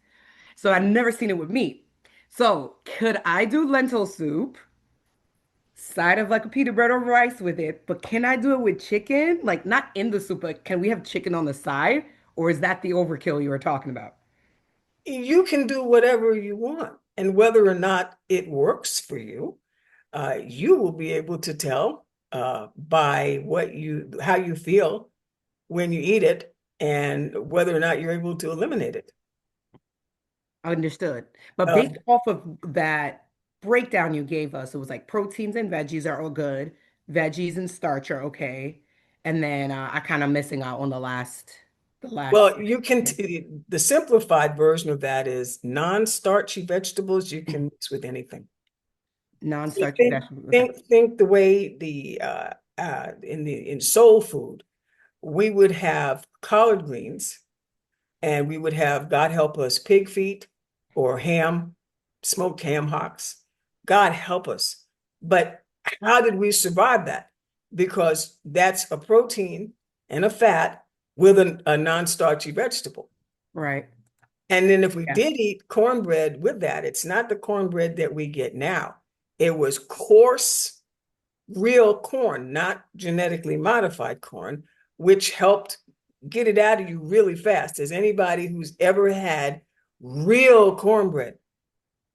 So I've never seen it with meat. So could I do lentil soup, side of like a pita bread or rice with it, but can I do it with chicken? Like not in the soup, but can we have chicken on the side? Or is that the overkill you were talking about? You can do whatever you want, and whether or not it works for you, you will be able to tell by how you feel when you eat it, and whether or not you're able to eliminate it. Understood. But Uh, based off of that breakdown you gave us, it was like proteins and veggies are all good, veggies and starch are okay, and then I kind of missing out on the last well, the simplified version of that is non-starchy vegetables you can mix with anything. So non-starchy vegetables. Okay. think the way in soul food, we would have collard greens, and we would have, God help us, pig feet or ham, smoked ham hocks. God help us. But how did we survive that? Because that's a protein and a fat with a non-starchy vegetable. Right. And then if we Yeah. did eat cornbread with that, it's not the cornbread that we get now. It was coarse, real corn, not genetically modified corn, which helped get it out of you really fast. As anybody who's ever had real cornbread,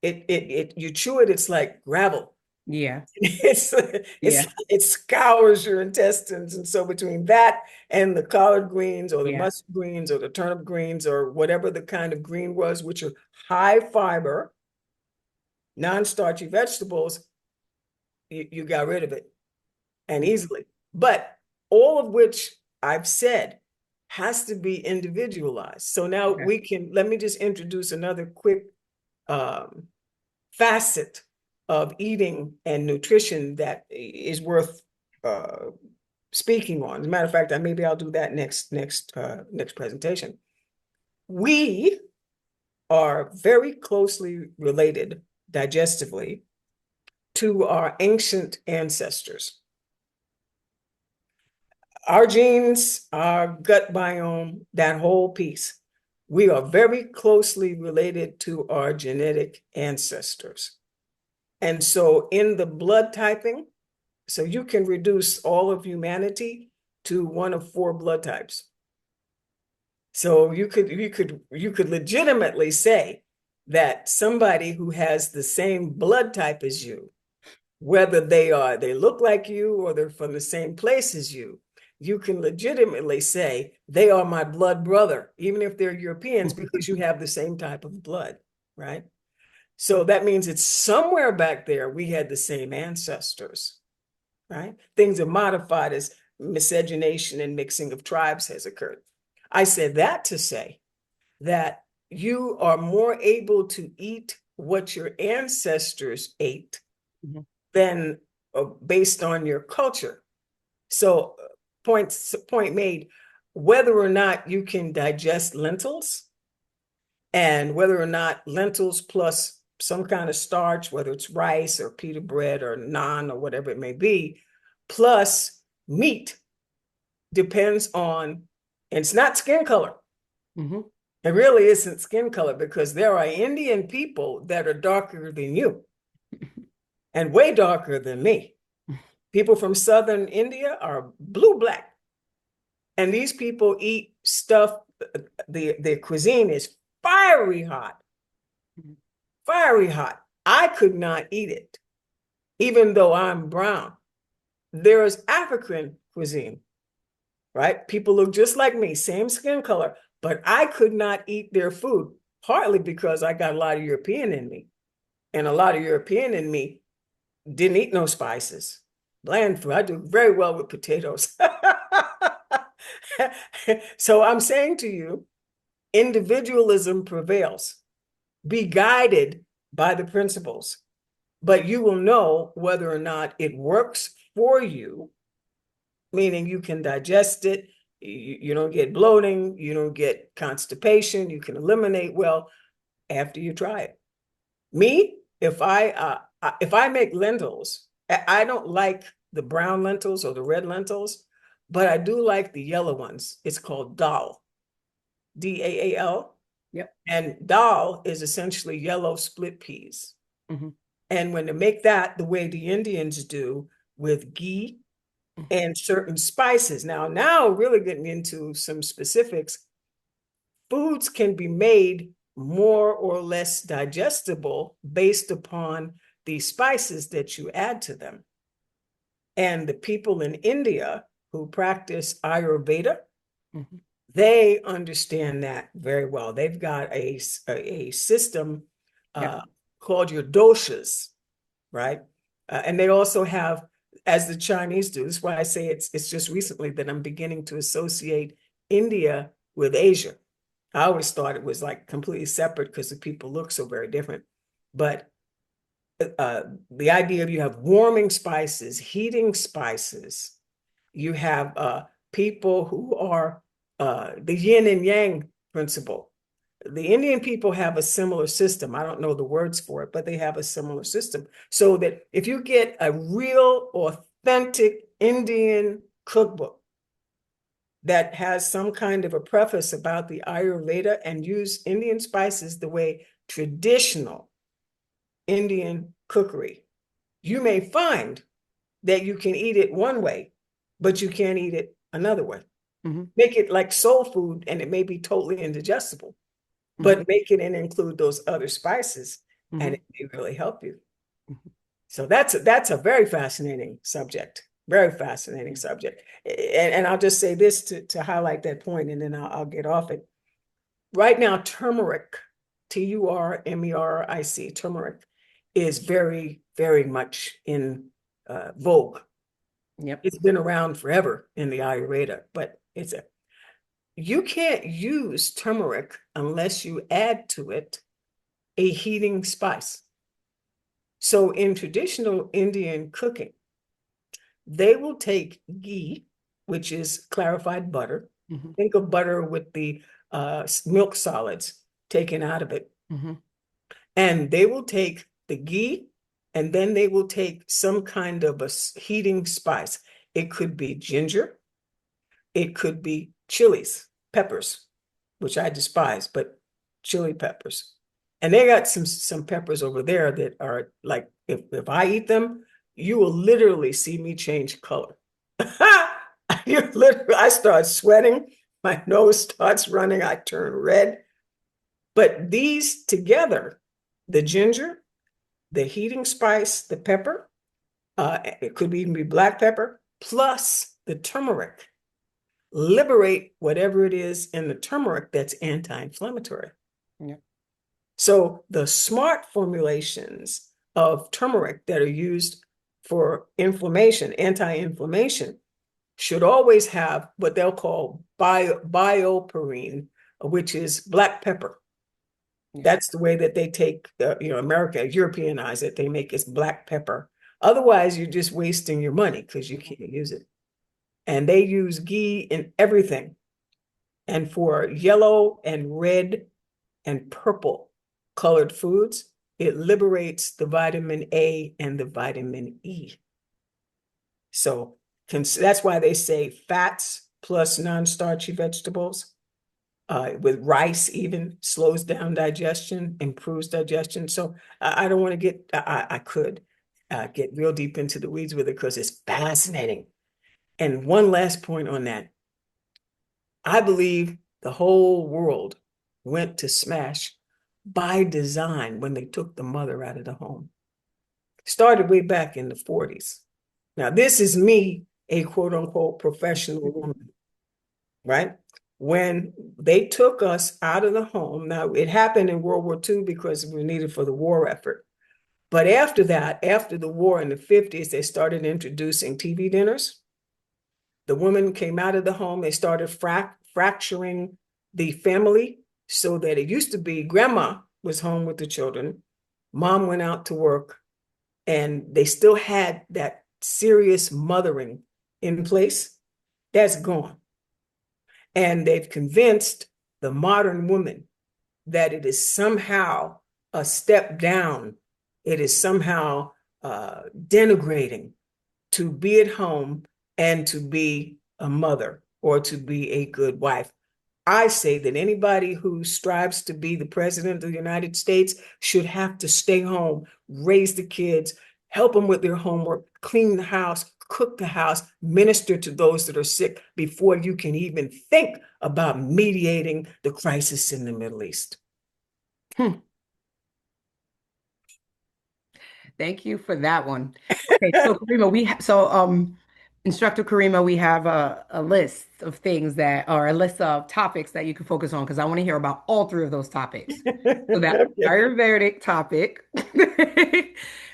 it you chew it, it's like gravel. Yeah. It's Yeah. it scours your intestines. And so between that and the collard greens or the Yeah. mustard greens or the turnip greens or whatever the kind of green was, which are high fiber, non-starchy vegetables, you got rid of it and easily. But all of which I've said has to be individualized. So now Okay. let me just introduce another quick facet of eating and nutrition that is worth speaking on. As a matter of fact, maybe I'll do that next presentation. We are very closely related digestively to our ancient ancestors. Our genes, our gut biome, that whole piece, we are very closely related to our genetic ancestors. And so in the blood typing, so you can reduce all of humanity to one of 4 blood types. So you could legitimately say that somebody who has the same blood type as you, whether they look like you or they're from the same place as you can legitimately say they are my blood brother, even if they're Europeans, because you have the same type of blood, right? So that means it's somewhere back there we had the same ancestors, right? Things are modified as miscegenation and mixing of tribes has occurred. I said that to say that you are more able to eat what your ancestors ate than based on your culture. So point made, whether or not you can digest lentils and whether or not lentils plus some kind of starch, whether it's rice or pita bread or naan or whatever it may be, plus meat depends on, and it's not skin color. It really isn't skin color, because there are Indian people that are darker than you and way darker than me. People from southern India are blue-black. And these people eat stuff, their cuisine is fiery hot. Fiery hot. I could not eat it, even though I'm brown. There is African cuisine, right? People look just like me, same skin color, but I could not eat their food, partly because I got a lot of European in me. And a lot of European in me didn't eat no spices. Bland food. I do very well with potatoes. So I'm saying to you, individualism prevails. Be guided by the principles, but you will know whether or not it works for you, meaning you can digest it, You don't get bloating, you don't get constipation, you can eliminate well after you try it. Me, if I make lentils, I don't like the brown lentils or the red lentils, but I do like the yellow ones. It's called dal, Daal. Yep. And dal is essentially yellow split peas. And when they make that the way the Indians do with ghee and certain spices. Now really getting into some specifics, foods can be made more or less digestible based upon the spices that you add to them. And the people in India who practice Ayurveda, they understand that very well. They've got a system called your doshas, right? And they also have, as the Chinese do, this is why I say it's just recently that I'm beginning to associate India with Asia. I always thought it was like completely separate because the people look so very different. But the idea of you have warming spices, heating spices, you have people who are the yin and yang principle. The Indian people have a similar system. I don't know the words for it, but they have a similar system. So that if you get a real, authentic Indian cookbook that has some kind of a preface about the Ayurveda and use Indian spices the way traditional Indian cookery, you may find that you can eat it one way, but you can't eat it another way. Make it like soul food and it may be totally indigestible, but make it and include those other spices and it may really help you. So that's a very fascinating subject, very fascinating subject. And I'll just say this to highlight that point, and then I'll get off it. Right now, turmeric, Turmeric, turmeric is very, very much in vogue. Yep. It's been around forever in the Ayurveda, but you can't use turmeric unless you add to it a heating spice. So in traditional Indian cooking, they will take ghee, which is clarified butter. Think of butter with the milk solids taken out of it. And they will take the ghee and then they will take some kind of a heating spice. It could be ginger. It could be chilies, peppers, which I despise, but chili peppers. And they got some peppers over there that are like, if I eat them, you will literally see me change color. I start sweating, my nose starts running, I turn red. But these together, the ginger, the heating spice, the pepper, it could even be black pepper, plus the turmeric, liberate whatever it is in the turmeric that's anti-inflammatory. So the smart formulations of turmeric that are used for inflammation, anti-inflammation, should always have what they'll call bioperine, which is black pepper. That's the way that they take, America, Europeanize it. They make it black pepper. Otherwise, you're just wasting your money because you can't use it. And they use ghee in everything. And for yellow and red and purple colored foods, it liberates the vitamin A and the vitamin E. So that's why they say fats plus non-starchy vegetables, with rice even slows down digestion, improves digestion. So I don't want to get, I could get real deep into the weeds with it because it's fascinating. And one last point on that. I believe the whole world went to smash by design when they took the mother out of the home. Started way back in the 40s. Now, this is me, a quote unquote professional woman, right? When they took us out of the home, now it happened in World War II because we were needed for the war effort. But after that, after the war in the 50s, they started introducing TV dinners. The women came out of the home, they started fracturing the family so that it used to be grandma was home with the children, mom went out to work, and they still had that serious mothering in place. That's gone. And they've convinced the modern woman that it is somehow a step down. It is somehow denigrating to be at home and to be a mother or to be a good wife. I say that anybody who strives to be the president of the United States should have to stay home, raise the kids, help them with their homework, clean the house, cook the house, minister to those that are sick before you can even think about mediating the crisis in the Middle East. Thank you for that one. Okay, so Karima, Instructor Karima, we have a list of things that are a list of topics that you can focus on because I want to hear about all three of those topics. So that Ayurvedic topic.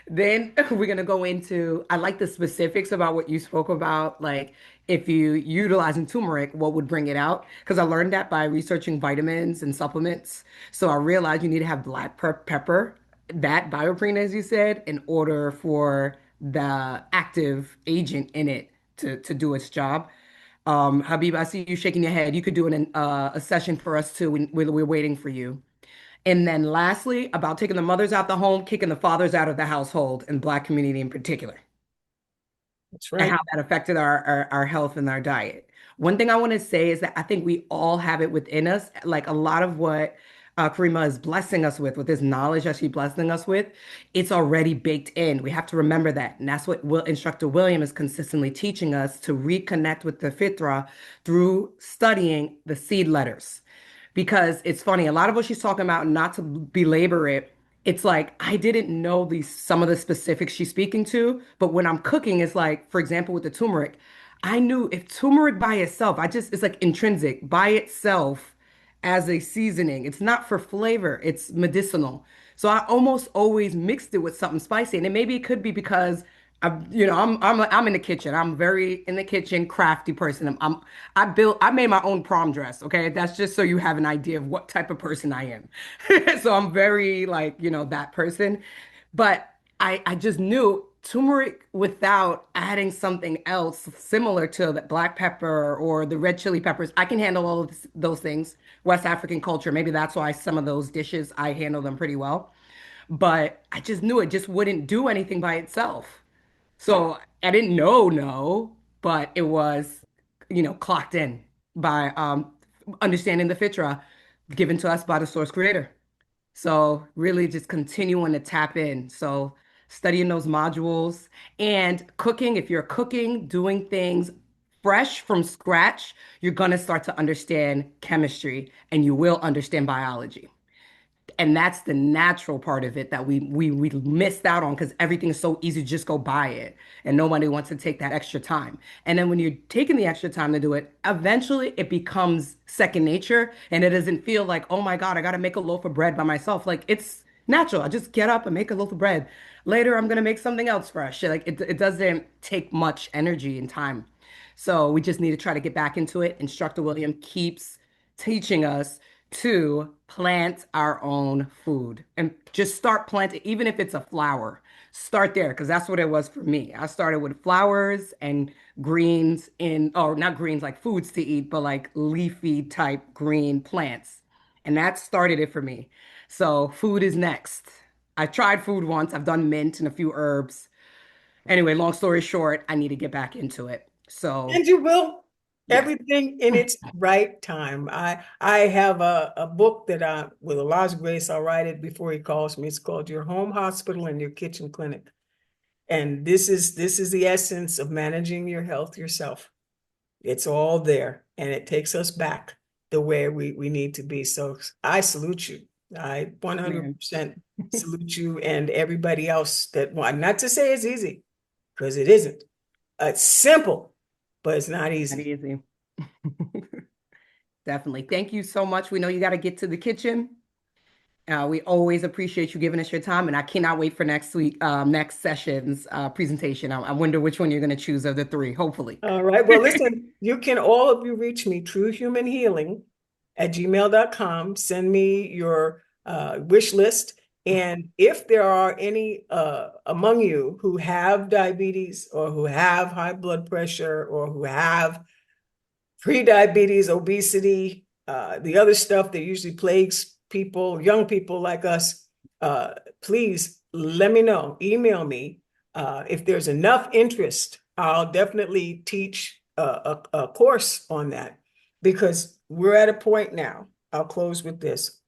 Then we're gonna go into, I like the specifics about what you spoke about, like if you utilizing turmeric, what would bring it out? Because I learned that by researching vitamins and supplements. So I realized you need to have black pepper, that bioprene, as you said, in order for the active agent in it to do its job. Habib, I see you shaking your head. You could do a session for us too. We're waiting for you. And then lastly, about taking the mothers out the home, kicking the fathers out of the household, and Black community in particular, That's and right. how that affected our health and our diet. One thing I want to say is that I think we all have it within us. Like a lot of what Karima is blessing us with this knowledge that she's blessing us with, it's already baked in. We have to remember that. And that's what Instructor William is consistently teaching us, to reconnect with the fitra through studying the seed letters. Because it's funny, a lot of what she's talking about, not to belabor it, it's like I didn't know some of the specifics she's speaking to, but when I'm cooking, it's like, for example, with the turmeric, I knew if turmeric by itself, it's like intrinsic by itself as a seasoning. It's not for flavor, it's medicinal. So I almost always mixed it with something spicy. And then maybe it could be because I'm in the kitchen. I'm very in the kitchen, crafty person. I made my own prom dress. Okay. That's just so you have an idea of what type of person I am. So I'm very like, that person. But I just knew turmeric without adding something else similar to the black pepper or the red chili peppers. I can handle all of those things. West African culture. Maybe that's why some of those dishes, I handle them pretty well. But I just knew it just wouldn't do anything by itself. So I didn't know, no, but it was, clocked in by understanding the fitra given to us by the source creator. So really just continuing to tap in. So studying those modules and cooking, if you're cooking, doing things fresh from scratch, you're going to start to understand chemistry and you will understand biology. And that's the natural part of it that we missed out on because everything is so easy to just go buy it and nobody wants to take that extra time. And then when you're taking the extra time to do it, eventually it becomes second nature and it doesn't feel like, oh my God, I got to make a loaf of bread by myself. Like it's natural. I just get up and make a loaf of bread. Later, I'm going to make something else fresh. Like it doesn't take much energy and time. So we just need to try to get back into it. Instructor William keeps teaching us to plant our own food and just start planting, even if it's a flower. Start there because that's what it was for me. I started with flowers and greens or not greens like foods to eat, but like leafy type green plants. And that started it for me. So food is next. I tried food once. I've done mint and a few herbs. Anyway, long story short, I need to get back into it. So, And you will. yeah. Everything in its right time. I have a book that with Elijah Grace, I'll write it before he calls me. It's called Your Home Hospital and Your Kitchen Clinic. And this is the essence of managing your health yourself. It's all there and it takes us back the way we need to be. So I salute you. I 100% salute you and everybody else that want, not to say it's easy, because it isn't. It's simple, but it's not easy. Not easy. Definitely. Thank you so much. We know you got to get to the kitchen. We always appreciate you giving us your time, and I cannot wait for next session's presentation. I wonder which one you're going to choose of the three, hopefully. All right. Well, listen, all of you reach me, truehumanhealing@gmail.com. Send me your wish list. And if there are any among you who have diabetes or who have high blood pressure or who have Pre-diabetes, obesity, the other stuff that usually plagues people, young people like us, please let me know. Email me. If there's enough interest, I'll definitely teach a course on that, because we're at a point now. I'll close with this.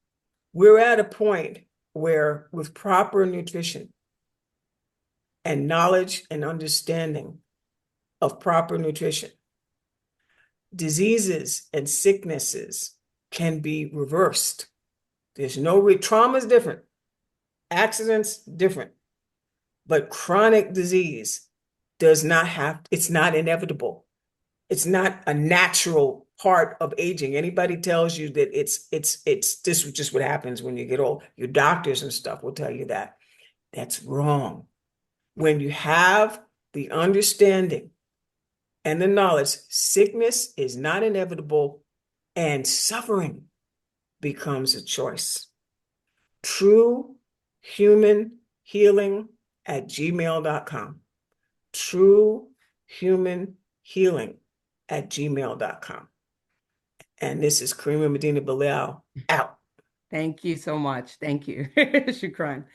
We're at a point where, with proper nutrition and knowledge and understanding of proper nutrition, diseases and sicknesses can be reversed. There's no trauma is different, accidents different, but chronic disease does not have, it's not inevitable. It's not a natural part of aging. Anybody tells you that it's this is just what happens when you get old. Your doctors and stuff will tell you that. That's wrong. When you have the understanding and the knowledge, sickness is not inevitable and suffering becomes a choice. True human healing at gmail.com. True human healing at gmail.com. And this is Karima Medina Bilal out. Thank you so much. Thank you. Shukran.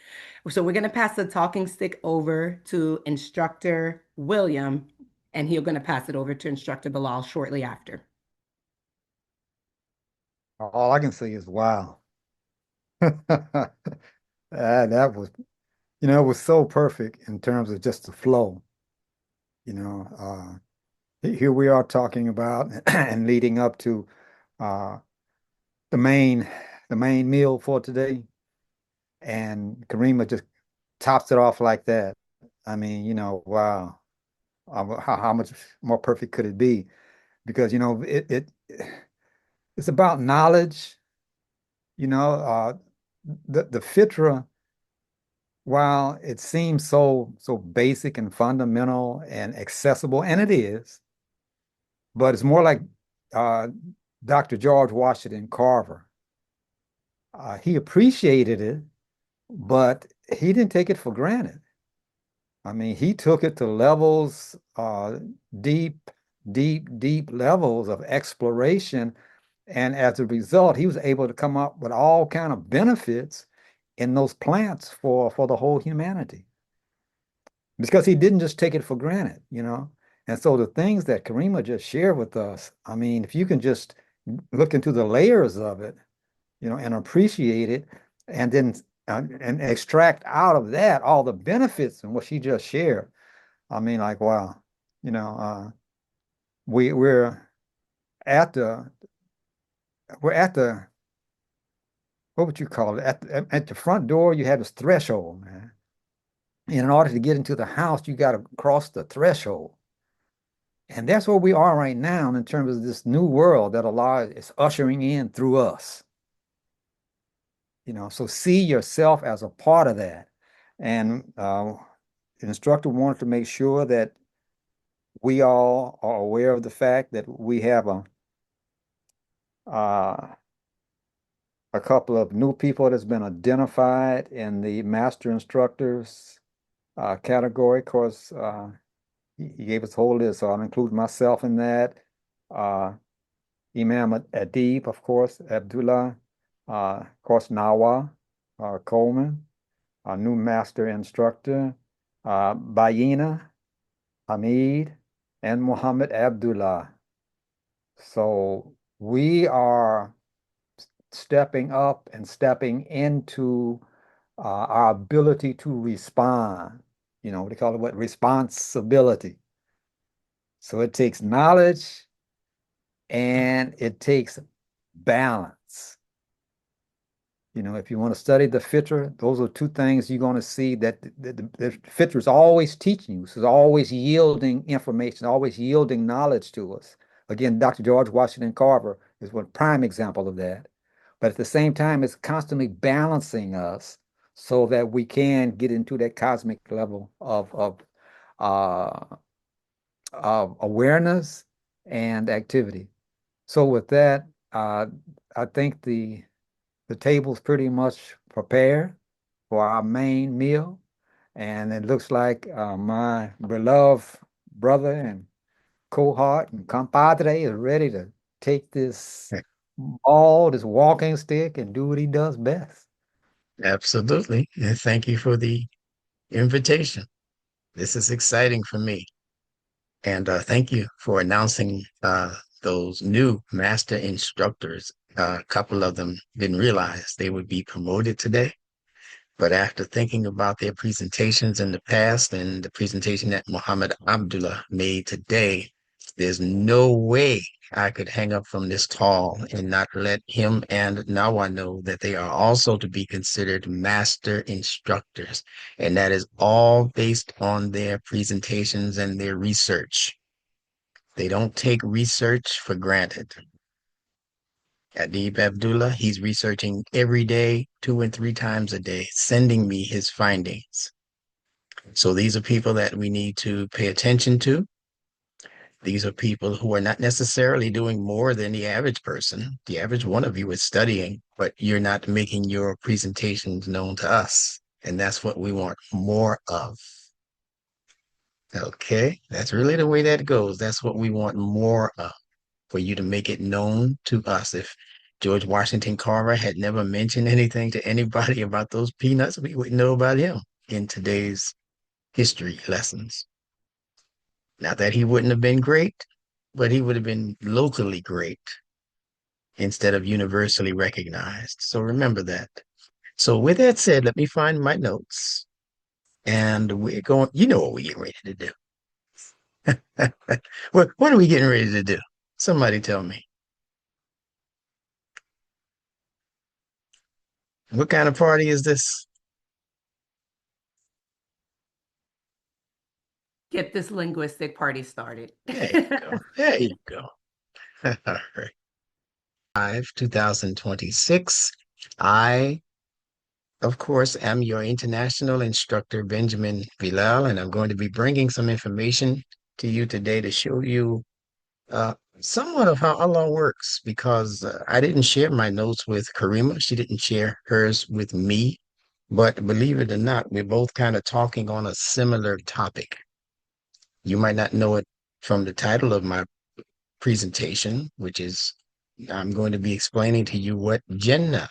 So we're going to pass the talking stick over to Instructor William, and he's going to pass it over to Instructor Bilal shortly after. All I can say is wow. That was, it was so perfect in terms of just the flow. Here we are talking about and leading up to the main meal for today, and Karima just tops it off like that. I mean, wow, how much more perfect could it be? Because it's about knowledge. The fitra, while it seems so basic and fundamental and accessible, and it is, but it's more like Dr. George Washington Carver. He appreciated it, but he didn't take it for granted. I mean, he took it to levels, deep, deep levels of exploration. And as a result, he was able to come up with all kind of benefits in those plants for the whole humanity. Because he didn't just take it for granted. And so the things that Karima just shared with us, I mean, if you can just look into the layers of it, and appreciate it, and then and extract out of that all the benefits and what she just shared. I mean, like, wow, we're at the what would you call it? At the front door, you have this threshold, man. And in order to get into the house, you got to cross the threshold. And that's where we are right now in terms of this new world that Allah is ushering in through us. So see yourself as a part of that. And the instructor wanted to make sure that we all are aware of the fact that we have a couple of new people that's been identified in the master instructors category. Of course, he gave us a whole list, so I'll include myself in that. Imam Adib, of course, Abdullah, of course, Nawa Coleman, our new master instructor, Bayina Hamid, and Muhammad Abdullah. So we are stepping up and stepping into our ability to respond. They call it what? Responsibility. So it takes knowledge and it takes balance. If you want to study the fitra, those are two things you're going to see that the fitra is always teaching you. So it's always yielding information, always yielding knowledge to us. Again, Dr. George Washington Carver is one prime example of that. But at the same time, it's constantly balancing us so that we can get into that cosmic level of awareness and activity. So with that, I think the table's pretty much prepared for our main meal. And it looks like my beloved brother and cohort and compadre is ready to take this ball, this walking stick, and do what he does best. Absolutely. And thank you for the invitation. This is exciting for me. And thank you for announcing those new master instructors. A couple of them didn't realize they would be promoted today. But after thinking about their presentations in the past and the presentation that Muhammad Abdullah made today, there's no way I could hang up from this call and not let him and Nawa know that they are also to be considered master instructors. And that is all based on their presentations and their research. They don't take research for granted. Adib Abdullah, he's researching every day, 2 and 3 times a day, sending me his findings. So these are people that we need to pay attention to. These are people who are not necessarily doing more than the average person. The average one of you is studying, but you're not making your presentations known to us. And that's what we want more of. Okay, that's really the way that goes. That's what we want more of, for you to make it known to us. If George Washington Carver had never mentioned anything to anybody about those peanuts, we wouldn't know about him in today's history lessons. Not that he wouldn't have been great, but he would have been locally great instead of universally recognized. So remember that. So with that said, let me find my notes. And we're going, you know what we're getting ready to do. What are we getting ready to do? Somebody tell me. What kind of party is this? Get this linguistic party started. There you go. There you go. All right. 2026. I, of course, am your international instructor, Benjamin Bilal, and I'm going to be bringing some information to you today to show you somewhat of how Allah works, because I didn't share my notes with Karima. She didn't share hers with me. But believe it or not, we're both kind of talking on a similar topic. You might not know it from the title of my presentation, which is I'm going to be explaining to you what Jennah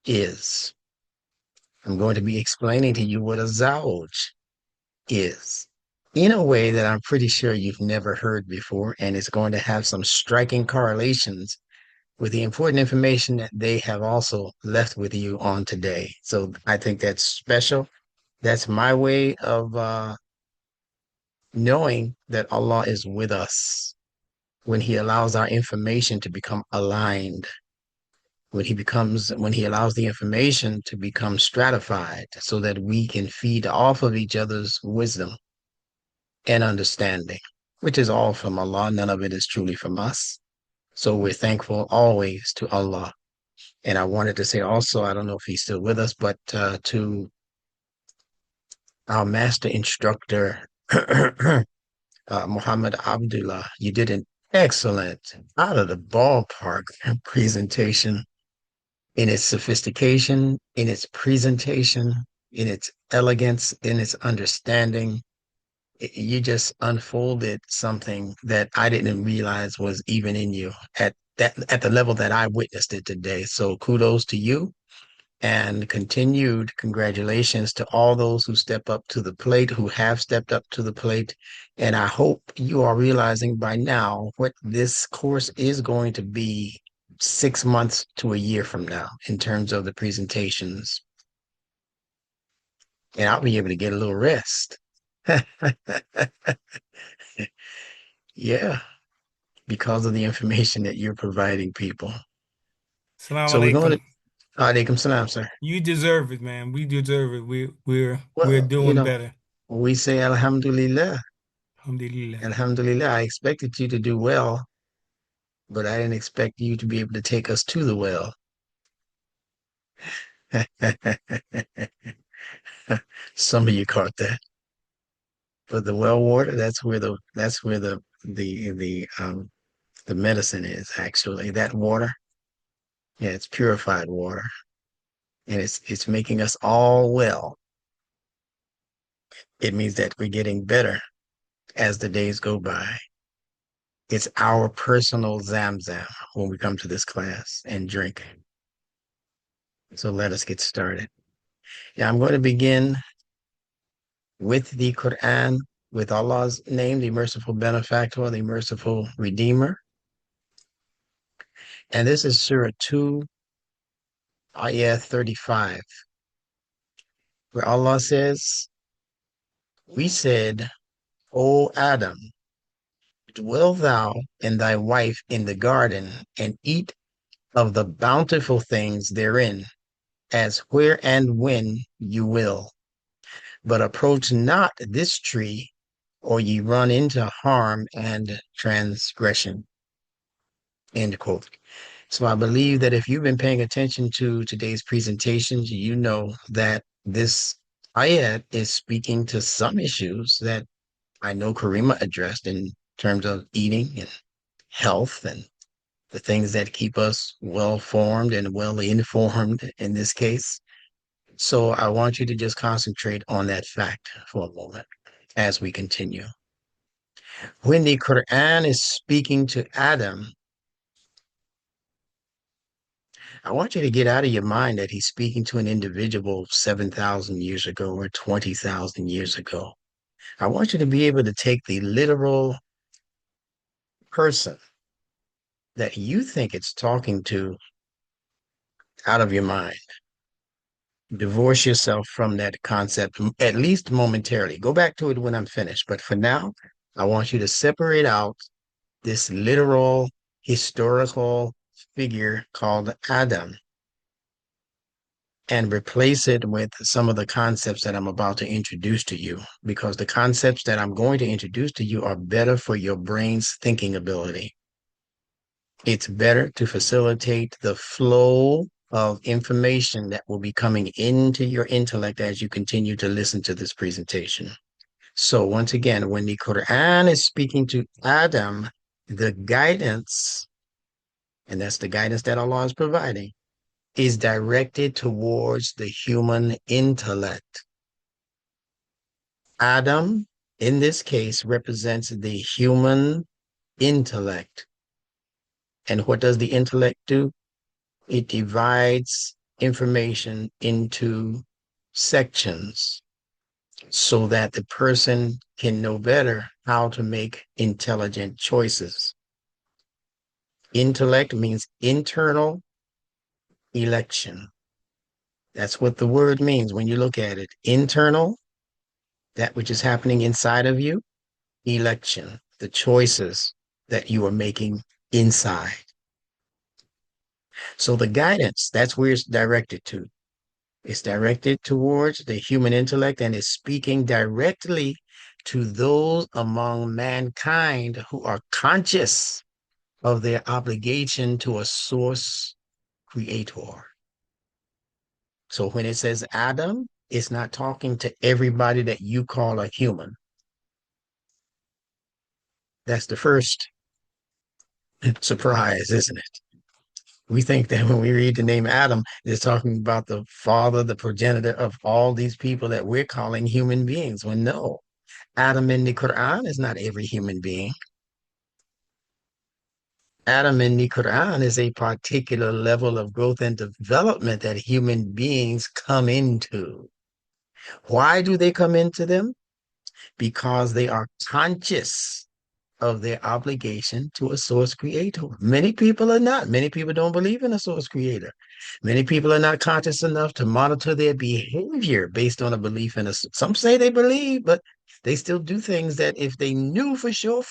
is. I'm going to be explaining to you what a zawj is in a way that I'm pretty sure you've never heard before, and it's going to have some striking correlations with the important information that they have also left with you on today. So I think that's special. That's my way of knowing that Allah is with us when He allows our information to become aligned, when He allows the information to become stratified so that we can feed off of each other's wisdom and understanding, which is all from Allah. None of it is truly from us. So we're thankful always to Allah. And I wanted to say also, I don't know if he's still with us, but to our master instructor, Muhammad Abdullah, you did an excellent, out of the ballpark presentation in its sophistication, in its presentation, in its elegance, in its understanding. You just unfolded something that I didn't realize was even in you at the level that I witnessed it today. So kudos to you. And continued congratulations to all those who step up to the plate, who have stepped up to the plate. And I hope you are realizing by now what this course is going to be 6 months to a year from now in terms of the presentations. And I'll be able to get a little rest. Yeah, because of the information that you're providing people. Salam So we're going alaikum. to Alaikum salam, sir. You deserve it, man. We deserve it. We're Well, doing better. we say Alhamdulillah. Alhamdulillah. Alhamdulillah. I expected you to do well, but I didn't expect you to be able to take us to the well. Some of you caught that. But the well water, that's where the medicine is actually. That water, yeah, it's purified water. And it's making us all well. It means that we're getting better as the days go by. It's our personal Zamzam when we come to this class and drink. So let us get started. Yeah, I'm going to begin with the Quran, with Allah's name, the merciful benefactor, the merciful redeemer. And this is Surah 2, Ayah 35, where Allah says, we said, O Adam, dwell thou and thy wife in the garden and eat of the bountiful things therein, as where and when you will. But approach not this tree, or ye run into harm and transgression. End quote. So I believe that if you've been paying attention to today's presentations, you know that this ayat is speaking to some issues that I know Karima addressed in terms of eating and health and the things that keep us well formed and well informed in this case. So I want you to just concentrate on that fact for a moment as we continue. When the Quran is speaking to Adam, I want you to get out of your mind that he's speaking to an individual 7,000 years ago or 20,000 years ago. I want you to be able to take the literal person that you think it's talking to out of your mind. Divorce yourself from that concept, at least momentarily. Go back to it when I'm finished. But for now, I want you to separate out this literal historical figure called Adam and replace it with some of the concepts that I'm about to introduce to you, because the concepts that I'm going to introduce to you are better for your brain's thinking ability. It's better to facilitate the flow of information that will be coming into your intellect as you continue to listen to this presentation. So once again, when the Quran is speaking to Adam, the guidance, and that's the guidance that Allah is providing, is directed towards the human intellect. Adam, in this case, represents the human intellect. And what does the intellect do? It divides information into sections so that the person can know better how to make intelligent choices. Intellect means internal election. That's what the word means when you look at it. Internal, that which is happening inside of you. Election, the choices that you are making inside. So the guidance, that's where it's directed to. It's directed towards the human intellect and is speaking directly to those among mankind who are conscious of their obligation to a source creator. So when it says Adam, it's not talking to everybody that you call a human. That's the first surprise, isn't it? We think that when we read the name Adam, it's talking about the father, the progenitor of all these people that we're calling human beings. When no, Adam in the Quran is not every human being. Adam in the Quran is a particular level of growth and development that human beings come into. Why do they come into them? Because they are conscious of their obligation to a source creator. Many people are not. Many people don't believe in a source creator. Many people are not conscious enough to monitor their behavior based on a belief in a. Some say they believe, but they still do things that if they knew for sure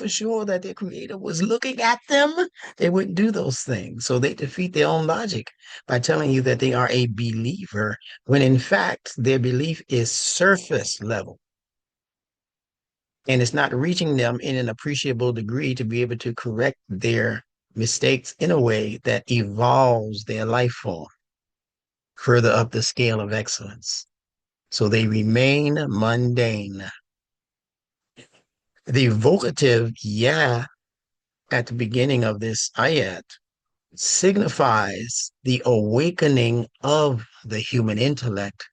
that their creator was looking at them, they wouldn't do those things. So they defeat their own logic by telling you that they are a believer when in fact their belief is surface level. And it's not reaching them in an appreciable degree to be able to correct their mistakes in a way that evolves their life form further up the scale of excellence. So they remain mundane. The vocative ya at the beginning of this ayat signifies the awakening of the human intellect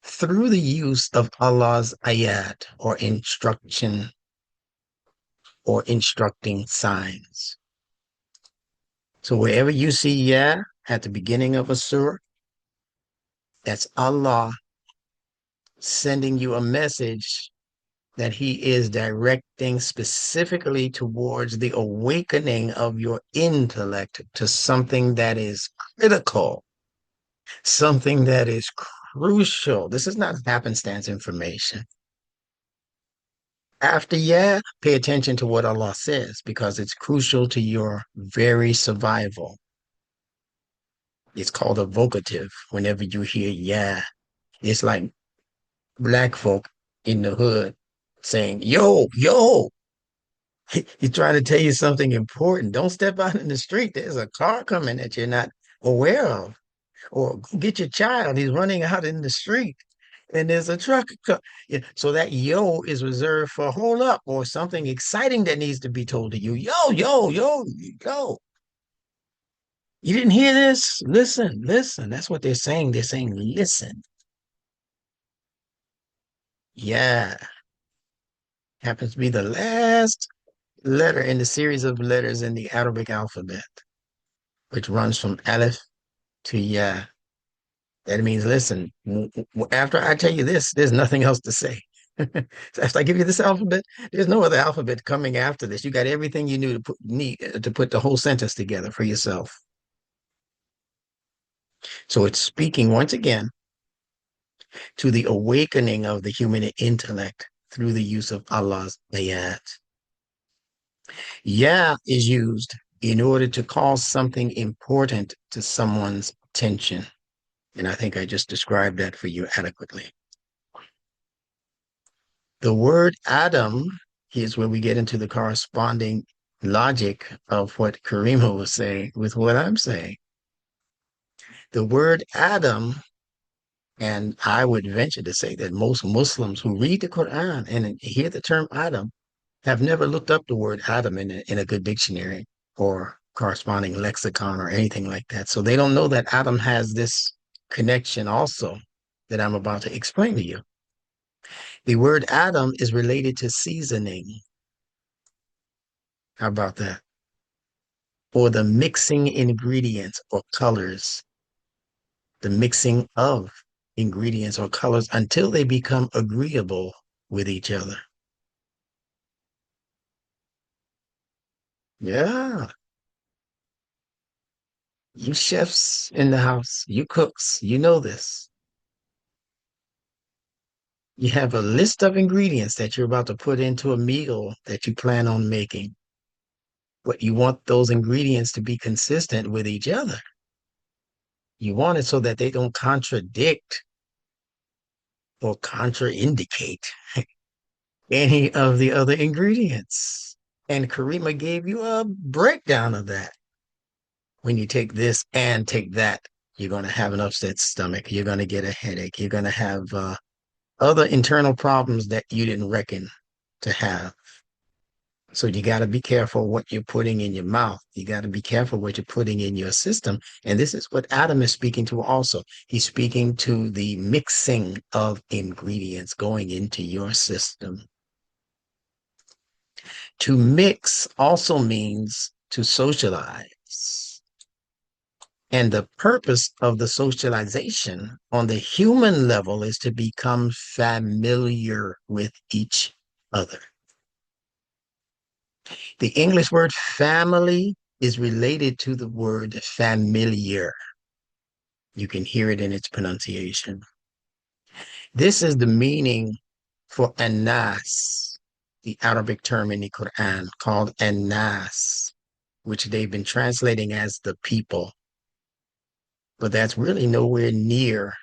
through the use of Allah's ayat or instruction or instructing signs. So wherever you see yeah at the beginning of a surah, that's Allah sending you a message that he is directing specifically towards the awakening of your intellect to something that is critical, something that is crucial. This is not happenstance information. After yeah, pay attention to what Allah says because it's crucial to your very survival. It's called a vocative. Whenever you hear yeah, it's like black folk in the hood saying, yo, yo, he's trying to tell you something important. Don't step out in the street. There's a car coming that you're not aware of. Or go get your child. He's running out in the street and there's a truck. Yeah. So that yo is reserved for hold up or something exciting that needs to be told to you. Yo, yo, yo, yo. You didn't hear this? Listen, listen. That's what they're saying. They're saying, listen. Yeah. Happens to be the last letter in the series of letters in the Arabic alphabet, which runs from Aleph to Ya. That means, listen, after I tell you this, there's nothing else to say. So after I give you this alphabet, there's no other alphabet coming after this. You got everything you need to put the whole sentence together for yourself. So it's speaking once again to the awakening of the human intellect through the use of Allah's ayat. Yeah is used in order to call something important to someone's attention. And I think I just described that for you adequately. The word Adam, here's where we get into the corresponding logic of what Karima was saying with what I'm saying. The word Adam, and I would venture to say that most Muslims who read the Quran and hear the term Adam have never looked up the word Adam in a good dictionary or corresponding lexicon or anything like that. So they don't know that Adam has this connection also that I'm about to explain to you. The word Adam is related to seasoning. How about that? Or the mixing ingredients or colors, the mixing of ingredients or colors until they become agreeable with each other. Yeah. You chefs in the house, you cooks, you know this. You have a list of ingredients that you're about to put into a meal that you plan on making, but you want those ingredients to be consistent with each other. You want it so that they don't contradict or contraindicate any of the other ingredients. And Karima gave you a breakdown of that. When you take this and take that, you're going to have an upset stomach. You're going to get a headache. You're going to have other internal problems that you didn't reckon to have. So you got to be careful what you're putting in your mouth. You got to be careful what you're putting in your system. And this is what Adam is speaking to also. He's speaking to the mixing of ingredients going into your system. To mix also means to socialize. And the purpose of the socialization on the human level is to become familiar with each other. The English word family is related to the word familiar. You can hear it in its pronunciation. This is the meaning for anas, the Arabic term in the Quran called anas, which they've been translating as the people. But that's really nowhere near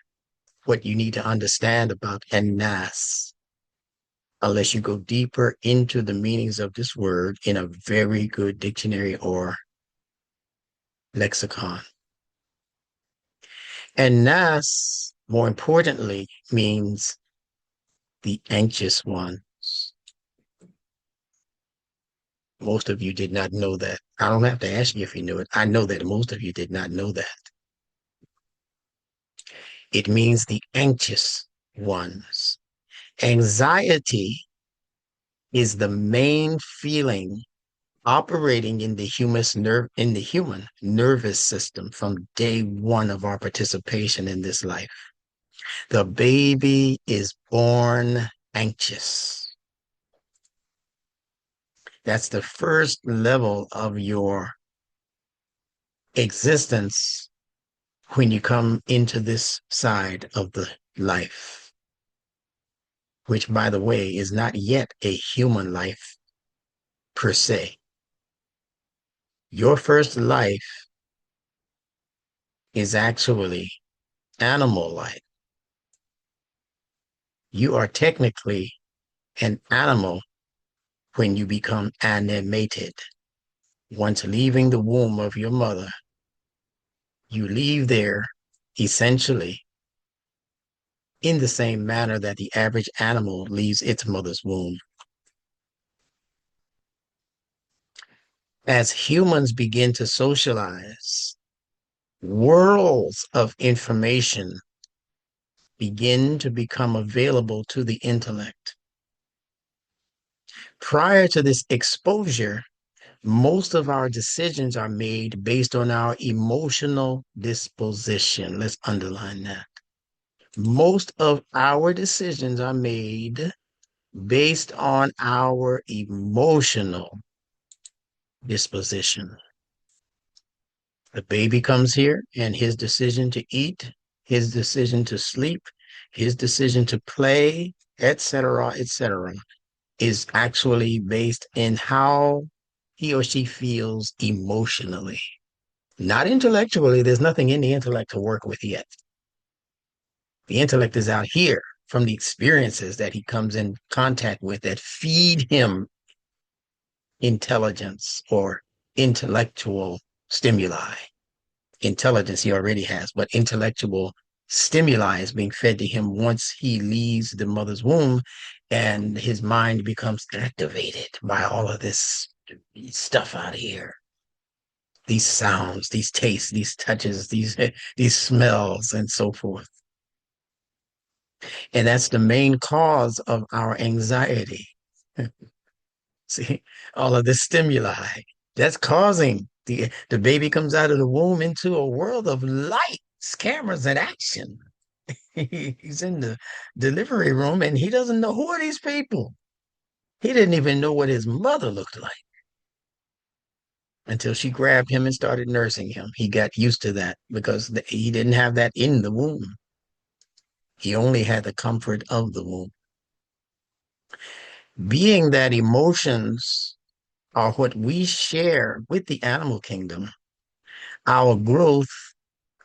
what you need to understand about anas, unless you go deeper into the meanings of this word in a very good dictionary or lexicon. And nas, more importantly, means the anxious ones. Most of you did not know that. I don't have to ask you if you knew it. I know that most of you did not know that. It means the anxious ones. Anxiety is the main feeling operating in the human nervous system from day one of our participation in this life. The baby is born anxious. That's the first level of your existence when you come into this side of the life, which, by the way, is not yet a human life per se. Your first life is actually animal life. You are technically an animal when you become animated. Once leaving the womb of your mother, you leave there essentially in the same manner that the average animal leaves its mother's womb. As humans begin to socialize, worlds of information begin to become available to the intellect. Prior to this exposure, most of our decisions are made based on our emotional disposition. Let's underline that. Most of our decisions are made based on our emotional disposition. The baby comes here, and his decision to eat, his decision to sleep, his decision to play, etc., is actually based in how he or she feels emotionally, not intellectually. There's nothing in the intellect to work with yet. The intellect is out here from the experiences that he comes in contact with that feed him intelligence or intellectual stimuli. Intelligence he already has, but intellectual stimuli is being fed to him once he leaves the mother's womb, and his mind becomes activated by all of this stuff out here. These sounds, these tastes, these touches, these smells, and so forth. And that's the main cause of our anxiety. See, all of this stimuli that's causing the baby comes out of the womb into a world of lights, cameras, and action. He's in the delivery room and he doesn't know who are these people. He didn't even know what his mother looked like until she grabbed him and started nursing him. He got used to that because he didn't have that in the womb. He only had the comfort of the womb. Being that emotions are what we share with the animal kingdom, our growth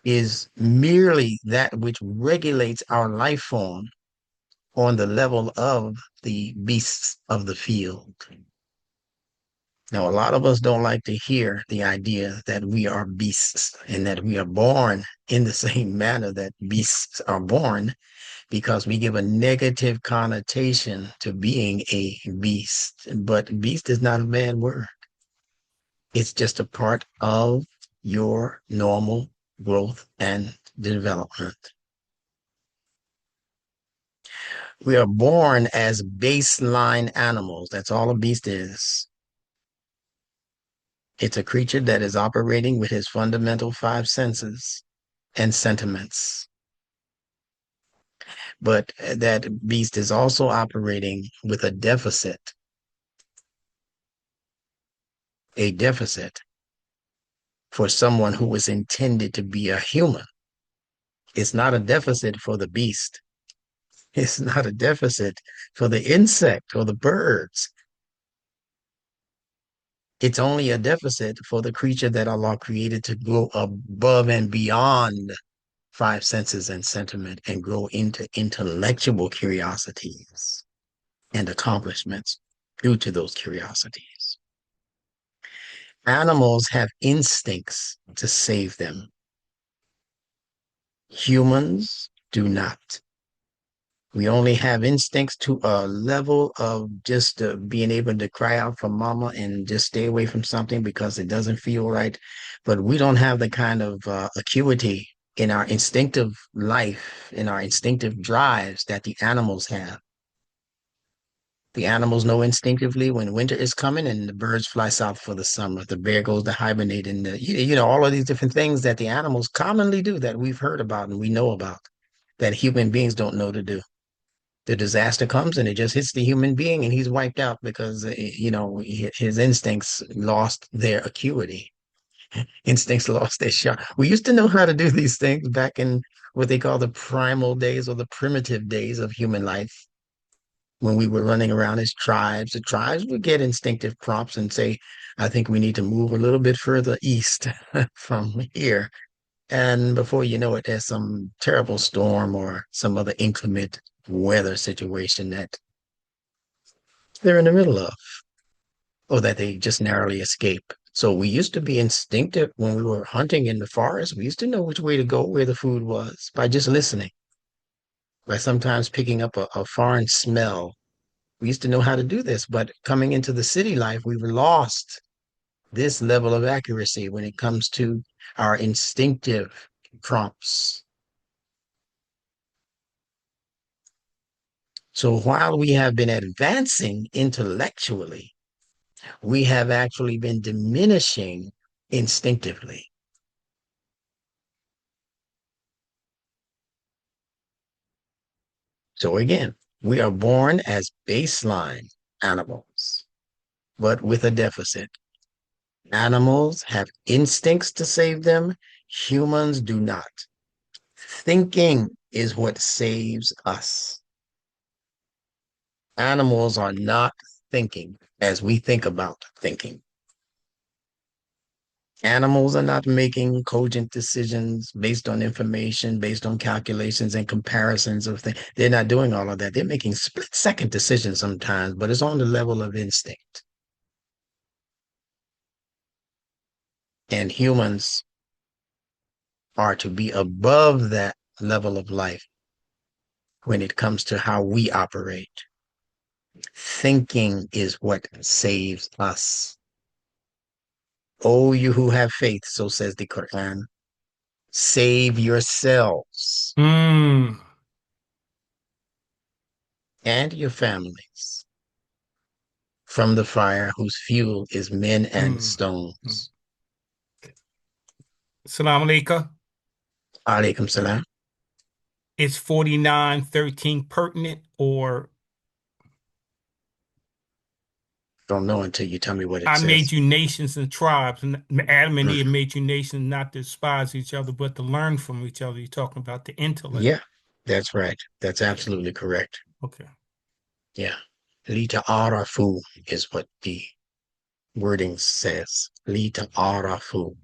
is merely that which regulates our life form on the level of the beasts of the field. Now, a lot of us don't like to hear the idea that we are beasts and that we are born in the same manner that beasts are born, because we give a negative connotation to being a beast. But beast is not a bad word. It's just a part of your normal growth and development. We are born as baseline animals. That's all a beast is. It's a creature that is operating with his fundamental five senses and sentiments. But that beast is also operating with a deficit for someone who was intended to be a human. It's not a deficit for the beast. It's not a deficit for the insect or the birds. It's only a deficit for the creature that Allah created to go above and beyond five senses and sentiment and grow into intellectual curiosities and accomplishments due to those curiosities. Animals have instincts to save them. Humans do not. We only have instincts to a level of just being able to cry out for mama and just stay away from something because it doesn't feel right. But we don't have the kind of acuity in our instinctive life, in our instinctive drives that the animals have. The animals know instinctively when winter is coming and the birds fly south for the summer. The bear goes to hibernate and all of these different things that the animals commonly do that we've heard about and we know about that human beings don't know to do. The disaster comes and it just hits the human being and he's wiped out because, his instincts lost their acuity. Instincts lost their shot. We used to know how to do these things back in what they call the primal days or the primitive days of human life when we were running around as tribes. The tribes would get instinctive prompts and say, I think we need to move a little bit further east from here. And before you know it, there's some terrible storm or some other inclement weather situation that they're in the middle of, or that they just narrowly escape. So we used to be instinctive when we were hunting in the forest. We used to know which way to go, where the food was, by just listening, by sometimes picking up a foreign smell. We used to know how to do this, but coming into the city life, we've lost this level of accuracy when it comes to our instinctive prompts. So while we have been advancing intellectually, we have actually been diminishing instinctively. So again, we are born as baseline animals, but with a deficit. Animals have instincts to save them. Humans do not. Thinking is what saves us. Animals are not thinking as we think about thinking. Animals are not making cogent decisions based on information, based on calculations and comparisons of things. They're not doing all of that. They're making split-second decisions sometimes, but it's on the level of instinct. And humans are to be above that level of life when it comes to how we operate. Thinking is what saves us. Oh, you who have faith, so says the Quran, save yourselves and your families from the fire whose fuel is men and stones. Assalamu alaikum. Alaikum salam. Is 49:13 pertinent or Don't know until you tell me what it I says. made you nations and tribes, and Adam and Eve made you nations not to despise each other, but to learn from each other. You're talking about the intellect. Yeah, that's right. That's absolutely correct. Okay. Yeah. Lita arafu is what the wording says. Lita arafu.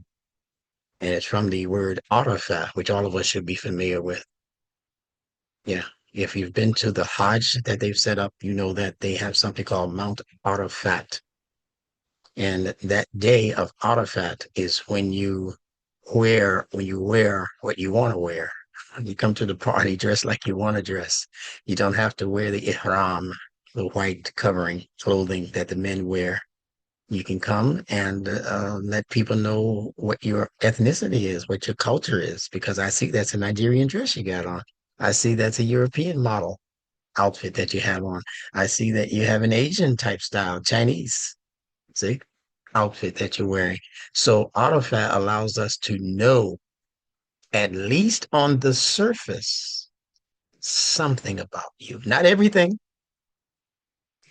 And it's from the word Arafah, which all of us should be familiar with. Yeah. If you've been to the Hajj that they've set up, you know that they have something called Mount Arafat. And that day of Arafat is when you wear what you want to wear. You come to the party dressed like you want to dress. You don't have to wear the ihram, the white covering clothing that the men wear. You can come and let people know what your ethnicity is, what your culture is, because I see that's a Nigerian dress you got on. I see that's a European model outfit that you have on. I see that you have an Asian type style, Chinese, see, outfit that you're wearing. So Arafat allows us to know, at least on the surface, something about you. Not everything.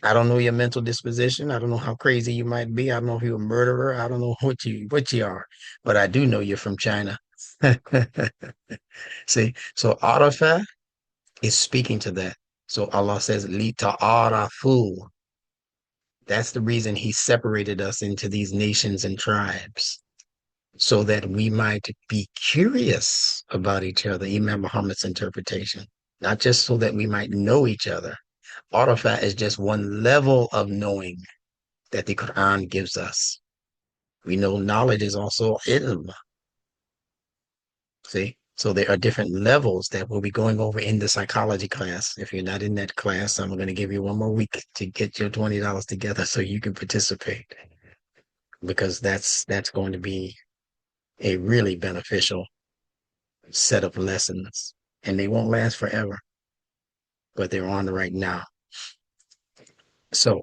I don't know your mental disposition. I don't know how crazy you might be. I don't know if you're a murderer. I don't know what you are, but I do know you're from China. See, so Arafat is speaking to that. So Allah says, "Li ta'arafu." That's the reason He separated us into these nations and tribes, so that we might be curious about each other. Imam Muhammad's interpretation, not just so that we might know each other. Arafat is just one level of knowing that the Quran gives us. We know knowledge is also ilm. See? So there are different levels that we'll be going over in the psychology class. If you're not in that class, I'm going to give you one more week to get your $20 together so you can participate. Because that's going to be a really beneficial set of lessons. And they won't last forever, but they're on right now. So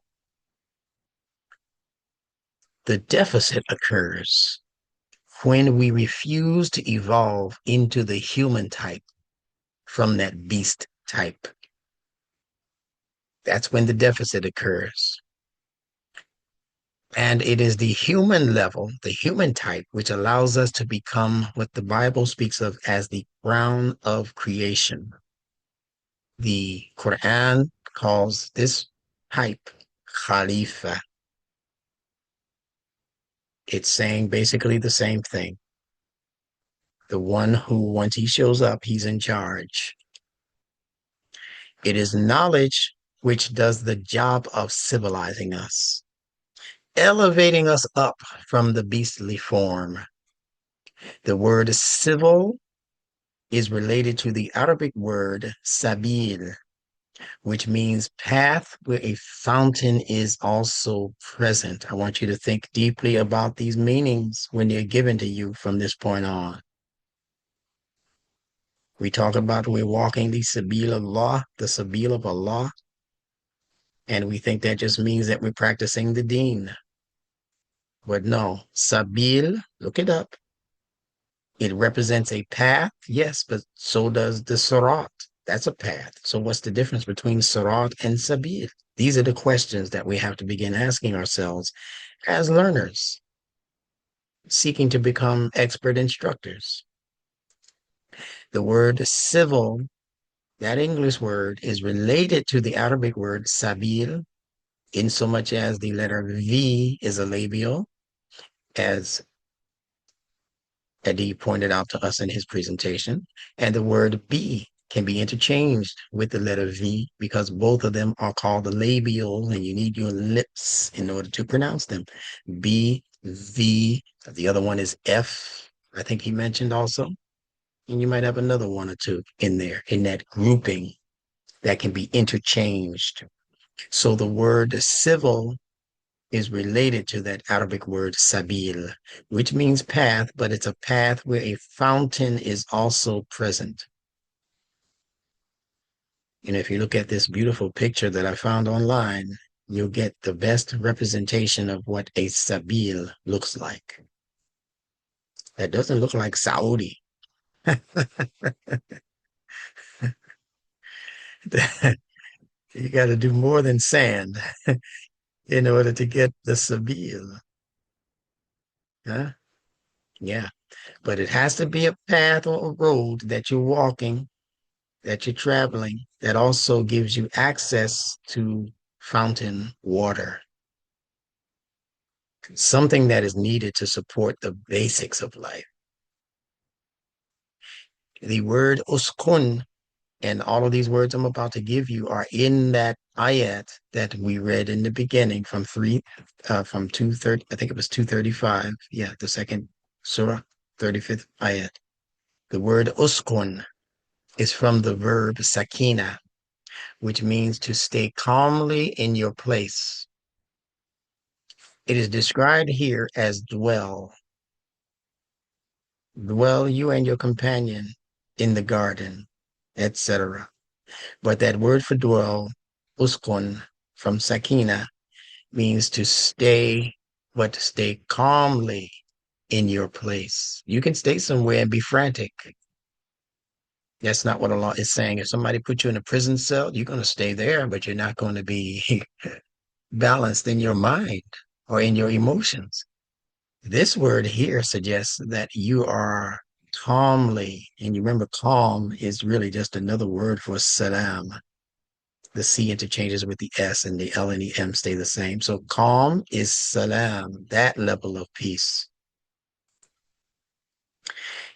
the deficit occurs when we refuse to evolve into the human type from that beast type. That's when the deficit occurs. And it is the human level, the human type, which allows us to become what the Bible speaks of as the crown of creation. The Quran calls this type Khalifa. It's saying basically the same thing. The one who, once he shows up, he's in charge. It is knowledge which does the job of civilizing us, elevating us up from the beastly form. The word civil is related to the Arabic word sabil, which means path where a fountain is also present. I want you to think deeply about these meanings when they're given to you from this point on. We talk about we're walking the sabil of Allah, the sabil of Allah, and we think that just means that we're practicing the deen. But no, sabil, look it up. It represents a path, yes, but so does the sirat. That's a path. So what's the difference between sirat and sabil? These are the questions that we have to begin asking ourselves as learners, seeking to become expert instructors. The word civil, that English word, is related to the Arabic word sabil, in so much as the letter V is a labial, as Eddie pointed out to us in his presentation, and the word B can be interchanged with the letter V because both of them are called the labials and you need your lips in order to pronounce them. B, V, the other one is F, I think he mentioned also. And you might have another one or two in there in that grouping that can be interchanged. So the word civil is related to that Arabic word sabil, which means path, but it's a path where a fountain is also present. And if you look at this beautiful picture that I found online, you'll get the best representation of what a sabil looks like. That doesn't look like Saudi. You got to do more than sand in order to get the sabil. Huh? Yeah. But it has to be a path or a road that you're walking, that you're traveling, that also gives you access to fountain water. Something that is needed to support the basics of life. The word uskun and all of these words I'm about to give you are in that ayat that we read in the beginning from 230, I think it was 235. Yeah, the second surah, 35th ayat. The word uskun is from the verb sakina, which means to stay calmly in your place. It is described here as dwell. Dwell you and your companion in the garden, etc. But that word for dwell, uskun, from sakina, means to stay, but to stay calmly in your place. You can stay somewhere and be frantic. That's not what Allah is saying. If somebody put you in a prison cell, you're going to stay there, but you're not going to be balanced in your mind or in your emotions. This word here suggests that you are calmly, and you remember calm is really just another word for salam. The C interchanges with the S and the L and the M stay the same. So calm is salam, that level of peace.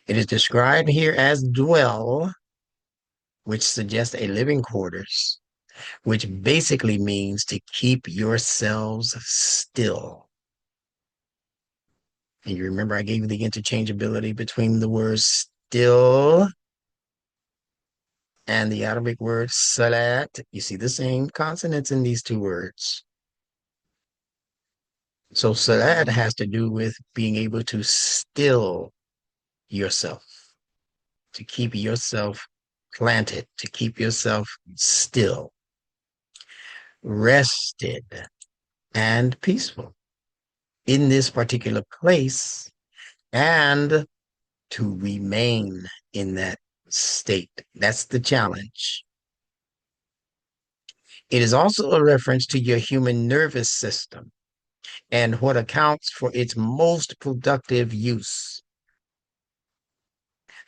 It is described here as dwell, which suggests a living quarters, which basically means to keep yourselves still. And you remember I gave you the interchangeability between the words still and the Arabic word salat. You see the same consonants in these two words. So salat has to do with being able to still yourself, to keep yourself planted, to keep yourself still. rested, and peaceful in this particular place, and to remain in that state. That's the challenge. It is also a reference to your human nervous system and what accounts for its most productive use.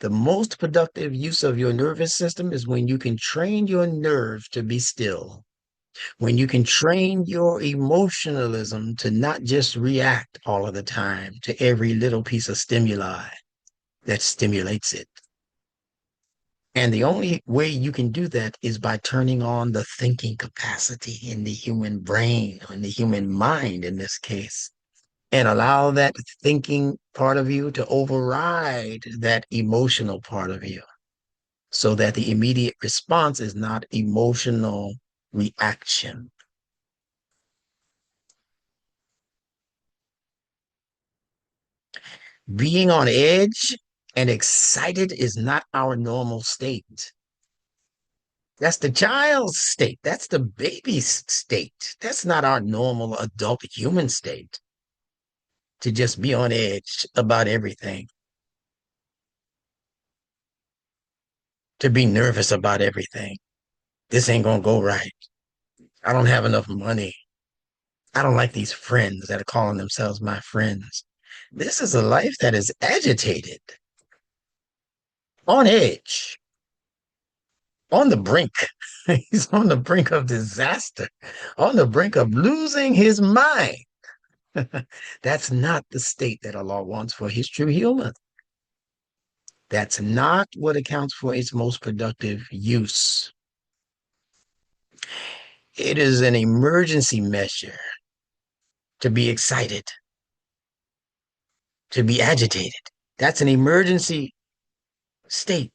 The most productive use of your nervous system is when you can train your nerve to be still, when you can train your emotionalism to not just react all of the time to every little piece of stimuli that stimulates it. And the only way you can do that is by turning on the thinking capacity in the human brain, or in the human mind in this case, and allow that thinking part of you to override that emotional part of you, so that the immediate response is not emotional reaction. Being on edge and excited is not our normal state. That's the child's state. That's the baby's state. That's not our normal adult human state, to just be on edge about everything, to be nervous about everything. This ain't gonna go right. I don't have enough money. I don't like these friends that are calling themselves my friends. This is a life that is agitated, on edge, on the brink. He's on the brink of disaster, on the brink of losing his mind. That's not the state that Allah wants for his true human. That's not what accounts for its most productive use. It is an emergency measure to be excited, to be agitated. That's an emergency state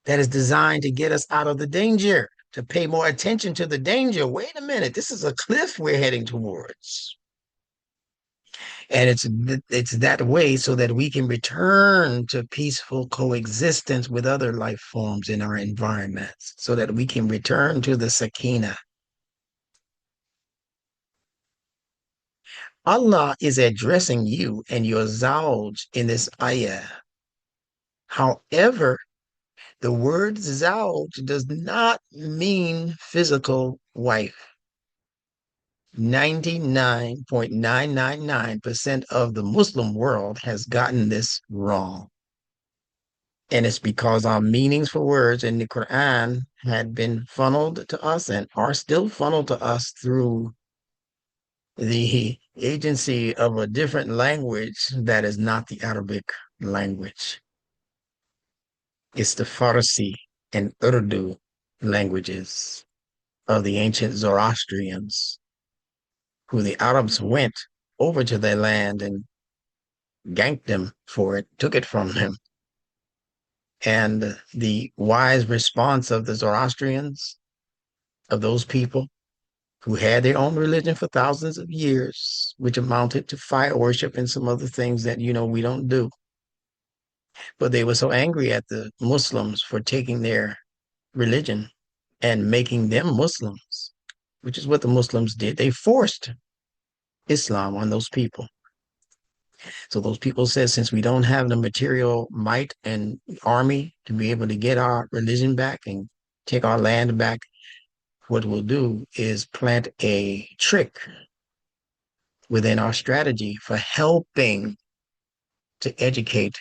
that is designed to get us out of the danger, to pay more attention to the danger. Wait a minute, this is a cliff we're heading towards. And it's that way so that we can return to peaceful coexistence with other life forms in our environments, so that we can return to the sakina. Allah is addressing you and your zawj in this ayah. However, the word zawj does not mean physical wife. 99.999% of the Muslim world has gotten this wrong. And it's because our meanings for words in the Quran had been funneled to us and are still funneled to us through the agency of a different language that is not the Arabic language. It's the Farsi and Urdu languages of the ancient Zoroastrians, who the Arabs went over to their land and ganked them for it, took it from them. And the wise response of the Zoroastrians, of those people who had their own religion for thousands of years, which amounted to fire worship and some other things that, we don't do. But they were so angry at the Muslims for taking their religion and making them Muslims, which is what the Muslims did. They forced Islam on those people. So those people said, since we don't have the material might and army to be able to get our religion back and take our land back, what we'll do is plant a trick within our strategy for helping to educate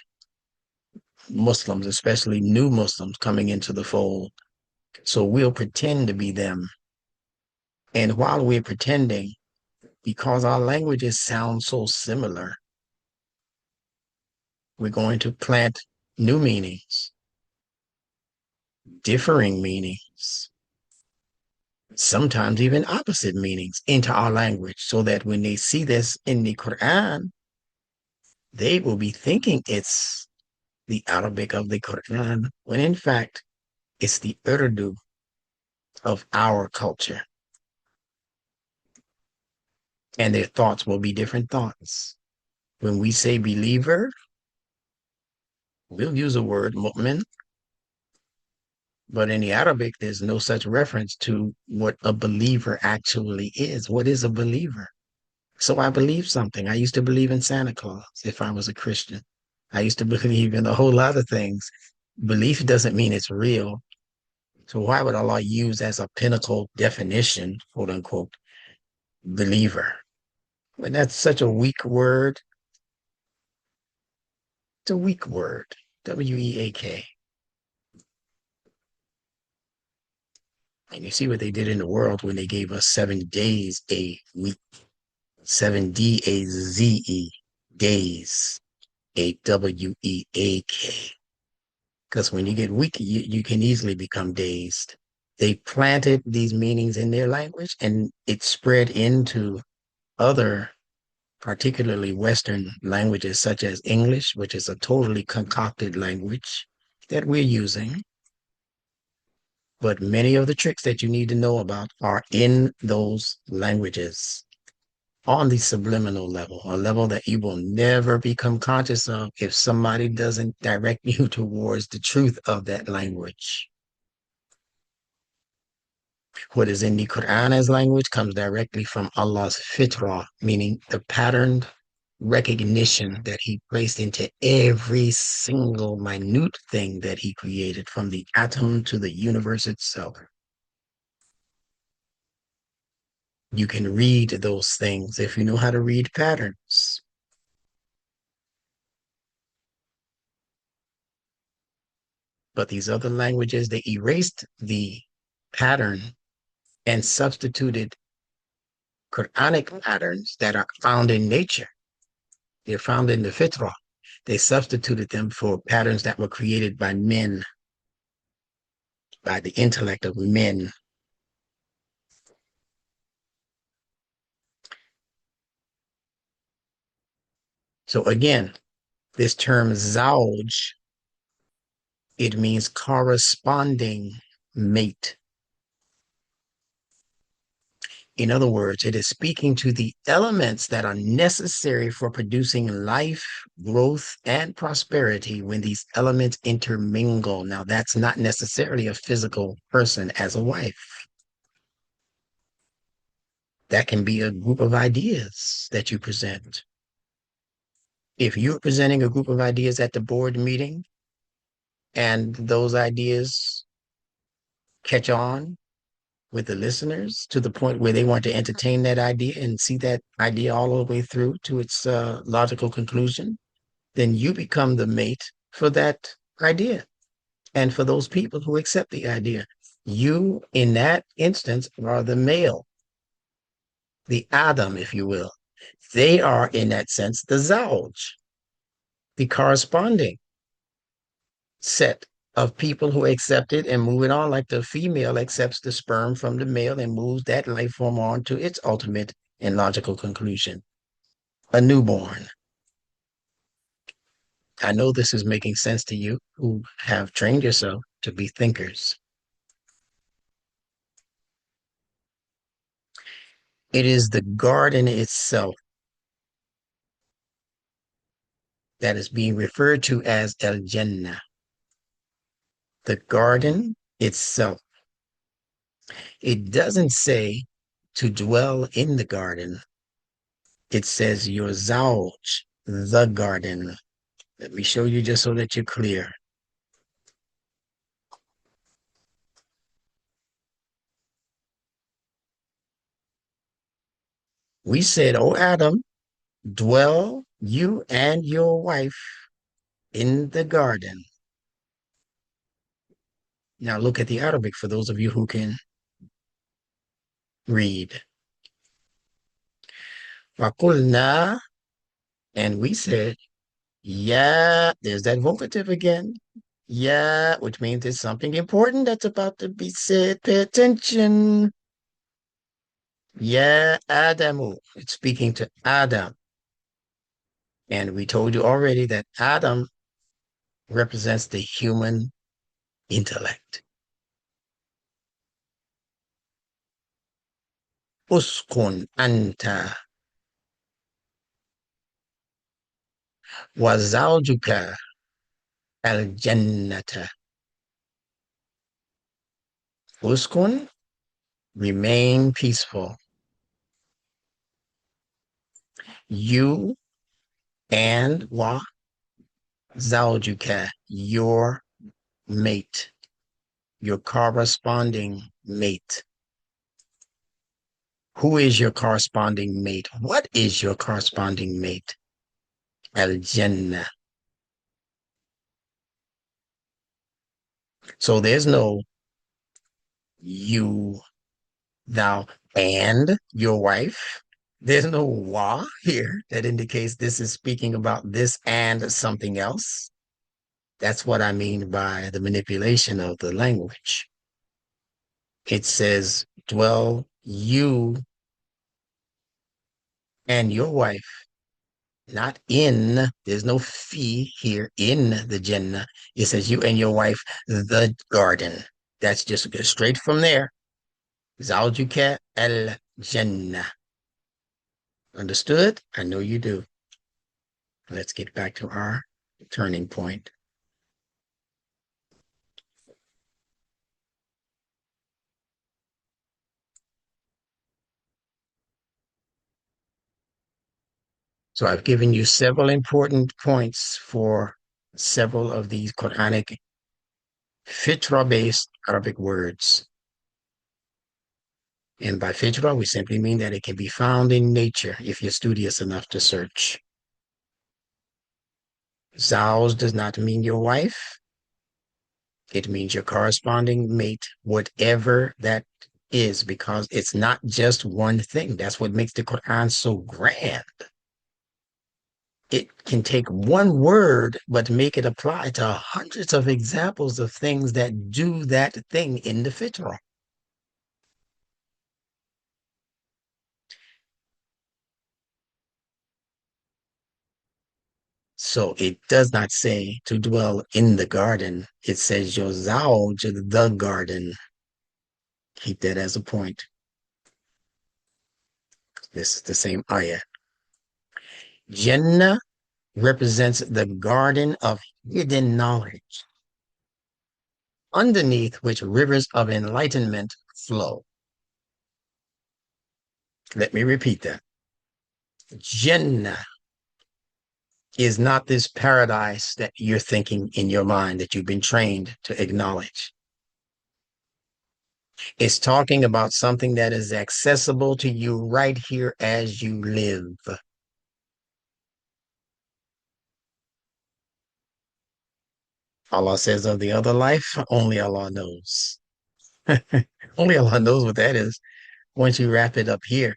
Muslims, especially new Muslims coming into the fold. So we'll pretend to be them. And while we're pretending, because our languages sound so similar, we're going to plant new meanings, differing meanings, sometimes even opposite meanings into our language, so that when they see this in the Quran, they will be thinking it's the Arabic of the Quran, when in fact, it's the Urdu of our culture. And their thoughts will be different thoughts. When we say believer, we'll use the word mu'min. But in the Arabic, there's no such reference to what a believer actually is. What is a believer? So I believe something. I used to believe in Santa Claus if I was a Christian. I used to believe in a whole lot of things. Belief doesn't mean it's real. So why would Allah use as a pinnacle definition, quote unquote, believer? But that's such a weak word. It's a weak word. Weak. And you see what they did in the world when they gave us 7 days a week. 7 daze, days, Aweak. Because when you get weak, you can easily become dazed. They planted these meanings in their language and it spread into other, particularly Western languages such as English, which is a totally concocted language that we're using. But many of the tricks that you need to know about are in those languages on the subliminal level, a level that you will never become conscious of if somebody doesn't direct you towards the truth of that language. What is in the Quran as language comes directly from Allah's fitrah, meaning the patterned recognition that He placed into every single minute thing that He created, from the atom to the universe itself. You can read those things if you know how to read patterns. But these other languages, they erased the pattern and substituted Quranic patterns that are found in nature. They're found in the fitrah. They substituted them for patterns that were created by men, by the intellect of men. So again, this term zawj, it means corresponding mate. In other words, it is speaking to the elements that are necessary for producing life, growth, and prosperity when these elements intermingle. Now, that's not necessarily a physical person as a wife. That can be a group of ideas that you present. If you're presenting a group of ideas at the board meeting and those ideas catch on with the listeners to the point where they want to entertain that idea and see that idea all the way through to its logical conclusion, then you become the mate for that idea and for those people who accept the idea. You, in that instance, are the male, the Adam, if you will. They are, in that sense, the Zawj, the corresponding set of people who accept it and move it on, like the female accepts the sperm from the male and moves that life form on to its ultimate and logical conclusion, a newborn. I know this is making sense to you who have trained yourself to be thinkers. It is the garden itself that is being referred to as El Jannah. The garden itself. It doesn't say to dwell in the garden. It says your zawj, the garden. Let me show you just so that you're clear. We said, oh Adam, dwell you and your wife in the garden. Now look at the Arabic for those of you who can read. Fakulna, and we said, yeah, there's that vocative again. Yeah, which means there's something important that's about to be said. Pay attention. Yeah, Adamu. It's speaking to Adam. And we told you already that Adam represents the human intellect. Uskun anta wa zawjuka al jannata. Uskun, remain peaceful. You and wa zawjuka, your mate, your corresponding mate. Who is your corresponding mate? What is your corresponding mate? Al Jannah. So there's no you, thou, and your wife. There's no wa here that indicates this is speaking about this and something else. That's what I mean by the manipulation of the language. It says, dwell you and your wife, not in. There's no fee here in the Jannah. It says you and your wife, the garden. That's just straight from there. Zawjuka al Jannah. Understood? I know you do. Let's get back to our turning point. So I've given you several important points for several of these Quranic fitra-based Arabic words. And by fitra, we simply mean that it can be found in nature if you're studious enough to search. Zawj does not mean your wife. It means your corresponding mate, whatever that is, because it's not just one thing. That's what makes the Quran so grand. It can take one word, but make it apply to hundreds of examples of things that do that thing in the fitrah. So it does not say to dwell in the garden. It says your zawj, the garden. Keep that as a point. This is the same ayah. Jannah represents the garden of hidden knowledge, underneath which rivers of enlightenment flow. Let me repeat that. Jannah is not this paradise that you're thinking in your mind that you've been trained to acknowledge. It's talking about something that is accessible to you right here as you live. Allah says of the other life, only Allah knows. Only Allah knows what that is. Once you wrap it up here,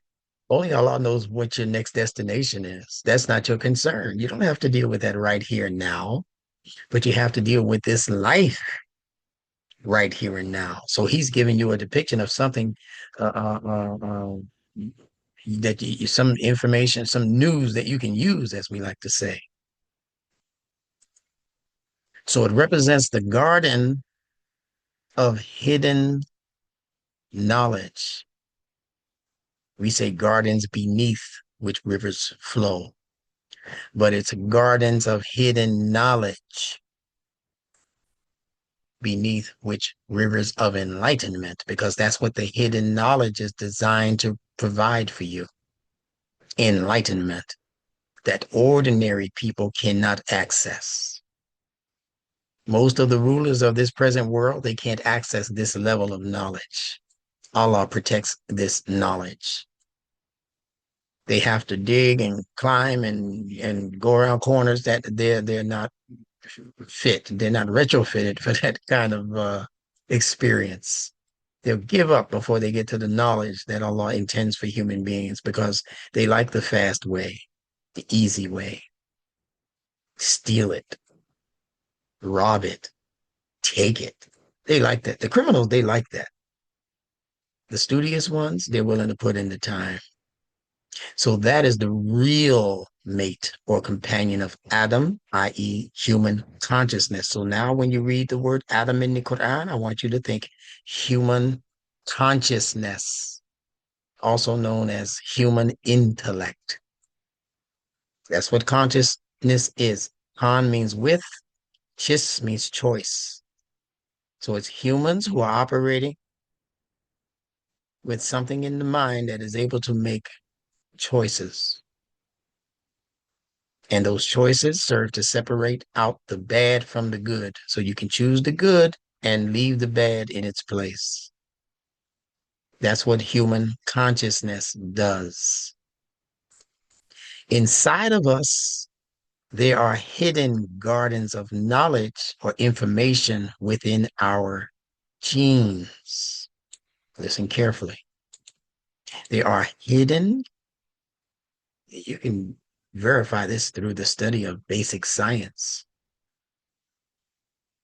only Allah knows what your next destination is. That's not your concern. You don't have to deal with that right here and now, but you have to deal with this life right here and now. So he's giving you a depiction of something that some information, some news that you can use, as we like to say. So it represents the garden of hidden knowledge. We say gardens beneath which rivers flow, but it's gardens of hidden knowledge beneath which rivers of enlightenment, because that's what the hidden knowledge is designed to provide for you. Enlightenment that ordinary people cannot access. Most of the rulers of this present world, they can't access this level of knowledge. Allah protects this knowledge. They have to dig and climb and go around corners that they're not fit. They're not retrofitted for that kind of experience. They'll give up before they get to the knowledge that Allah intends for human beings, because they like the fast way, the easy way. Steal it, rob it, take it. They like that. The criminals, they like that. The studious ones, they're willing to put in the time. So that is the real mate or companion of Adam, i.e., human consciousness. So now when you read the word Adam in the Quran, I want you to think human consciousness, also known as human intellect. That's what consciousness is. Con means with, chis means choice. So it's humans who are operating with something in the mind that is able to make choices. And those choices serve to separate out the bad from the good. So you can choose the good and leave the bad in its place. That's what human consciousness does. Inside of us, there are hidden gardens of knowledge or information within our genes. Listen carefully. They are hidden. You can verify this through the study of basic science.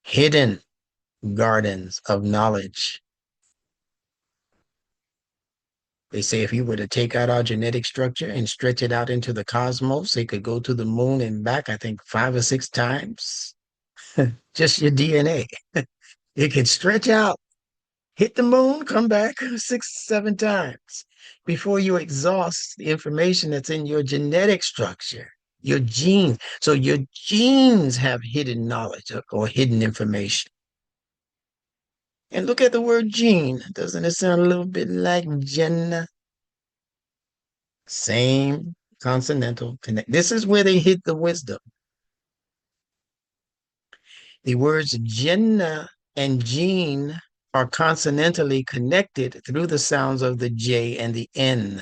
Hidden gardens of knowledge. They say if you were to take out our genetic structure and stretch it out into the cosmos, it could go to the moon and back, I think 5 or 6 times. Just your DNA. It could stretch out, hit the moon, come back 6, 7 times before you exhaust the information that's in your genetic structure, your genes. So your genes have hidden knowledge or hidden information. And look at the word gene. Doesn't it sound a little bit like Jennah? Same consonantal connect. This is where they hid the wisdom. The words Jennah and gene are consonantally connected through the sounds of the J and the N.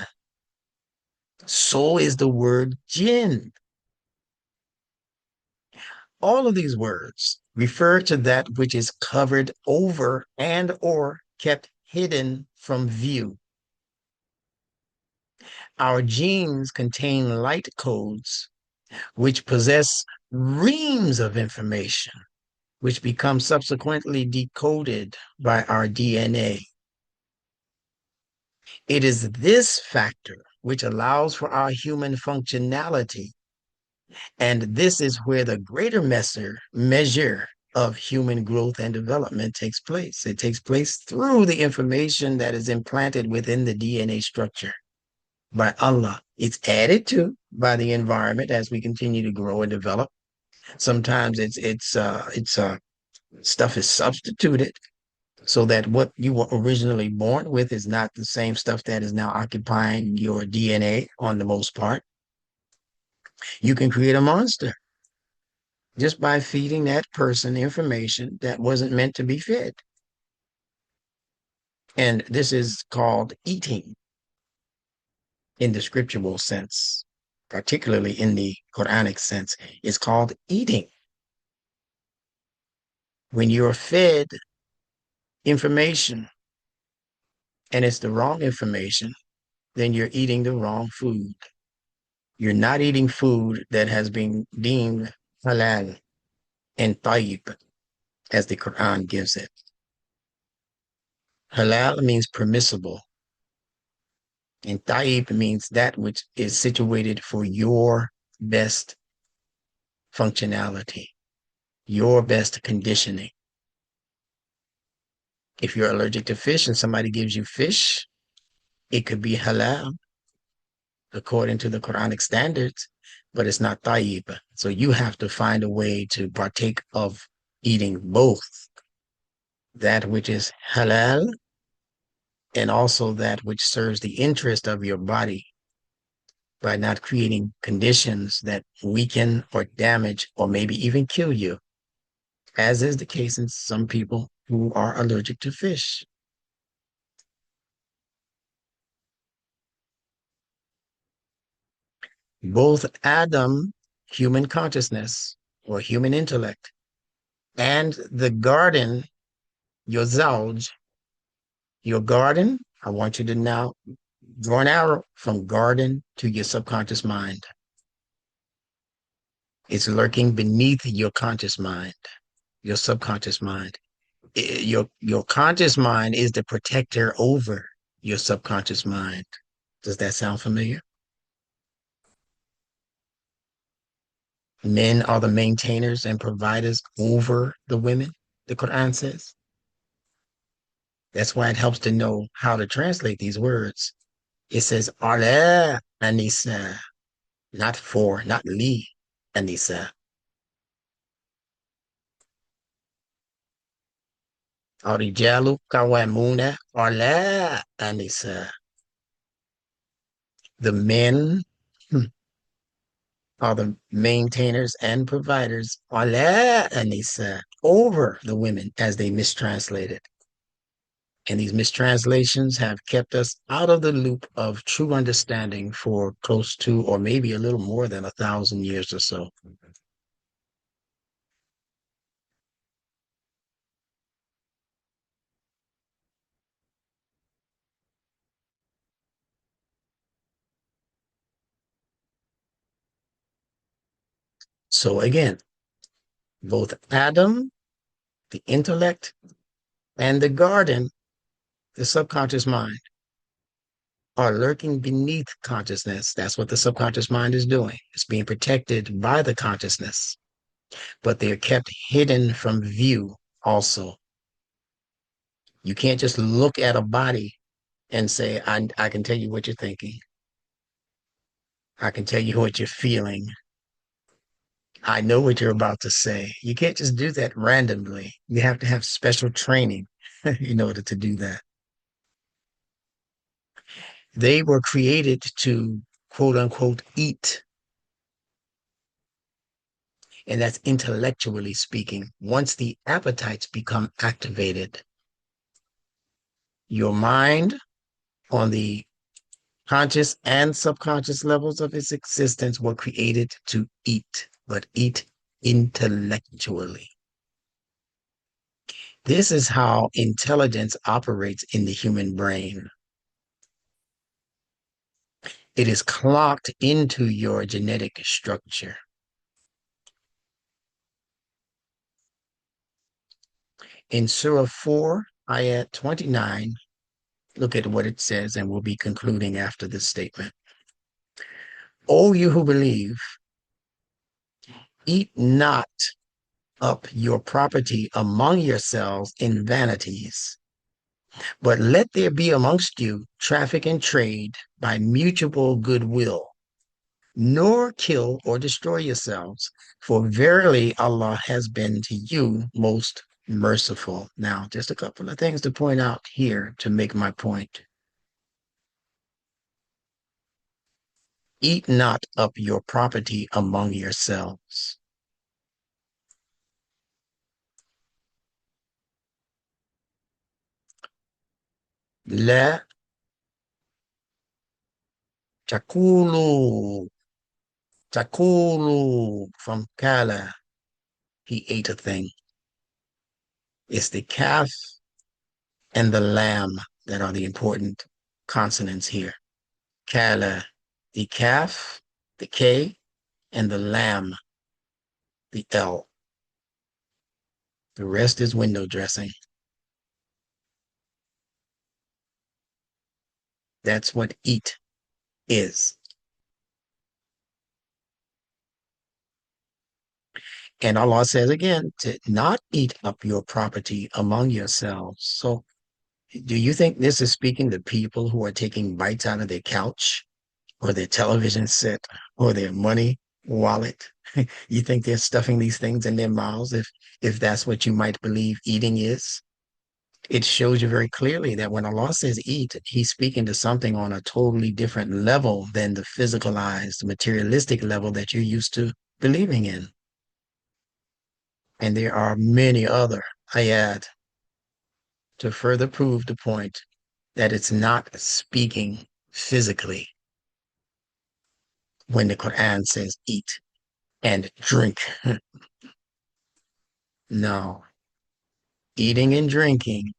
So is the word jinn. All of these words refer to that which is covered over and or kept hidden from view. Our genes contain light codes which possess reams of information, which become subsequently decoded by our DNA. It is this factor which allows for our human functionality. And this is where the greater measure of human growth and development takes place. It takes place through the information that is implanted within the DNA structure by Allah. It's added to by the environment as we continue to grow and develop. Sometimes stuff is substituted so that what you were originally born with is not the same stuff that is now occupying your DNA on the most part. You can create a monster just by feeding that person information that wasn't meant to be fed. And this is called eating in the scriptural sense, particularly in the Quranic sense. It's called eating. When you're fed information and it's the wrong information, then you're eating the wrong food. You're not eating food that has been deemed halal and tayyib, as the Quran gives it. Halal means permissible, and tayyib means that which is situated for your best functionality, your best conditioning. If you're allergic to fish and somebody gives you fish, it could be halal according to the Quranic standards, but it's not tayyib. So you have to find a way to partake of eating both that which is halal and also that which serves the interest of your body by not creating conditions that weaken or damage or maybe even kill you, as is the case in some people who are allergic to fish. Both Adam, human consciousness or human intellect, and the garden, your zawj, your garden, I want you to now draw an arrow from garden to your subconscious mind. It's lurking beneath your conscious mind, your subconscious mind. Your conscious mind is the protector over your subconscious mind. Does that sound familiar? Men are the maintainers and providers over the women, the Quran says. That's why it helps to know how to translate these words. It says, ala anisa, not for, not li anisa. Arijalu Kawamuna Ola Anisa. The men are the maintainers and providers Ola Anisa over the women as they mistranslate it. And these mistranslations have kept us out of the loop of true understanding for close to, or maybe a little more than 1,000 years or so. So again, both Adam, the intellect, and the garden, the subconscious mind, are lurking beneath consciousness. That's what the subconscious mind is doing. It's being protected by the consciousness, but they are kept hidden from view also. You can't just look at a body and say, I can tell you what you're thinking. I can tell you what you're feeling. I know what you're about to say. You can't just do that randomly. You have to have special training in order to do that. They were created to quote unquote eat. And that's intellectually speaking. Once the appetites become activated, your mind on the conscious and subconscious levels of its existence were created to eat, but eat intellectually. This is how intelligence operates in the human brain. It is clocked into your genetic structure. In Surah 4, Ayat 29, look at what it says, and we'll be concluding after this statement. O you who believe, eat not up your property among yourselves in vanities, but let there be amongst you traffic and trade by mutual goodwill, nor kill or destroy yourselves, for verily Allah has been to you most merciful. Now, just a couple of things to point out here to make my point. Eat not up your property among yourselves. La takulu, takulu from kala, he ate a thing. It's the calf and the lamb that are the important consonants here. Kala, the calf, the K, and the lamb, the L. The rest is window dressing. That's what eat is. And Allah says again to not eat up your property among yourselves. So do you think this is speaking to people who are taking bites out of their couch or their television set or their money wallet? You think they're stuffing these things in their mouths if that's what you might believe eating is? It shows you very clearly that when Allah says eat, he's speaking to something on a totally different level than the physicalized, materialistic level that you're used to believing in. And there are many other ayat to further prove the point that it's not speaking physically when the Quran says eat and drink. No, eating and drinking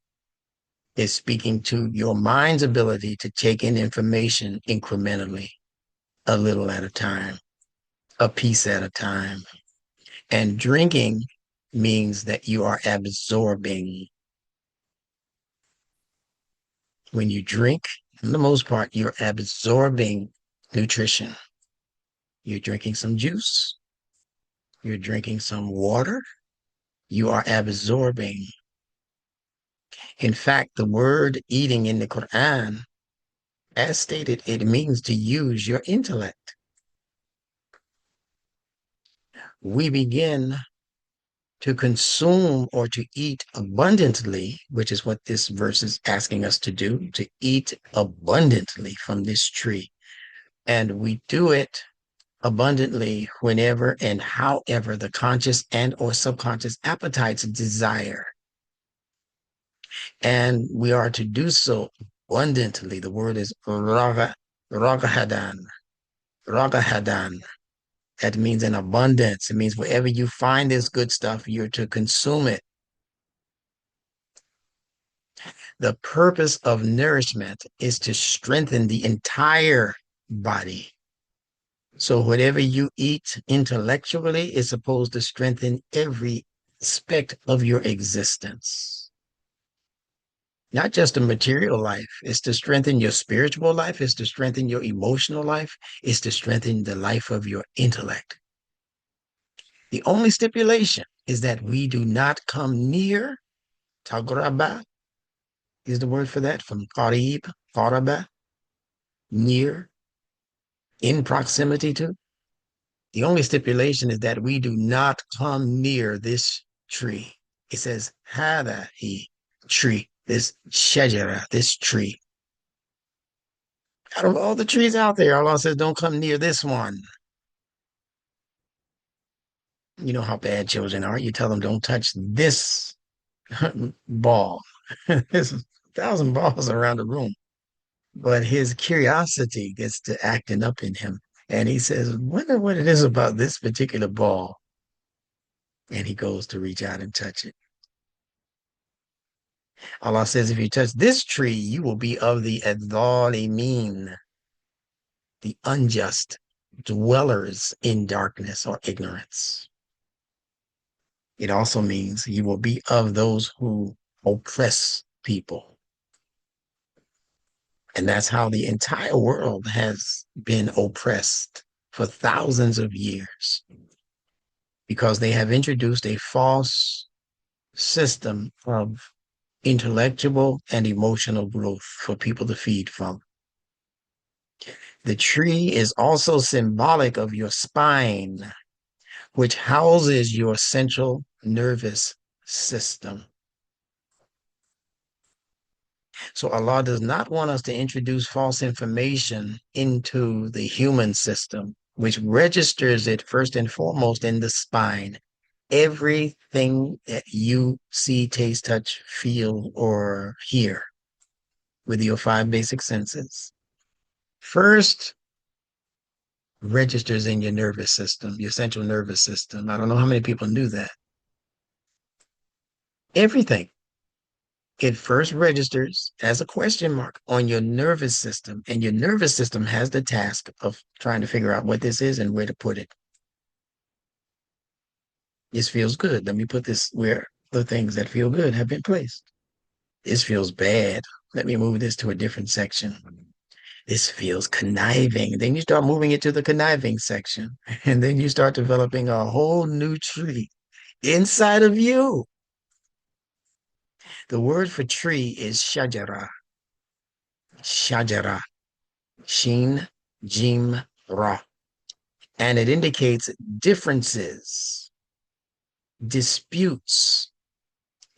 is speaking to your mind's ability to take in information incrementally, a little at a time, a piece at a time. And drinking means that you are absorbing. When you drink, for the most part, you're absorbing nutrition. You're drinking some juice, you're drinking some water, you are absorbing. In fact, the word eating in the Quran, as stated, it means to use your intellect. We begin to consume or to eat abundantly, which is what this verse is asking us to eat abundantly from this tree. And we do it abundantly whenever and however the conscious and or subconscious appetites desire. And we are to do so abundantly. The word is ragahadan, ragahadan. That means in abundance. It means wherever you find this good stuff, you're to consume it. The purpose of nourishment is to strengthen the entire body. So whatever you eat intellectually is supposed to strengthen every aspect of your existence. Not just a material life. It's to strengthen your spiritual life. It's to strengthen your emotional life. It's to strengthen the life of your intellect. The only stipulation is that we do not come near, tagraba is the word for that, from qarib, qaraba, near, in proximity to. The only stipulation is that we do not come near this tree. It says, hada he tree, this shajara, this tree. Out of all the trees out there, Allah says, don't come near this one. You know how bad children are. You tell them, don't touch this ball. There's 1,000 balls around the room. But his curiosity gets to acting up in him. And he says, wonder what it is about this particular ball. And he goes to reach out and touch it. Allah says, if you touch this tree, you will be of the adh-dhalimin, the unjust dwellers in darkness or ignorance. It also means you will be of those who oppress people. And that's how the entire world has been oppressed for thousands of years, because they have introduced a false system of intellectual and emotional growth for people to feed from. The tree is also symbolic of your spine, which houses your central nervous system. So Allah does not want us to introduce false information into the human system, which registers it first and foremost in the spine. Everything that you see, taste, touch, feel, or hear with your 5 basic senses first registers in your nervous system, your central nervous system. I don't know how many people knew that. Everything. It first registers as a question mark on your nervous system, and your nervous system has the task of trying to figure out what this is and where to put it. This feels good. Let me put this where the things that feel good have been placed. This feels bad. Let me move this to a different section. This feels conniving. Then you start moving it to the conniving section, and then you start developing a whole new tree inside of you. The word for tree is shajara. Shajara. Shin, Jim, Ra. And it indicates differences, disputes,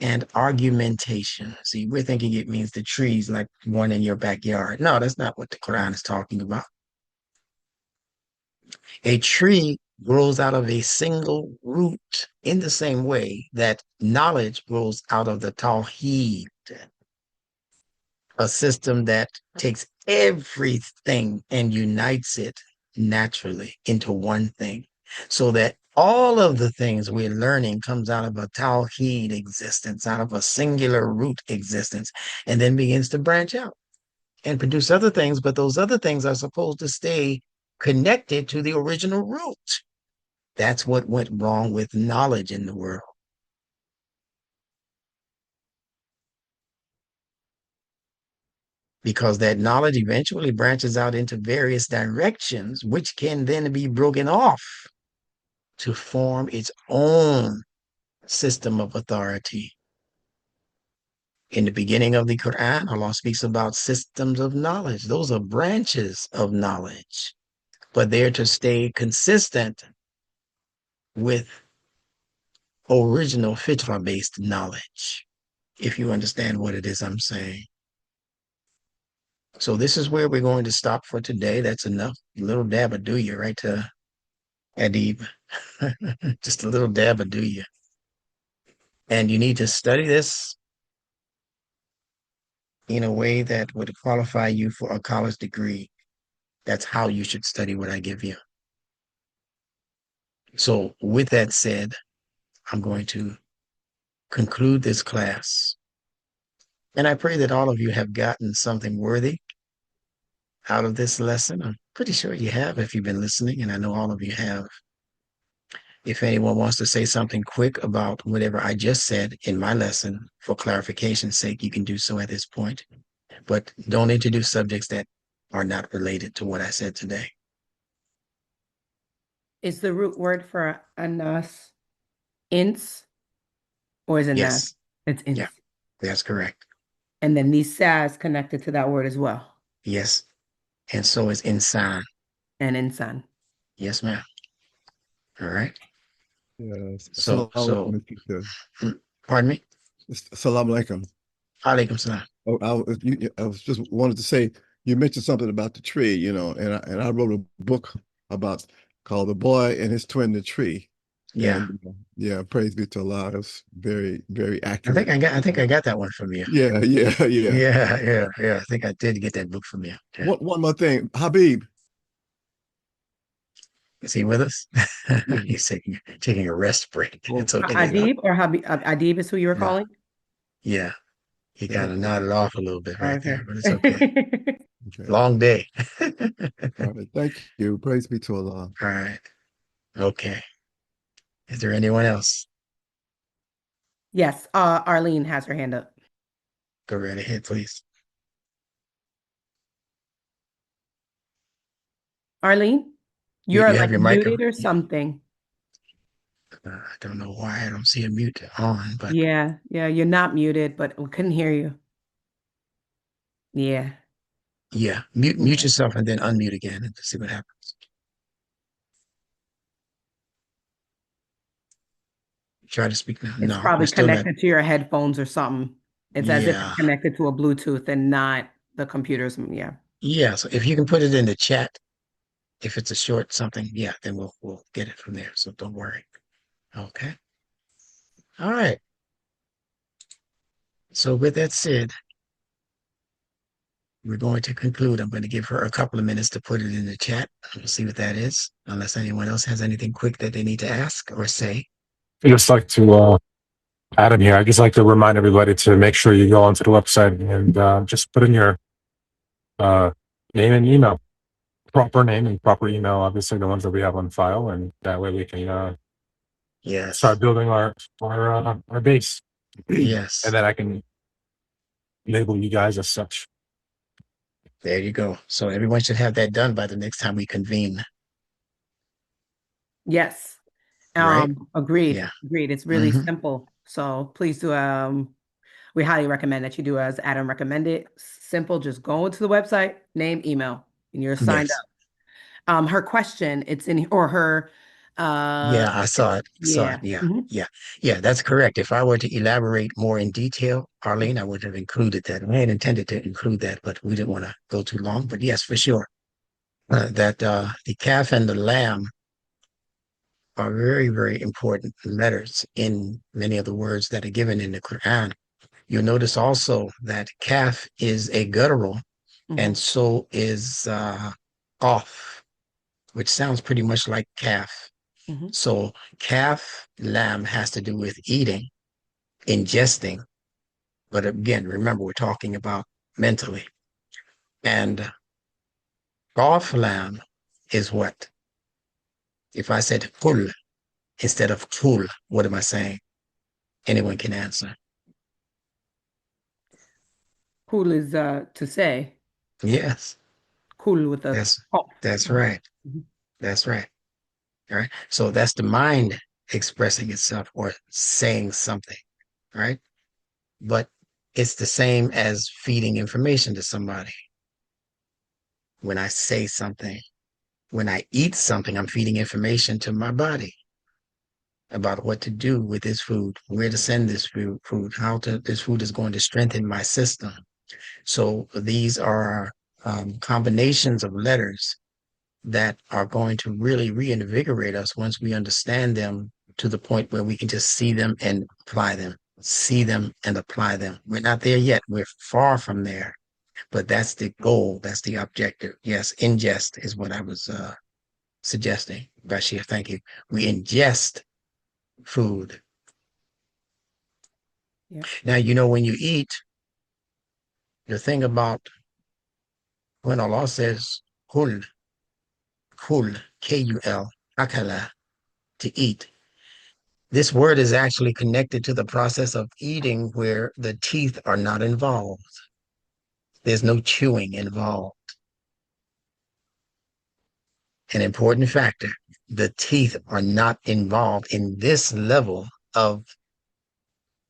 and argumentation. See, we're thinking it means the trees like one in your backyard. No, that's not what the Quran is talking about. A tree grows out of a single root in the same way that knowledge grows out of the Tawheed, a system that takes everything and unites it naturally into one thing, so that all of the things we're learning comes out of a Tawheed existence, out of a singular root existence, and then begins to branch out and produce other things, but those other things are supposed to stay connected to the original root. That's what went wrong with knowledge in the world. Because that knowledge eventually branches out into various directions, which can then be broken off to form its own system of authority. In the beginning of the Quran, Allah speaks about systems of knowledge. Those are branches of knowledge, but they're to stay consistent with original fitla-based knowledge, if you understand what it is I'm saying. So this is where we're going to stop for today. That's enough. A little dab of do you right to Adib. Just a little dab of do you. And you need to study this in a way that would qualify you for a college degree. That's how you should study what I give you. So with that said, I'm going to conclude this class. And I pray that all of you have gotten something worthy out of this lesson. I'm pretty sure you have if you've been listening, and I know all of you have. If anyone wants to say something quick about whatever I just said in my lesson, for clarification's sake, you can do so at this point. But don't introduce subjects that are not related to what I said today. Is the root word for anas ins, or is it nas? Yes. It's ins. Yeah, that's correct. And then nisa is connected to that word as well. Yes. And so is insan. And insan. Yes, ma'am. All right. Yes. So, pardon me? Assalamu alaikum. Alaikum salam. Oh, I was just wanted to say, you mentioned something about the tree, you know, and I wrote a book about called The Boy and His Twin, the Tree. Yeah. And yeah, praise be to Allah. It's very, very I accurate. think I got that one from you. Yeah. I think I did get that book from you. Yeah. One more thing, Habib. Is he with us? He's taking a rest break. It's okay. Adib or Habib? Adib is who you were calling? Yeah. He kind of nodded off a little bit right there, but it's okay. Okay. Long day. All right. Thank you. Praise be to Allah. All right. Okay. Is there anyone else? Yes. Arlene has her hand up. Go right ahead, please. Arlene, You you're have like your muted or something. I don't know why I don't see a mute on, but Yeah, you're not muted, but we couldn't hear you. Yeah. yeah, mute yourself and then unmute again and see what happens. Try to speak now. It's No, probably we're still not. connected to your headphones or something. It's as if it's connected to a Bluetooth and not the computers. Yeah. Yeah. So if you can put it in the chat, if it's a short something, yeah, then we'll get it from there. So don't worry. Okay. All right. So with that said, we're going to conclude. I'm going to give her a couple of minutes to put it in the chat. We'll see what that is, unless anyone else has anything quick that they need to ask or say. I just like to, Adam here, I just like to remind everybody to make sure you go onto the website and just put in your name and email, proper name and proper email, obviously the ones that we have on file, and that way we can start building our base. Yes. And then I can label you guys as such. There you go. So everyone should have that done by the next time we convene. Yes. Right? Agreed. Yeah. Agreed. It's really simple. So please do, we highly recommend that you do as Adam recommended. Simple, just go into the website, name, email, and you're signed up. Her question, it's in, or her yeah, I saw it. Yeah. Yeah, that's correct. If I were to elaborate more in detail, Arlene, I would have included that. I had intended to include that, but we didn't want to go too long. But yes, for sure. That the calf and the lamb are very, very important letters in many of the words that are given in the Quran. You'll notice also that calf is a guttural, and so is off, which sounds pretty much like calf. So calf, lamb has to do with eating, ingesting. But again, remember, we're talking about mentally. And off, lamb is what? If I said kul instead of kul, what am I saying? Anyone can answer. Cool is to say. Yes. Cool with a that's right. That's right. All right. So that's the mind expressing itself or saying something. Right. But it's the same as feeding information to somebody. When I say something, when I eat something, I'm feeding information to my body. about what to do with this food, where to send this food, this food is going to strengthen my system. So these are combinations of letters that are going to really reinvigorate us once we understand them to the point where we can just see them and apply them, see them and apply them. We're not there yet. We're far from there, but that's the goal. That's the objective. Yes, ingest is what I was suggesting. Bashir, thank you. We ingest food. Yep. Now, you know, when you eat, the thing about when Allah says, kul, K-U-L, akala, to eat, this word is actually connected to the process of eating where the teeth are not involved. There's no chewing involved. An important factor, the teeth are not involved in this level of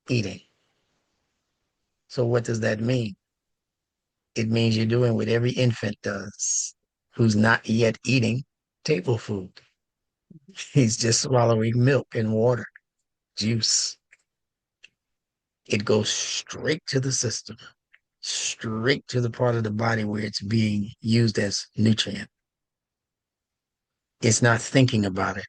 eating. So what does that mean? It means you're doing what every infant does who's not yet eating table food. He's just swallowing milk and water, juice. It goes straight to the system, straight to the part of the body where it's being used as nutrient. It's not thinking about it.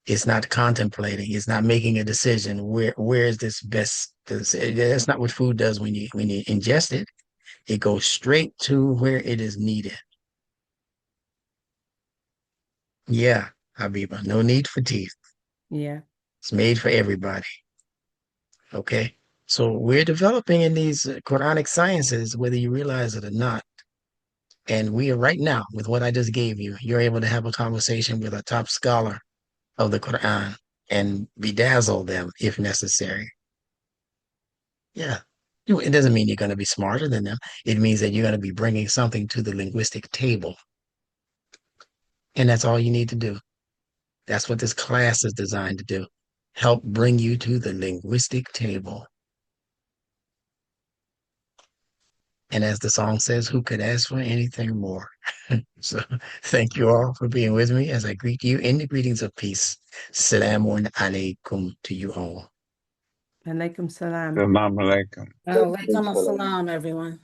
It's not contemplating. It's not making a decision. Where is this best? That's not what food does when you ingest it. It goes straight to where it is needed. Yeah, Habiba, no need for teeth. Yeah. It's made for everybody. Okay. So we're developing in these Quranic sciences, whether you realize it or not. And we are right now, with what I just gave you, you're able to have a conversation with a top scholar of the Quran and bedazzle them if necessary. Yeah. It doesn't mean you're going to be smarter than them. It means that you're going to be bringing something to the linguistic table. And that's all you need to do. That's what this class is designed to do. Help bring you to the linguistic table. And as the song says, who could ask for anything more? So thank you all for being with me as I greet you in the greetings of peace. Salamun alaikum to you all. Alaikum salam. Assalamu alaikum. Alaikum assalam, everyone.